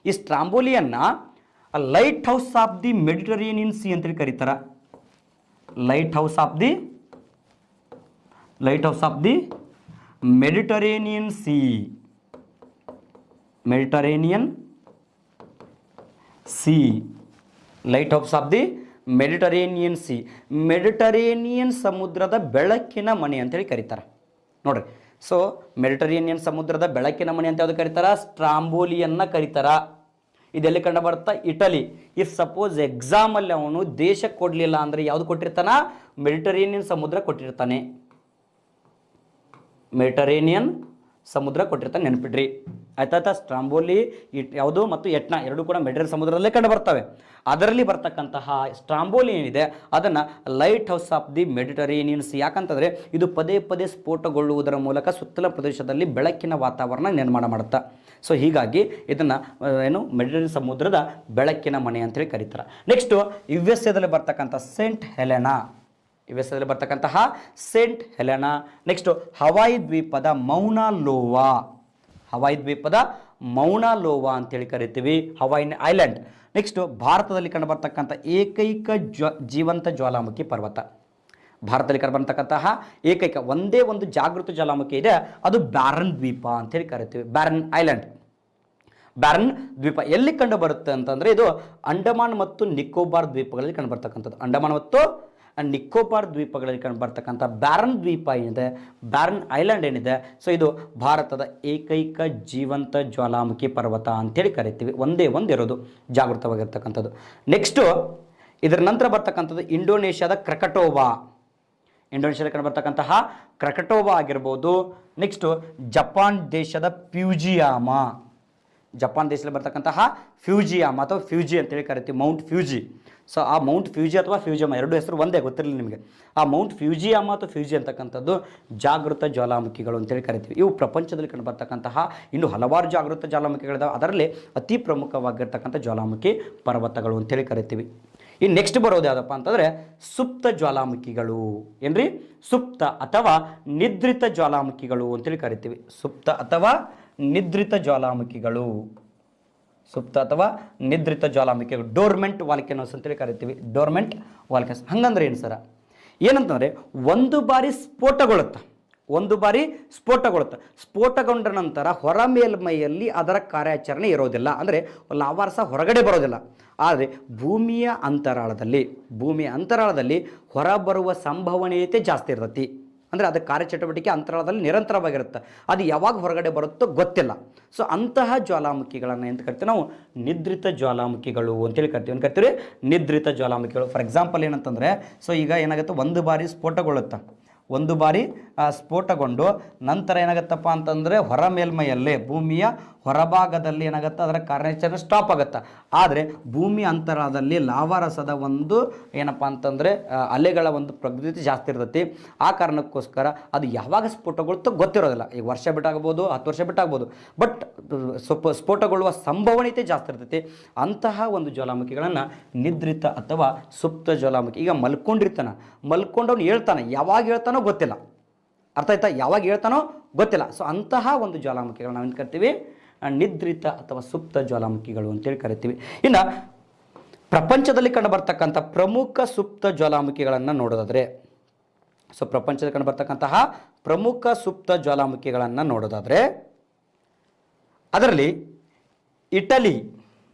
ಈ ಸ್ಟ್ರಾಂಬೋಲಿಯನ್ನು lighthouse of the Mediterranean sea ಅಂತೇಳಿ ಕರೀತಾರೆ. Lighthouse of the Mediterranean sea. Mediterranean sea, lighthouse of the Mediterranean sea. Mediterranean ಸಮುದ್ರದ ಬೆಳಕಿನ ಮನೆ ಅಂತೇಳಿ ಕರೀತಾರೆ ನೋಡ್ರಿ. ಸೊ ಮೆಡಿಟರೇನಿಯನ್ ಸಮುದ್ರದ ಬೆಳಕಿನ ಮನೆ ಅಂತ ಯಾವುದು ಕರೀತಾರ? ಸ್ಟ್ರಾಂಬೋಲಿಯನ್ನ ಕರೀತಾರ. ಇದೆಲ್ಲಿ ಕಂಡು ಬರುತ್ತಾ? ಇಟಲಿ. ಇಫ್ ಸಪೋಸ್ ಎಕ್ಸಾಮಲ್ಲಿ ಅವನು ದೇಶ ಕೊಡಲಿಲ್ಲ ಅಂದರೆ ಯಾವುದು ಕೊಟ್ಟಿರ್ತಾನ? ಮೆಡಿಟರೇನಿಯನ್ ಸಮುದ್ರ ಕೊಟ್ಟಿರ್ತಾನೆ. ಮೆಡಿಟರೇನಿಯನ್ ಸಮುದ್ರ ಕೊಟ್ಟಿರ್ತಾನೆ, ನೆನಪಿಡ್ರಿ ಆಯ್ತಾಯ್ತಾ. ಸ್ಟ್ರಾಂಬೋಲಿ ಯಾವುದು ಮತ್ತು ಎಟ್ನಾ ಎರಡು ಕೂಡ ಮೆಡಿಟರೇನಿಯನ್ ಸಮುದ್ರದಲ್ಲೇ ಕಂಡು ಬರ್ತವೆ. ಅದರಲ್ಲಿ ಬರ್ತಕ್ಕಂತಹ ಸ್ಟ್ರಾಂಬೋಲಿ ಏನಿದೆ ಅದನ್ನು light house of the Mediterranean C. ಯಾಕಂತಂದರೆ ಇದು ಪದೇ ಪದೇ ಸ್ಫೋಟಗೊಳ್ಳುವುದರ ಮೂಲಕ ಸುತ್ತಲ ಪ್ರದೇಶದಲ್ಲಿ ಬೆಳಕಿನ ವಾತಾವರಣ ನಿರ್ಮಾಣ ಮಾಡುತ್ತಾ. ಸೊ ಹೀಗಾಗಿ ಇದನ್ನು ಏನು ಮೆಡಿಟರೇನಿಯನ್ ಸಮುದ್ರದ ಬೆಳಕಿನ ಮನೆ ಅಂತೇಳಿ ಕರೀತಾರೆ. ನೆಕ್ಸ್ಟು USA ಬರ್ತಕ್ಕಂಥ ಸೇಂಟ್ ಹೆಲೆನಾ. USA ಬರ್ತಕ್ಕಂತಹ ಸೇಂಟ್ ಹೆಲೆನಾ. ನೆಕ್ಸ್ಟು ಹವಾಯಿ ದ್ವೀಪದ ಮೌನಾಲೋವಾ. ಹವಾಯಿ ದ್ವೀಪದ ಮೌನಾಲೋವಾ ಅಂತೇಳಿ ಕರಿತೀವಿ, ಹವಾಯಿನ್ ಐಲ್ಯಾಂಡ್. ನೆಕ್ಸ್ಟು ಭಾರತದಲ್ಲಿ ಕಂಡುಬರ್ತಕ್ಕಂಥ ಏಕೈಕ ಜೀವಂತ ಜ್ವಾಲಾಮುಖಿ ಪರ್ವತ. ಭಾರತದಲ್ಲಿ ಕಂಡುಬರ್ತಕ್ಕಂತಹ ಏಕೈಕ ಒಂದೇ ಒಂದು ಜಾಗೃತ ಜ್ವಾಲಾಮುಖಿ ಇದೆ, ಅದು ಬ್ಯಾರನ್ ದ್ವೀಪ ಅಂತೇಳಿ ಕರಿತೀವಿ, ಬ್ಯಾರನ್ ಐಲ್ಯಾಂಡ್. ಬ್ಯಾರನ್ ದ್ವೀಪ ಎಲ್ಲಿ ಕಂಡು ಬರುತ್ತೆ ಅಂತಂದರೆ ಇದು ಅಂಡಮಾನ್ ಮತ್ತು ನಿಕೋಬಾರ್ ದ್ವೀಪಗಳಲ್ಲಿ ಕಂಡುಬರ್ತಕ್ಕಂಥದ್ದು. ಅಂಡಮಾನ್ ಮತ್ತು ನಿಕೋಬಾರ್ ದ್ವೀಪಗಳಲ್ಲಿ ಕಂಡು ಬರ್ತಕ್ಕಂಥ ಬ್ಯಾರನ್ ದ್ವೀಪ ಏನಿದೆ, ಬ್ಯಾರನ್ ಐಲ್ಯಾಂಡ್ ಏನಿದೆ, ಸೊ ಇದು ಭಾರತದ ಏಕೈಕ ಜೀವಂತ ಜ್ವಾಲಾಮುಖಿ ಪರ್ವತ ಅಂತೇಳಿ ಕರಿತೀವಿ. ಒಂದೇ ಒಂದಿರೋದು ಜಾಗೃತವಾಗಿರ್ತಕ್ಕಂಥದ್ದು. ನೆಕ್ಸ್ಟು ಇದರ ನಂತರ ಬರ್ತಕ್ಕಂಥದ್ದು ಇಂಡೋನೇಷ್ಯಾದ ಕ್ರಕಟೋವಾ. ಇಂಡೋನೇಷ್ಯಾದಲ್ಲಿ ಕಂಡು ಬರ್ತಕ್ಕಂತಹ ಕ್ರಕಟೋವಾ ಆಗಿರ್ಬೋದು. ನೆಕ್ಸ್ಟು ಜಪಾನ್ ದೇಶದ ಫ್ಯೂಜಿಯಾಮ. ಜಪಾನ್ ದೇಶದಲ್ಲಿ ಬರ್ತಕ್ಕಂತಹ ಫ್ಯೂಜಿಯಾಮ ಅಥವಾ ಫ್ಯೂಜಿ ಅಂತೇಳಿ ಕರಿತೀವಿ, ಮೌಂಟ್ ಫ್ಯೂಜಿ. ಸೊ ಆ ಮೌಂಟ್ ಫ್ಯೂಜಿ ಅಥವಾ ಫ್ಯೂಜಿಯಾಮ ಎರಡು ಹೆಸರು ಒಂದೇ, ಗೊತ್ತಿರಲಿಲ್ಲ ನಿಮಗೆ. ಆ ಮೌಂಟ್ ಫ್ಯೂಜಿಯಾಮ ಅಥವಾ ಫ್ಯೂಜಿ ಅಂತಕ್ಕಂಥದ್ದು ಜಾಗೃತ ಜ್ವಾಲಾಮುಖಿಗಳು ಅಂತೇಳಿ ಕರಿತೀವಿ. ಇವು ಪ್ರಪಂಚದಲ್ಲಿ ಕಂಡು ಬರ್ತಕ್ಕಂತಹ ಇನ್ನು ಹಲವಾರು ಜಾಗೃತ ಜ್ವಾಲಾಮುಖಿಗಳಿದಾವೆ. ಅದರಲ್ಲಿ ಅತಿ ಪ್ರಮುಖವಾಗಿರ್ತಕ್ಕಂಥ ಜ್ವಾಲಾಮುಖಿ ಪರ್ವತಗಳು ಅಂತೇಳಿ ಕರಿತೀವಿ. ಇನ್ನು ನೆಕ್ಸ್ಟ್ ಬರೋದು ಯಾವುದಪ್ಪ ಅಂತಂದರೆ ಸುಪ್ತ ಜ್ವಾಲಾಮುಖಿಗಳು. ಏನ್ರಿ? ಸುಪ್ತ ಅಥವಾ ನಿದ್ರಿತ ಜ್ವಾಲಾಮುಖಿಗಳು ಅಂತೇಳಿ ಕರಿತೀವಿ. ಸುಪ್ತ ಅಥವಾ ನಿದ್ರಿತ ಜ್ವಾಲಾಮುಖಿಗಳು. ಸುಪ್ತ ಅಥವಾ ನಿದ್ರಿತ ಜ್ವಾಲಾಮುಖಿಗಳು, ಡೋರ್ಮೆಂಟ್ ವಾಲ್ಕೆನೋಸ್ ಅಂತೇಳಿ ಕರಿತೀವಿ. ಡೋರ್ಮೆಂಟ್ ವಾಲ್ಕೆನೋಸ್ ಹಂಗಂದ್ರೆ ಏನು ಸರ? ಏನಂತಂದರೆ ಒಂದು ಬಾರಿ ಸ್ಫೋಟಗೊಳ್ಳುತ್ತೆ, ಸ್ಫೋಟಗೊಂಡ ನಂತರ ಹೊರ ಮೇಲ್ಮೈಯಲ್ಲಿ ಅದರ ಕಾರ್ಯಾಚರಣೆ ಇರೋದಿಲ್ಲ, ಅಂದರೆ ಲಾವಾರಸ ಹೊರಗಡೆ ಬರೋದಿಲ್ಲ. ಆದರೆ ಭೂಮಿಯ ಅಂತರಾಳದಲ್ಲಿ ಹೊರಬರುವ ಸಂಭವನೀಯತೆ ಜಾಸ್ತಿ ಇರ್ತೈತಿ. ಅಂದರೆ ಅದು ಕಾರ್ಯಚಟುವಟಿಕೆ ಅಂತರಾಳದಲ್ಲಿ ನಿರಂತರವಾಗಿರುತ್ತೆ. ಅದು ಯಾವಾಗ ಹೊರಗಡೆ ಬರುತ್ತೋ ಗೊತ್ತಿಲ್ಲ. ಸೊ ಅಂತಹ ಜ್ವಾಲಾಮುಖಿಗಳನ್ನು ಎಂತ ಕರಿತೀವಿ ನಾವು? ನಿದ್ರಿತ ಜ್ವಾಲಾಮುಖಿಗಳು ಅಂತೇಳಿ ಕರಿತೀವಿ. ಏನು ಕರಿತೀವಿ? ನಿದ್ರಿತ ಜ್ವಾಲಾಮುಖಿಗಳು. ಫಾರ್ ಎಕ್ಸಾಂಪಲ್ ಏನಂತಂದರೆ, ಸೊ ಈಗ ಏನಾಗುತ್ತೆ, ಒಂದು ಬಾರಿ ಸ್ಫೋಟಗೊಂಡು ನಂತರ ಏನಾಗುತ್ತಪ್ಪ ಅಂತಂದರೆ ಹೊರ ಮೇಲ್ಮೈಯಲ್ಲೇ ಭೂಮಿಯ ಹೊರಭಾಗದಲ್ಲಿ ಏನಾಗುತ್ತೆ, ಅದರ ಕಾರ್ಯಾಚರಣೆ ಸ್ಟಾಪ್ ಆಗುತ್ತೆ. ಆದರೆ ಭೂಮಿ ಅಂತರಾಳದಲ್ಲಿ ಲಾವಾರಸದ ಒಂದು ಏನಪ್ಪ ಅಂತಂದರೆ ಅಲೆಗಳ ಒಂದು ಪ್ರಗತಿ ಜಾಸ್ತಿ ಇರ್ತೈತಿ. ಆ ಕಾರಣಕ್ಕೋಸ್ಕರ ಅದು ಯಾವಾಗ ಸ್ಫೋಟಗೊಳ್ತೋ ಗೊತ್ತಿರೋದಿಲ್ಲ. ಈಗ ವರ್ಷ ಬಿಟ್ಟಾಗ್ಬೋದು, 10 ವರ್ಷ ಬಿಟ್ಟಾಗ್ಬೋದು, ಬಟ್ ಸ್ಫೋಟಗೊಳ್ಳುವ ಸಂಭವನೀಯತೆ ಜಾಸ್ತಿ ಇರ್ತೈತಿ. ಅಂತಹ ಒಂದು ಜ್ವಾಲಾಮುಖಿಗಳನ್ನು ನಿದ್ರಿತ ಅಥವಾ ಸುಪ್ತ ಜ್ವಾಲಾಮುಖಿ. ಈಗ ಮಲ್ಕೊಂಡವನು ಹೇಳ್ತಾನೆ, ಯಾವಾಗ ಹೇಳ್ತಾನೋ ಗೊತ್ತಿಲ್ಲ. ಅರ್ಥ ಆಯ್ತಾ? ಯಾವಾಗ ಹೇಳ್ತಾನೋ ಗೊತ್ತಿಲ್ಲ. ಸೊ ಅಂತಹ ಒಂದು ಜ್ವಾಲಾಮುಖಿಗಳು ನಾವೇನು ಕರಿತೀವಿ? ನಿದ್ರಿತ ಅಥವಾ ಸುಪ್ತ ಜ್ವಾಲಾಮುಖಿಗಳು ಅಂತೇಳಿ ಕರಿತೀವಿ. ಇನ್ನು ಪ್ರಪಂಚದಲ್ಲಿ ಕಂಡುಬರ್ತಕ್ಕಂಥ ಪ್ರಮುಖ ಸುಪ್ತ ಜ್ವಾಲಾಮುಖಿಗಳನ್ನು ನೋಡೋದಾದರೆ, ಸೊ ಪ್ರಪಂಚದಲ್ಲಿ ಕಂಡುಬರ್ತಕ್ಕಂತಹ ಪ್ರಮುಖ ಸುಪ್ತ ಜ್ವಾಲಾಮುಖಿಗಳನ್ನು ನೋಡೋದಾದರೆ ಅದರಲ್ಲಿ ಇಟಲಿ.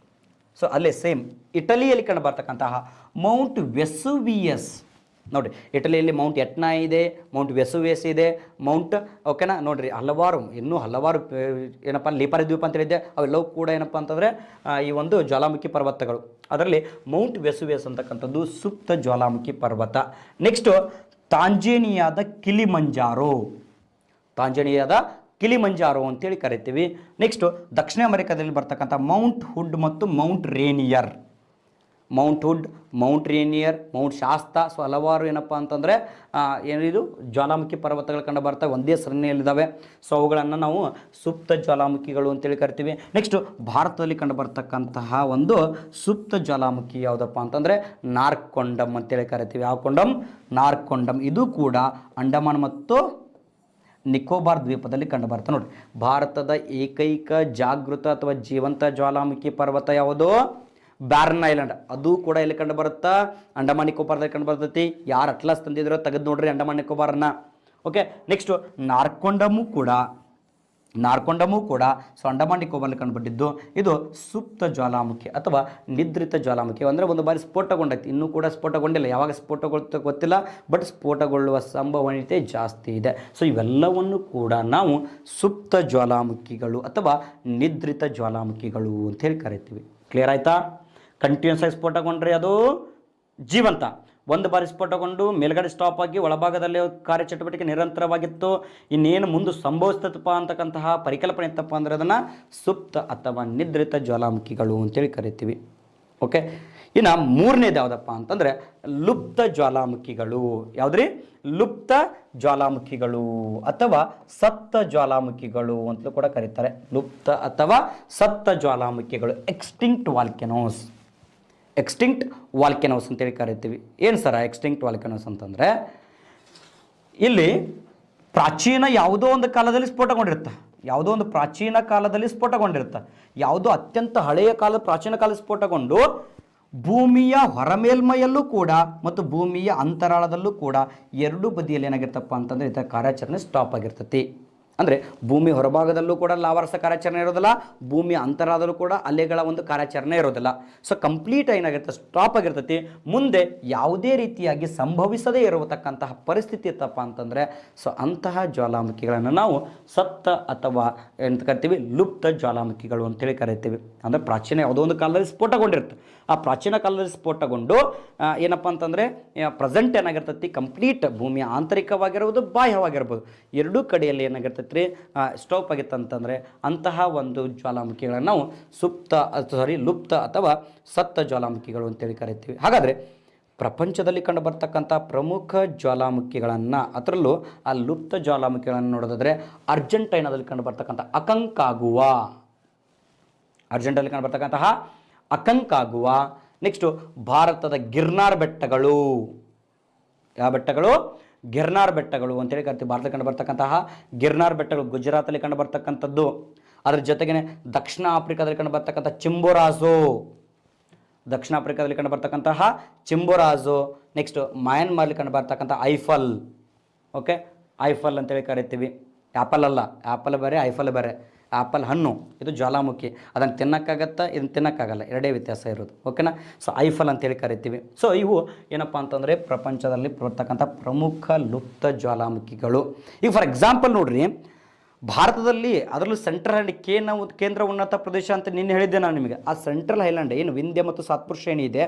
ಸೊ ಅಲ್ಲೇ ಸೇಮ್ ಇಟಲಿಯಲ್ಲಿ ಕಂಡುಬರ್ತಕ್ಕಂತಹ ಮೌಂಟ್ ವೆಸುವಿಯಸ್. ನೋಡಿರಿ, ಇಟಲಿಯಲ್ಲಿ ಮೌಂಟ್ ಎಟ್ನಾ ಇದೆ, ಮೌಂಟ್ ವೆಸುವಿಯಸ್ ಇದೆ, ಮೌಂಟ್ ಓಕೆನಾ. ನೋಡಿರಿ, ಇನ್ನೂ ಹಲವಾರು ಏನಪ್ಪ ಲಿಪಾರಿ ದ್ವೀಪ ಅಂತ ಹೇಳಿದ್ದೆ, ಅವೆಲ್ಲವೂ ಕೂಡ ಏನಪ್ಪ ಅಂತಂದರೆ ಈ ಒಂದು ಜ್ವಾಲಾಮುಖಿ ಪರ್ವತಗಳು. ಅದರಲ್ಲಿ ಮೌಂಟ್ ವೆಸುವಿಯಸ್ ಅಂತಕ್ಕಂಥದ್ದು ಸುಪ್ತ ಜ್ವಾಲಾಮುಖಿ ಪರ್ವತ. ನೆಕ್ಸ್ಟು ತಾಂಜೇನಿಯಾದ ಕಿಲಿಮಂಜಾರೋ ಅಂತೇಳಿ ಕರಿತೀವಿ. ನೆಕ್ಸ್ಟು ದಕ್ಷಿಣ ಅಮೆರಿಕಾದಲ್ಲಿ ಬರ್ತಕ್ಕಂಥ ಮೌಂಟ್ ಹುಡ್ ಮತ್ತು ಮೌಂಟ್ ರೇನಿಯರ್. ಮೌಂಟ್ ಶಾಸ್ತಾ. ಸೊ ಹಲವಾರು ಏನಪ್ಪ ಅಂತಂದರೆ ಏನಿದು ಜ್ವಾಲಾಮುಖಿ ಪರ್ವತಗಳು ಕಂಡು ಬರ್ತವೆ, ಒಂದೇ ಸರಣಿಯಲ್ಲಿದ್ದಾವೆ. ಸೊ ಅವುಗಳನ್ನು ನಾವು ಸುಪ್ತ ಜ್ವಾಲಾಮುಖಿಗಳು ಅಂತೇಳಿ ಕರಿತೀವಿ. ನೆಕ್ಸ್ಟು ಭಾರತದಲ್ಲಿ ಕಂಡು ಬರ್ತಕ್ಕಂತಹ ಒಂದು ಸುಪ್ತ ಜ್ವಾಲಾಮುಖಿ ಯಾವುದಪ್ಪ ಅಂತಂದರೆ ನಾರ್ಕೊಂಡಮ್ ಅಂತೇಳಿ ಕರಿತೀವಿ. ಯಾವ ಕೊಂಡಮ್? ನಾರ್ಕೊಂಡಮ್. ಇದು ಕೂಡ ಅಂಡಮಾನ್ ಮತ್ತು ನಿಕೋಬಾರ್ ದ್ವೀಪದಲ್ಲಿ ಕಂಡುಬರುತ್ತೆ. ನೋಡಿ, ಭಾರತದ ಏಕೈಕ ಜಾಗೃತ ಅಥವಾ ಜೀವಂತ ಜ್ವಾಲಾಮುಖಿ ಪರ್ವತ ಯಾವುದು? ಬ್ಯಾರ್ನ್ ಐಲ್ಯಾಂಡ್. ಅದು ಕೂಡ ಇಲ್ಲಿ ಕಂಡು ಬರುತ್ತಾ? ಅಂಡಮಾನ್ ನಿಕೋಬಾರ್ದಲ್ಲಿ ಕಂಡು ಬರ್ತೈತಿ. ಯಾರು ಅಟ್ಲಾಸ್ ತಂದಿದ್ರೋ ತೆಗೆದು ನೋಡ್ರಿ ಅಂಡಮಾನ್ ನಿಕೋಬಾರನ್ನ. ಓಕೆ, ನೆಕ್ಸ್ಟು ನಾರ್ಕೊಂಡಮು ಕೂಡ ಸೊ ಅಂಡಮಾನ್ ನಿಕೋಬಾರ್ನಲ್ಲಿ ಕಂಡುಬಿಟ್ಟಿದ್ದು. ಇದು ಸುಪ್ತ ಜ್ವಾಲಾಮುಖಿ ಅಥವಾ ನಿದ್ರಿತ ಜ್ವಾಲಾಮುಖಿ. ಅಂದರೆ ಒಂದು ಬಾರಿ ಸ್ಫೋಟಗೊಂಡೈತಿ, ಇನ್ನೂ ಕೂಡ ಸ್ಫೋಟಗೊಂಡಿಲ್ಲ. ಯಾವಾಗ ಸ್ಫೋಟಗೊಳ್ತ ಗೊತ್ತಿಲ್ಲ, ಬಟ್ ಸ್ಫೋಟಗೊಳ್ಳುವ ಸಂಭವನೀಯತೆ ಜಾಸ್ತಿ ಇದೆ. ಸೊ ಇವೆಲ್ಲವನ್ನು ಕೂಡ ನಾವು ಸುಪ್ತ ಜ್ವಾಲಾಮುಖಿಗಳು ಅಥವಾ ನಿದ್ರಿತ ಜ್ವಾಲಾಮುಖಿಗಳು ಅಂತೇಳಿ ಕರಿತೀವಿ. ಕ್ಲಿಯರ್ ಆಯ್ತಾ? ಕಂಟಿನ್ಯೂಸ್ ಆಗಿ ಸ್ಫೋಟಗೊಂಡ್ರೆ ಅದು ಜೀವಂತ. ಒಂದು ಬಾರಿ ಸ್ಫೋಟಗೊಂಡು ಮೇಲ್ಗಡೆ ಸ್ಟಾಪ್ ಆಗಿ ಒಳಭಾಗದಲ್ಲಿ ಕಾರ್ಯಚಟುವಟಿಕೆ ನಿರಂತರವಾಗಿತ್ತು, ಇನ್ನೇನು ಮುಂದೆ ಸಂಭವಿಸ್ತಪ್ಪ ಅಂತಕ್ಕಂತಹ ಪರಿಕಲ್ಪನೆ ಇತ್ತಪ್ಪ ಅಂದರೆ ಅದನ್ನು ಸುಪ್ತ ಅಥವಾ ನಿದ್ರಿತ ಜ್ವಾಲಾಮುಖಿಗಳು ಅಂತೇಳಿ ಕರಿತೀವಿ. ಓಕೆ, ಇನ್ನು ಮೂರನೇದು ಯಾವುದಪ್ಪ ಅಂತಂದರೆ ಲುಪ್ತ ಜ್ವಾಲಾಮುಖಿಗಳು. ಯಾವುದ್ರಿ? ಲುಪ್ತ ಜ್ವಾಲಾಮುಖಿಗಳು ಅಥವಾ ಸತ್ತ ಜ್ವಾಲಾಮುಖಿಗಳು ಅಂತಲೂ ಕೂಡ ಕರೀತಾರೆ. ಲುಪ್ತ ಅಥವಾ ಸತ್ತ ಜ್ವಾಲಾಮುಖಿಗಳು, ಎಕ್ಸ್ಟಿಂಕ್ಟ್ ವಾಲ್ಕೆನೋಸ್ ಅಂತೇಳಿ ಕರಿತೀವಿ. ಏನು ಸರ ಎಕ್ಸ್ಟಿಂಕ್ಟ್ ವಾಲ್ಕೆನೋಸ್ ಅಂತಂದರೆ, ಇಲ್ಲಿ ಪ್ರಾಚೀನ ಯಾವುದೋ ಒಂದು ಕಾಲದಲ್ಲಿ ಸ್ಫೋಟಗೊಂಡಿರುತ್ತೆ, ಯಾವುದೋ ಒಂದು ಪ್ರಾಚೀನ ಕಾಲದಲ್ಲಿ ಸ್ಫೋಟಗೊಂಡಿರುತ್ತೆ, ಯಾವುದೋ ಅತ್ಯಂತ ಹಳೆಯ ಪ್ರಾಚೀನ ಕಾಲ ಸ್ಫೋಟಗೊಂಡು ಭೂಮಿಯ ಹೊರಮೇಲ್ಮೈಯಲ್ಲೂ ಕೂಡ ಮತ್ತು ಭೂಮಿಯ ಅಂತರಾಳದಲ್ಲೂ ಕೂಡ ಎರಡೂ ಬದಿಯಲ್ಲಿ ಏನಾಗಿರ್ತಪ್ಪ ಅಂತಂದರೆ ಇದರ ಕಾರ್ಯಾಚರಣೆ ಸ್ಟಾಪ್ ಆಗಿರ್ತೈತಿ. ಅಂದರೆ ಭೂಮಿ ಹೊರಭಾಗದಲ್ಲೂ ಕೂಡ ಲಾವಾರಸ ಕಾರ್ಯಾಚರಣೆ ಇರೋದಿಲ್ಲ, ಭೂಮಿಯ ಅಂತರಾಳದಲ್ಲೂ ಕೂಡ ಅಲೆಗಳ ಒಂದು ಕಾರ್ಯಾಚರಣೆ ಇರೋದಿಲ್ಲ. ಸೊ ಕಂಪ್ಲೀಟ್ ಏನಾಗಿರ್ತದೆ, ಸ್ಟಾಪ್ ಆಗಿರ್ತೈತಿ. ಮುಂದೆ ಯಾವುದೇ ರೀತಿಯಾಗಿ ಸಂಭವಿಸದೇ ಇರತಕ್ಕಂತಹ ಪರಿಸ್ಥಿತಿ ಇತ್ತಪ್ಪ ಅಂತಂದರೆ ಸೊ ಅಂತಹ ಜ್ವಾಲಾಮುಖಿಗಳನ್ನು ನಾವು ಸತ್ತ ಅಥವಾ ಎಂತ ಕರಿತೀವಿ? ಲುಪ್ತ ಜ್ವಾಲಾಮುಖಿಗಳು ಅಂತೇಳಿ ಕರಿತೀವಿ. ಅಂದರೆ ಪ್ರಾಚೀನ ಯಾವುದೋ ಒಂದು ಕಾಲದಲ್ಲಿ ಸ್ಫೋಟಗೊಂಡಿರುತ್ತೆ, ಆ ಪ್ರಾಚೀನ ಕಾಲದಲ್ಲಿ ಸ್ಫೋಟಗೊಂಡು ಏನಪ್ಪ ಅಂತಂದರೆ ಪ್ರೆಸೆಂಟ್ ಏನಾಗಿರ್ತೈತಿ, ಕಂಪ್ಲೀಟ್ ಭೂಮಿಯ ಆಂತರಿಕವಾಗಿರ್ಬೋದು ಬಾಹ್ಯವಾಗಿರ್ಬೋದು ಎರಡೂ ಕಡೆಯಲ್ಲಿ ಏನಾಗಿರ್ತೈತಿ ರೀ ಸ್ಟಾಪ್ ಆಗಿತ್ತಂತಂದರೆ ಅಂತಹ ಒಂದು ಜ್ವಾಲಾಮುಖಿಗಳನ್ನು ನಾವು ಲುಪ್ತ ಅಥವಾ ಸತ್ತ ಜ್ವಾಲಾಮುಖಿಗಳು ಅಂತೇಳಿ ಕರಿತೀವಿ. ಹಾಗಾದರೆ ಪ್ರಪಂಚದಲ್ಲಿ ಕಂಡು ಬರ್ತಕ್ಕಂಥ ಪ್ರಮುಖ ಜ್ವಾಲಾಮುಖಿಗಳನ್ನು, ಅದರಲ್ಲೂ ಆ ಲುಪ್ತ ಜ್ವಾಲಾಮುಖಿಗಳನ್ನು ನೋಡೋದಾದರೆ ಅರ್ಜೆಂಟೈನಾದಲ್ಲಿ ಕಂಡು ಬರ್ತಕ್ಕಂಥ ಅಕಂಕಾಗುವಾ, ಅರ್ಜೆಂಟೈನಲ್ಲಿ ಕಂಡು ಬರ್ತಕ್ಕಂತಹ ಅಕಂಕಾಗುವಾ. ನೆಕ್ಸ್ಟು ಭಾರತದ ಗಿರ್ನಾರ್ ಬೆಟ್ಟಗಳು. ಯಾವ ಬೆಟ್ಟಗಳು? ಗಿರ್ನಾರ್ ಬೆಟ್ಟಗಳು ಅಂತೇಳಿ ಕರಿತೀವಿ. ಭಾರತದಲ್ಲಿ ಕಂಡು ಬರ್ತಕ್ಕಂತಹ ಗಿರ್ನಾರ್ ಬೆಟ್ಟಗಳು ಗುಜರಾತಲ್ಲಿ ಕಂಡು ಬರ್ತಕ್ಕಂಥದ್ದು. ಅದರ ಜೊತೆಗೇ ದಕ್ಷಿಣ ಆಫ್ರಿಕಾದಲ್ಲಿ ಕಂಡು ಬರ್ತಕ್ಕಂಥ ದಕ್ಷಿಣ ಆಫ್ರಿಕಾದಲ್ಲಿ ಕಂಡು ಬರ್ತಕ್ಕಂತಹ ಚಿಂಬೋರಾಜು. ನೆಕ್ಸ್ಟ್ ಮಯನ್ಮಾರ್ಲಿ ಕಂಡು ಬರ್ತಕ್ಕಂಥ ಐಫಲ್. ಓಕೆ, ಐಫಲ್ ಅಂತೇಳಿ ಕರಿತೀವಿ. ಆ್ಯಪಲ್ ಅಲ್ಲ, ಆ್ಯಪಲ್ ಬೇರೆ ಐಫಲ್ ಬೇರೆ. ಆ್ಯಪಲ್ ಹಣ್ಣು, ಇದು ಜ್ವಾಲಾಮುಖಿ. ಅದನ್ನು ತಿನ್ನೋಕ್ಕಾಗತ್ತಾ, ಇದನ್ನು ತಿನ್ನೋಕ್ಕಾಗಲ್ಲ, ಎರಡೇ ವ್ಯತ್ಯಾಸ ಇರೋದು. ಓಕೆನಾ? ಸೊ ಐಫಲ್ ಅಂತೇಳಿ ಕರಿತೀವಿ. ಸೊ ಇವು ಏನಪ್ಪ ಅಂತಂದರೆ ಪ್ರಪಂಚದಲ್ಲಿ ಬರ್ತಕ್ಕಂಥ ಪ್ರಮುಖ ಲುಪ್ತ ಜ್ವಾಲಾಮುಖಿಗಳು. ಈಗ ಫಾರ್ ಎಕ್ಸಾಂಪಲ್ ನೋಡ್ರಿ, ಭಾರತದಲ್ಲಿ ಅದರಲ್ಲೂ ಸೆಂಟ್ರಲ್ ಹೈಲ್ಯಾಂಡ್ ಕೇಂದ್ರ ಉನ್ನತ ಪ್ರದೇಶ ಅಂತ ನಿನ್ನೆ ಹೇಳಿದ್ದೆ ನಾನು ನಿಮಗೆ. ಆ ಸೆಂಟ್ರಲ್ ಹೈಲ್ಯಾಂಡ್ ಏನು ವಿಂಧ್ಯ ಮತ್ತು ಸಾತ್ಪುರ್ ಶ್ರೇಣಿ ಇದೆ,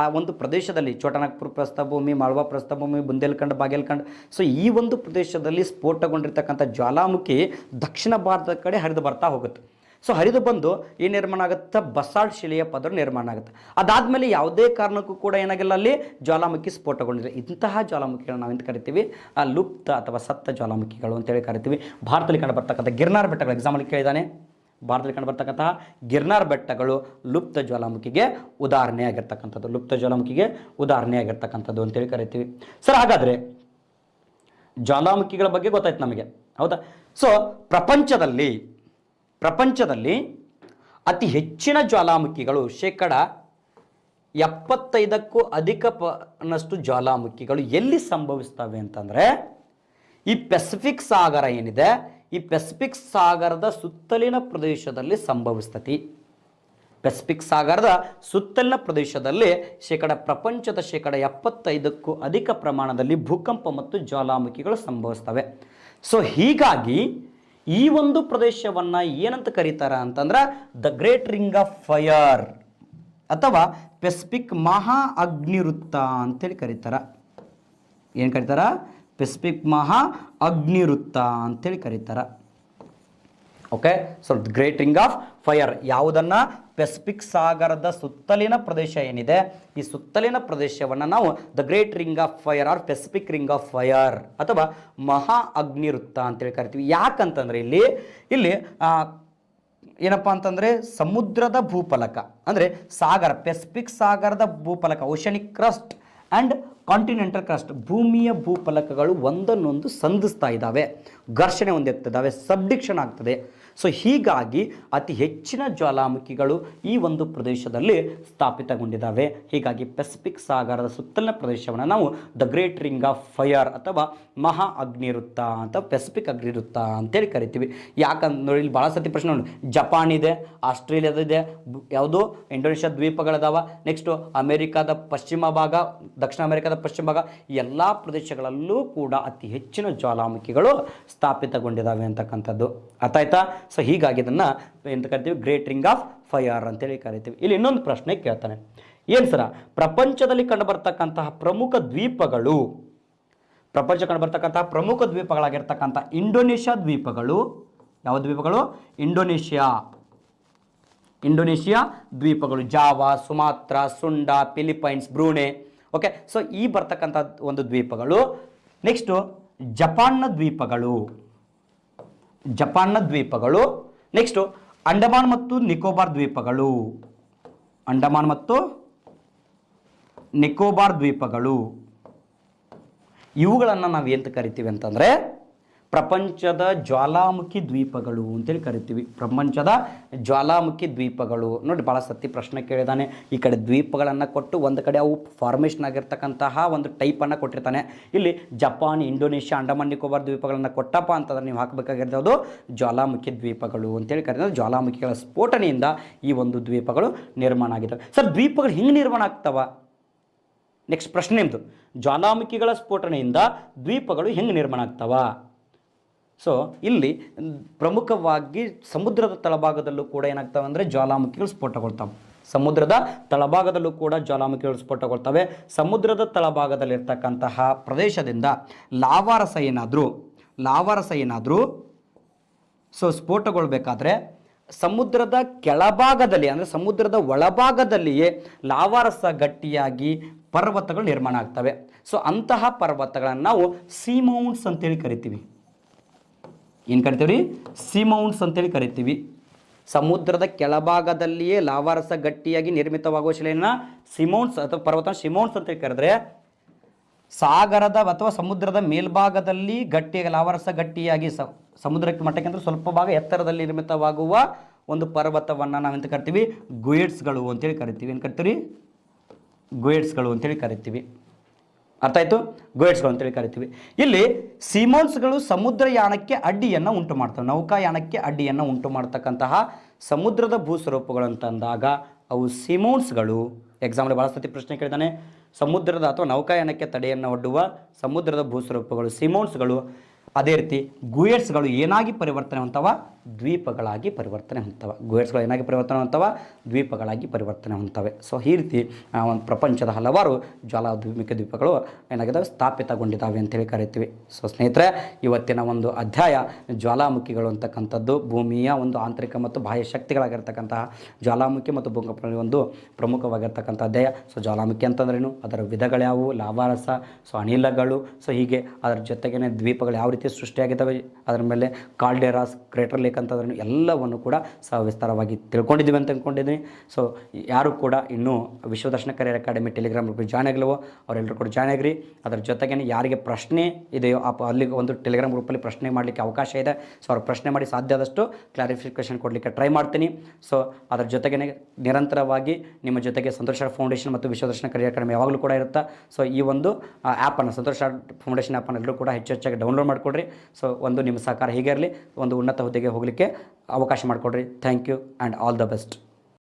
ಆ ಒಂದು ಪ್ರದೇಶದಲ್ಲಿ ಛೋಟಾನಾಗ್ಪುರ್ ಪ್ರಸ್ಥಭೂಮಿ, ಮಾಳ್ವಾ ಪ್ರಸ್ಥಭೂಮಿ, ಬುಂದೇಲ್ಖಂಡ್, ಬಾಗೇಲ್ಖಂಡ್, ಸೊ ಈ ಒಂದು ಪ್ರದೇಶದಲ್ಲಿ ಸ್ಫೋಟಗೊಂಡಿರ್ತಕ್ಕಂಥ ಜ್ವಾಲಾಮುಖಿ ದಕ್ಷಿಣ ಭಾರತದ ಕಡೆ ಹರಿದು ಬರ್ತಾ ಹೋಗುತ್ತೆ. ಸೊ ಹರಿದು ಬಂದು ಏನು ನಿರ್ಮಾಣ ಆಗುತ್ತೆ? ಬಸಾಲ್ಟ್ ಶಿಲೆಯ ಪದರ ನಿರ್ಮಾಣ ಆಗುತ್ತೆ. ಅದಾದಮೇಲೆ ಯಾವುದೇ ಕಾರಣಕ್ಕೂ ಕೂಡ ಏನಾಗಿಲ್ಲ, ಅಲ್ಲಿ ಜ್ವಾಲಾಮುಖಿ ಸ್ಫೋಟಗೊಂಡಿದೆ. ಇಂತಹ ಜ್ವಾಲಾಮುಖಿಗಳನ್ನ ನಾವೆಂತ ಕರಿತೀವಿ? ಲುಪ್ತ ಅಥವಾ ಸತ್ತ ಜ್ವಾಲಾಮುಖಿಗಳು ಅಂತೇಳಿ ಕರಿತೀವಿ. ಭಾರತದಲ್ಲಿ ಕಂಡು ಬರ್ತಕ್ಕಂಥ ಗಿರ್ನಾರ್ ಬೆಟ್ಟಗಳು ಎಕ್ಸಾಂಪಲ್ ಕೇಳಿದ್ದಾನೆ. ಭಾರತದಲ್ಲಿ ಕಂಡು ಬರ್ತಕ್ಕಂತಹ ಗಿರ್ನಾರ್ ಬೆಟ್ಟಗಳು ಲುಪ್ತ ಜ್ವಾಲಾಮುಖಿಗೆ ಉದಾಹರಣೆ ಆಗಿರ್ತಕ್ಕಂಥದ್ದು ಅಂತೇಳಿ ಕರಿತೀವಿ. ಸರ್, ಹಾಗಾದರೆ ಜ್ವಾಲಾಮುಖಿಗಳ ಬಗ್ಗೆ ಗೊತ್ತಾಯ್ತು ನಮಗೆ, ಹೌದಾ? ಸೊ ಪ್ರಪಂಚದಲ್ಲಿ ಅತಿ ಹೆಚ್ಚಿನ ಜ್ವಾಲಾಮುಖಿಗಳು 75%ಕ್ಕೂ ಅಧಿಕನಷ್ಟು ಜ್ವಾಲಾಮುಖಿಗಳು ಎಲ್ಲಿ ಸಂಭವಿಸ್ತವೆ ಅಂತಂದರೆ ಈ ಪೆಸಿಫಿಕ್ ಸಾಗರ ಏನಿದೆ, ಈ ಪೆಸಿಫಿಕ್ ಸಾಗರದ ಸುತ್ತಲಿನ ಪ್ರದೇಶದಲ್ಲಿ ಸಂಭವಿಸ್ತತಿ. ಪೆಸಿಫಿಕ್ ಸಾಗರದ ಸುತ್ತಲಿನ ಪ್ರದೇಶದಲ್ಲಿ ಪ್ರಪಂಚದ 75%ಕ್ಕೂ ಅಧಿಕ ಪ್ರಮಾಣದಲ್ಲಿ ಭೂಕಂಪ ಮತ್ತು ಜ್ವಾಲಾಮುಖಿಗಳು ಸಂಭವಿಸ್ತವೆ. ಸೊ ಹೀಗಾಗಿ ಈ ಒಂದು ಪ್ರದೇಶವನ್ನು ಏನಂತ ಕರೀತಾರ ಅಂತಂದ್ರೆ the great ring of fire ಅಥವಾ ಪೆಸಿಫಿಕ್ ಮಹಾ ಅಗ್ನಿವೃತ್ತ ಅಂತೇಳಿ ಕರೀತಾರ. ಏನು ಕರೀತಾರ? ಪೆಸಿಫಿಕ್ ಮಹಾ ಅಗ್ನಿವೃತ್ತ ಅಂತೇಳಿ ಕರೀತಾರ. Okay, so great ring of fire ಯಾವುದನ್ನು? ಪೆಸಿಫಿಕ್ ಸಾಗರದ ಸುತ್ತಲಿನ ಪ್ರದೇಶ ಏನಿದೆ, ಈ ಸುತ್ತಲಿನ ಪ್ರದೇಶವನ್ನು ನಾವು the great ring of fire or Pacific ring of fire ಅಥವಾ ಮಹಾ ಅಗ್ನಿವೃತ್ತ ಅಂತೇಳಿ ಕರಿತೀವಿ. ಯಾಕಂತಂದರೆ ಇಲ್ಲಿ ಏನಪ್ಪ ಅಂತಂದರೆ ಸಮುದ್ರದ ಭೂಫಲಕ ಅಂದರೆ ಸಾಗರ, ಪೆಸಿಫಿಕ್ ಸಾಗರದ ಭೂಫಲಕ, oceanic crust and continental crust, ಭೂಮಿಯ ಭೂಫಲಕಗಳು ಒಂದನ್ನೊಂದು ಸಂಧಿಸ್ತಾ ಇದ್ದಾವೆ, ಘರ್ಷಣೆ ಹೊಂದಿರ್ತಿದ್ದಾವೆ, ಸಬ್ಡಿಕ್ಷನ್ ಆಗ್ತದೆ. ಸೊ ಹೀಗಾಗಿ ಅತಿ ಹೆಚ್ಚಿನ ಜ್ವಾಲಾಮುಖಿಗಳು ಈ ಒಂದು ಪ್ರದೇಶದಲ್ಲಿ ಸ್ಥಾಪಿತಗೊಂಡಿದ್ದಾವೆ. ಹೀಗಾಗಿ ಪೆಸಿಫಿಕ್ ಸಾಗರದ ಸುತ್ತಲಿನ ಪ್ರದೇಶವನ್ನು ನಾವು the great ring of fire ಅಥವಾ ಮಹಾ ಅಗ್ನಿವೃತ್ತ ಅಂತ, ಪೆಸಿಫಿಕ್ ಅಗ್ನಿವೃತ್ತ ಅಂತೇಳಿ ಕರಿತೀವಿ. ಯಾಕಂದ್ರೆ ನೋಡಿ, ಇಲ್ಲಿ ಭಾಳ ಸತಿ ಪ್ರಶ್ನೆ ನೋಡಿ, ಜಪಾನ್ ಇದೆ, ಆಸ್ಟ್ರೇಲಿಯಾದಿದೆ, ಯಾವುದು ಇಂಡೋನೇಷ್ಯಾ ದ್ವೀಪಗಳದಾವ, ನೆಕ್ಸ್ಟು ಅಮೆರಿಕಾದ ಪಶ್ಚಿಮ ಭಾಗ, ದಕ್ಷಿಣ ಅಮೆರಿಕಾದ ಪಶ್ಚಿಮ ಭಾಗ, ಎಲ್ಲ ಪ್ರದೇಶಗಳಲ್ಲೂ ಕೂಡ ಅತಿ ಹೆಚ್ಚಿನ ಜ್ವಾಲಾಮುಖಿಗಳು ಸ್ಥಾಪಿತಗೊಂಡಿದ್ದಾವೆ ಅಂತಕ್ಕಂಥದ್ದು. ಅರ್ಥ ಆಯ್ತಾ? ಸೊ ಹೀಗಾಗಿ ಇದನ್ನು ಎಂತ ಕರಿತೀವಿ, ಗ್ರೇಟ್ ರಿಂಗ್ ಆಫ್ ಫೈರ್ ಅಂತೇಳಿ ಕರಿತೀವಿ. ಇಲ್ಲಿ ಇನ್ನೊಂದು ಪ್ರಶ್ನೆ ಕೇಳ್ತಾನೆ, ಏನು ಸರ, ಪ್ರಪಂಚದಲ್ಲಿ ಕಂಡುಬರ್ತಕ್ಕಂತಹ ಪ್ರಮುಖ ದ್ವೀಪಗಳು, ಪ್ರಪಂಚ ಕಂಡುಬರ್ತಕ್ಕಂತಹ ಪ್ರಮುಖ ದ್ವೀಪಗಳಾಗಿರ್ತಕ್ಕಂಥ ಇಂಡೋನೇಷ್ಯಾ ದ್ವೀಪಗಳು, ಯಾವ ದ್ವೀಪಗಳು? ಇಂಡೋನೇಷ್ಯಾ ದ್ವೀಪಗಳು, Java, Sumatra, Sunda, Philippines, Brunei. Okay, so ಈ ಬರ್ತಕ್ಕಂಥ ಒಂದು ದ್ವೀಪಗಳು. ನೆಕ್ಸ್ಟು ಜಪಾನ್ನ ದ್ವೀಪಗಳು, ನೆಕ್ಸ್ಟು ಅಂಡಮಾನ್ ಮತ್ತು ನಿಕೋಬಾರ್ ದ್ವೀಪಗಳು, ಇವುಗಳನ್ನು ನಾವು ಎಂತ ಕರಿತೀವಿ ಅಂತಂದರೆ ಪ್ರಪಂಚದ ಜ್ವಾಲಾಮುಖಿ ದ್ವೀಪಗಳು ಅಂತೇಳಿ ಕರಿತೀವಿ. ಪ್ರಪಂಚದ ಜ್ವಾಲಾಮುಖಿ ದ್ವೀಪಗಳು. ನೋಡಿ, ಭಾಳ ಸತಿ ಪ್ರಶ್ನೆ ಕೇಳಿದಾನೆ. ಈ ಕಡೆ ದ್ವೀಪಗಳನ್ನು ಕೊಟ್ಟು ಒಂದು ಕಡೆ ಅವು ಫಾರ್ಮೇಷನ್ ಆಗಿರ್ತಕ್ಕಂತಹ ಒಂದು ಟೈಪನ್ನು ಕೊಟ್ಟಿರ್ತಾನೆ. ಇಲ್ಲಿ ಜಪಾನ್, ಇಂಡೋನೇಷ್ಯಾ, ಅಂಡಮಾನ್ ನಿಕೋಬಾರ್ ದ್ವೀಪಗಳನ್ನು ಕೊಟ್ಟಪ್ಪ ಅಂತಂದ್ರೆ ನೀವು ಹಾಕಬೇಕಾಗಿರೋದು ಜ್ವಾಲಾಮುಖಿ ದ್ವೀಪಗಳು ಅಂತೇಳಿ ಕರೀತಾರೆ. ಜ್ವಾಲಾಮುಖಿಗಳ ಸ್ಫೋಟನೆಯಿಂದ ಈ ಒಂದು ದ್ವೀಪಗಳು ನಿರ್ಮಾಣ ಆಗಿದ್ದಾವೆ. ಸರ್, ದ್ವೀಪಗಳು ಹೆಂಗೆ ನಿರ್ಮಾಣ ಆಗ್ತಾವ? ನೆಕ್ಸ್ಟ್ ಪ್ರಶ್ನೆ ನಿಮ್ಮದು, ಜ್ವಾಲಾಮುಖಿಗಳ ಸ್ಫೋಟನೆಯಿಂದ ದ್ವೀಪಗಳು ಹೆಂಗೆ ನಿರ್ಮಾಣ ಆಗ್ತಾವ? ಸೊ ಇಲ್ಲಿ ಪ್ರಮುಖವಾಗಿ ಸಮುದ್ರದ ತಳಭಾಗದಲ್ಲೂ ಕೂಡ ಏನಾಗ್ತವೆ ಅಂದರೆ ಜ್ವಾಲಾಮುಖಿಗಳು ಸ್ಫೋಟಗೊಳ್ತವೆ. ಸಮುದ್ರದ ತಳಭಾಗದಲ್ಲೂ ಕೂಡ ಜ್ವಾಲಾಮುಖಿಗಳು ಸ್ಫೋಟಗೊಳ್ತವೆ. ಸಮುದ್ರದ ತಳಭಾಗದಲ್ಲಿರ್ತಕ್ಕಂತಹ ಪ್ರದೇಶದಿಂದ ಲಾವಾರಸ ಏನಾದರೂ ಸೊ ಸ್ಫೋಟಗೊಳ್ಬೇಕಾದ್ರೆ ಸಮುದ್ರದ ಕೆಳಭಾಗದಲ್ಲಿ, ಅಂದರೆ ಸಮುದ್ರದ ಒಳಭಾಗದಲ್ಲಿಯೇ ಲಾವಾರಸ ಗಟ್ಟಿಯಾಗಿ ಪರ್ವತಗಳು ನಿರ್ಮಾಣ ಆಗ್ತವೆ. ಸೊ ಅಂತಹ ಪರ್ವತಗಳನ್ನು ನಾವು ಸೀಮೌಂಟ್ಸ್ ಅಂತೇಳಿ ಕರಿತೀವಿ. ಏನು ಕರಿತೀವಿ? ಸೀಮೌಂಟ್ಸ್ ಅಂತೇಳಿ ಕರಿತೀವಿ. ಸಮುದ್ರದ ಕೆಳಭಾಗದಲ್ಲಿಯೇ ಲಾವಾರಸ ಗಟ್ಟಿಯಾಗಿ ನಿರ್ಮಿತವಾಗುವ ಶಿಲೆಯನ್ನು ಸಿಮೌಂಟ್ಸ್ ಅಥವಾ ಪರ್ವತ ಸಿಮೌಂಟ್ಸ್ ಅಂತೇಳಿ ಕರೆದ್ರೆ, ಸಾಗರದ ಅಥವಾ ಸಮುದ್ರದ ಮೇಲ್ಭಾಗದಲ್ಲಿ ಲಾವಾರಸ ಗಟ್ಟಿಯಾಗಿ ಸಮುದ್ರಕ್ಕೆ ಮಟ್ಟಕ್ಕಿಂತ ಸ್ವಲ್ಪ ಭಾಗ ಎತ್ತರದಲ್ಲಿ ನಿರ್ಮಿತವಾಗುವ ಒಂದು ಪರ್ವತವನ್ನು ನಾವೆಂತ ಕರಿತೀವಿ? ಗುಯೆಟ್ಸ್ಗಳು ಅಂತೇಳಿ ಕರಿತೀವಿ. ಏನು ಕರಿತೀವಿ? ಗುಯೆಟ್ಸ್ಗಳು ಅಂತೇಳಿ ಕರಿತೀವಿ. ಅರ್ಥ ಆಯಿತು? ಗುಯೆಟ್ಸ್ಗಳು ಅಂತೇಳಿ ಕರಿತೀವಿ. ಇಲ್ಲಿ ಸೀಮೌಂಟ್ಸ್ಗಳು ಸಮುದ್ರಯಾನಕ್ಕೆ ಅಡ್ಡಿಯನ್ನು ಉಂಟು ಮಾಡ್ತವೆ. ನೌಕಾಯಾನಕ್ಕೆ ಅಡ್ಡಿಯನ್ನು ಉಂಟು ಮಾಡ್ತಕ್ಕಂತಹ ಸಮುದ್ರದ ಭೂಸ್ವರೂಪಗಳು ಅಂತಂದಾಗ ಅವು ಸೀಮೌಂಟ್ಸ್ಗಳು. ಎಕ್ಸಾಂಪಲ್ ಭಾಳ ಸತಿ ಪ್ರಶ್ನೆ ಕೇಳಿದಾನೆ, ಸಮುದ್ರದ ಅಥವಾ ನೌಕಾಯಾನಕ್ಕೆ ತಡೆಯನ್ನು ಒಡ್ಡುವ ಸಮುದ್ರದ ಭೂಸ್ವರೂಪಗಳು ಸೀಮೌಂಟ್ಸ್ಗಳು. ಅದೇ ರೀತಿ ಗುಯೆಟ್ಸ್ಗಳು ಏನಾಗಿ ಪರಿವರ್ತನೆ ಹೊಂದವ? ದ್ವೀಪಗಳಾಗಿ ಪರಿವರ್ತನೆ ಹೊಂದವೆ. ಗುಯೆಟ್ಸ್ಗಳು ಏನಾಗಿ ಪರಿವರ್ತನೆ ಹೊಂದವ? ದ್ವೀಪಗಳಾಗಿ ಪರಿವರ್ತನೆ ಹೊಂದವೆ. ಸೊ ಈ ರೀತಿ ಒಂದು ಪ್ರಪಂಚದ ಹಲವಾರು ಜ್ವಾಲಾಮುಖಿ ದ್ವೀಪಗಳು ಏನಾಗಿದ್ದಾವೆ? ಸ್ಥಾಪಿತಗೊಂಡಿದ್ದಾವೆ ಅಂತೇಳಿ ಕರಿತೀವಿ. ಸೊ ಸ್ನೇಹಿತರೆ, ಇವತ್ತಿನ ಒಂದು ಅಧ್ಯಾಯ ಜ್ವಾಲಾಮುಖಿಗಳು ಅಂತಕ್ಕಂಥದ್ದು ಭೂಮಿಯ ಒಂದು ಆಂತರಿಕ ಮತ್ತು ಬಾಹ್ಯ ಶಕ್ತಿಗಳಾಗಿರ್ತಕ್ಕಂತಹ ಜ್ವಾಲಾಮುಖಿ ಮತ್ತು ಭೂಕಂಪನಲ್ಲಿ ಒಂದು ಪ್ರಮುಖವಾಗಿರ್ತಕ್ಕಂಥ ಅಧ್ಯಾಯ. ಸೊ ಜ್ವಾಲಾಮುಖಿ ಅಂತಂದ್ರೇನು, ಅದರ ವಿಧಗಳ್ಯಾವು, ಲಾವಾರಸ, ಸೊ ಅನಿಲಗಳು, ಸೊ ಹೀಗೆ ಅದರ ಜೊತೆಗೇ ದ್ವೀಪಗಳು ಯಾವ ರೀತಿ ಸೃಷ್ಟಿಯಾಗಿದ್ದಾವೆ, ಅದರ ಮೇಲೆ ಕಾಲ್ಡೆರಾಸ್, ಕ್ರೇಟರ್ ಲೇಕ್ ಅಂತಂದ್ರೆ ಎಲ್ಲವನ್ನು ಕೂಡ ಸವಿಸ್ತಾರವಾಗಿ ತಿಳ್ಕೊಂಡಿದ್ದೀವಿ ಅಂತ ಅಂದ್ಕೊಂಡಿದ್ದೀನಿ. ಸೊ ಯಾರು ಕೂಡ ಇನ್ನೂ Vishwadarshan career academy Telegram group join ಆಗಲಿವೋ ಅವರೆಲ್ಲರೂ ಕೂಡ ಜಾಯ್ನ್ ಆಗಿರಿ. ಅದರ ಜೊತೆಗೇ ಯಾರಿಗೆ ಪ್ರಶ್ನೆ ಇದೆಯೋ ಅಲ್ಲಿಗೆ ಒಂದು ಟೆಲಿಗ್ರಾಮ್ ಗ್ರೂಪಲ್ಲಿ ಪ್ರಶ್ನೆ ಮಾಡಲಿಕ್ಕೆ ಅವಕಾಶ ಇದೆ. ಸೊ ಅವ್ರು ಪ್ರಶ್ನೆ ಮಾಡಿ ಸಾಧ್ಯ ಆದಷ್ಟು ಕ್ಲಾರಿಫಿಕೇಷನ್ ಕೊಡಲಿಕ್ಕೆ ಟ್ರೈ ಮಾಡ್ತೀನಿ. ಸೊ ಅದರ ಜೊತೆಗೇ ನಿರಂತರವಾಗಿ ನಿಮ್ಮ ಜೊತೆಗೆ ಸಂತೋಷ್ ಫೌಂಡೇಶನ್ ಮತ್ತು ವಿಶ್ವದರ್ಶನ ಕರಿಯರ್ ಅಕಾಡೆಮಿ ಯಾವಾಗಲೂ ಕೂಡ ಇರುತ್ತೆ. ಸೊ ಈ ಒಂದು ಆ್ಯಪನ್ನು, ಸಂತೋಷ್ ಫೌಂಡೇಶನ್ ಆ್ಯಪನ್ನು ಎಲ್ಲರೂ ಕೂಡ ಹೆಚ್ಚಾಗಿ ಡೌನ್ಲೋಡ್ ಮಾಡಿಕೊಡ್ರಿ. ಸೊ ಒಂದು ನಿಮ್ಮ ಸಹಕಾರ ಹೀಗೆ ಇರಲಿ, ಒಂದು ಉನ್ನತ ಹುದ್ದೆಗೆ ಹೋಗಲಿಕ್ಕೆ ಅವಕಾಶ ಮಾಡಿಕೊಡ್ರಿ. Thank you and all the best.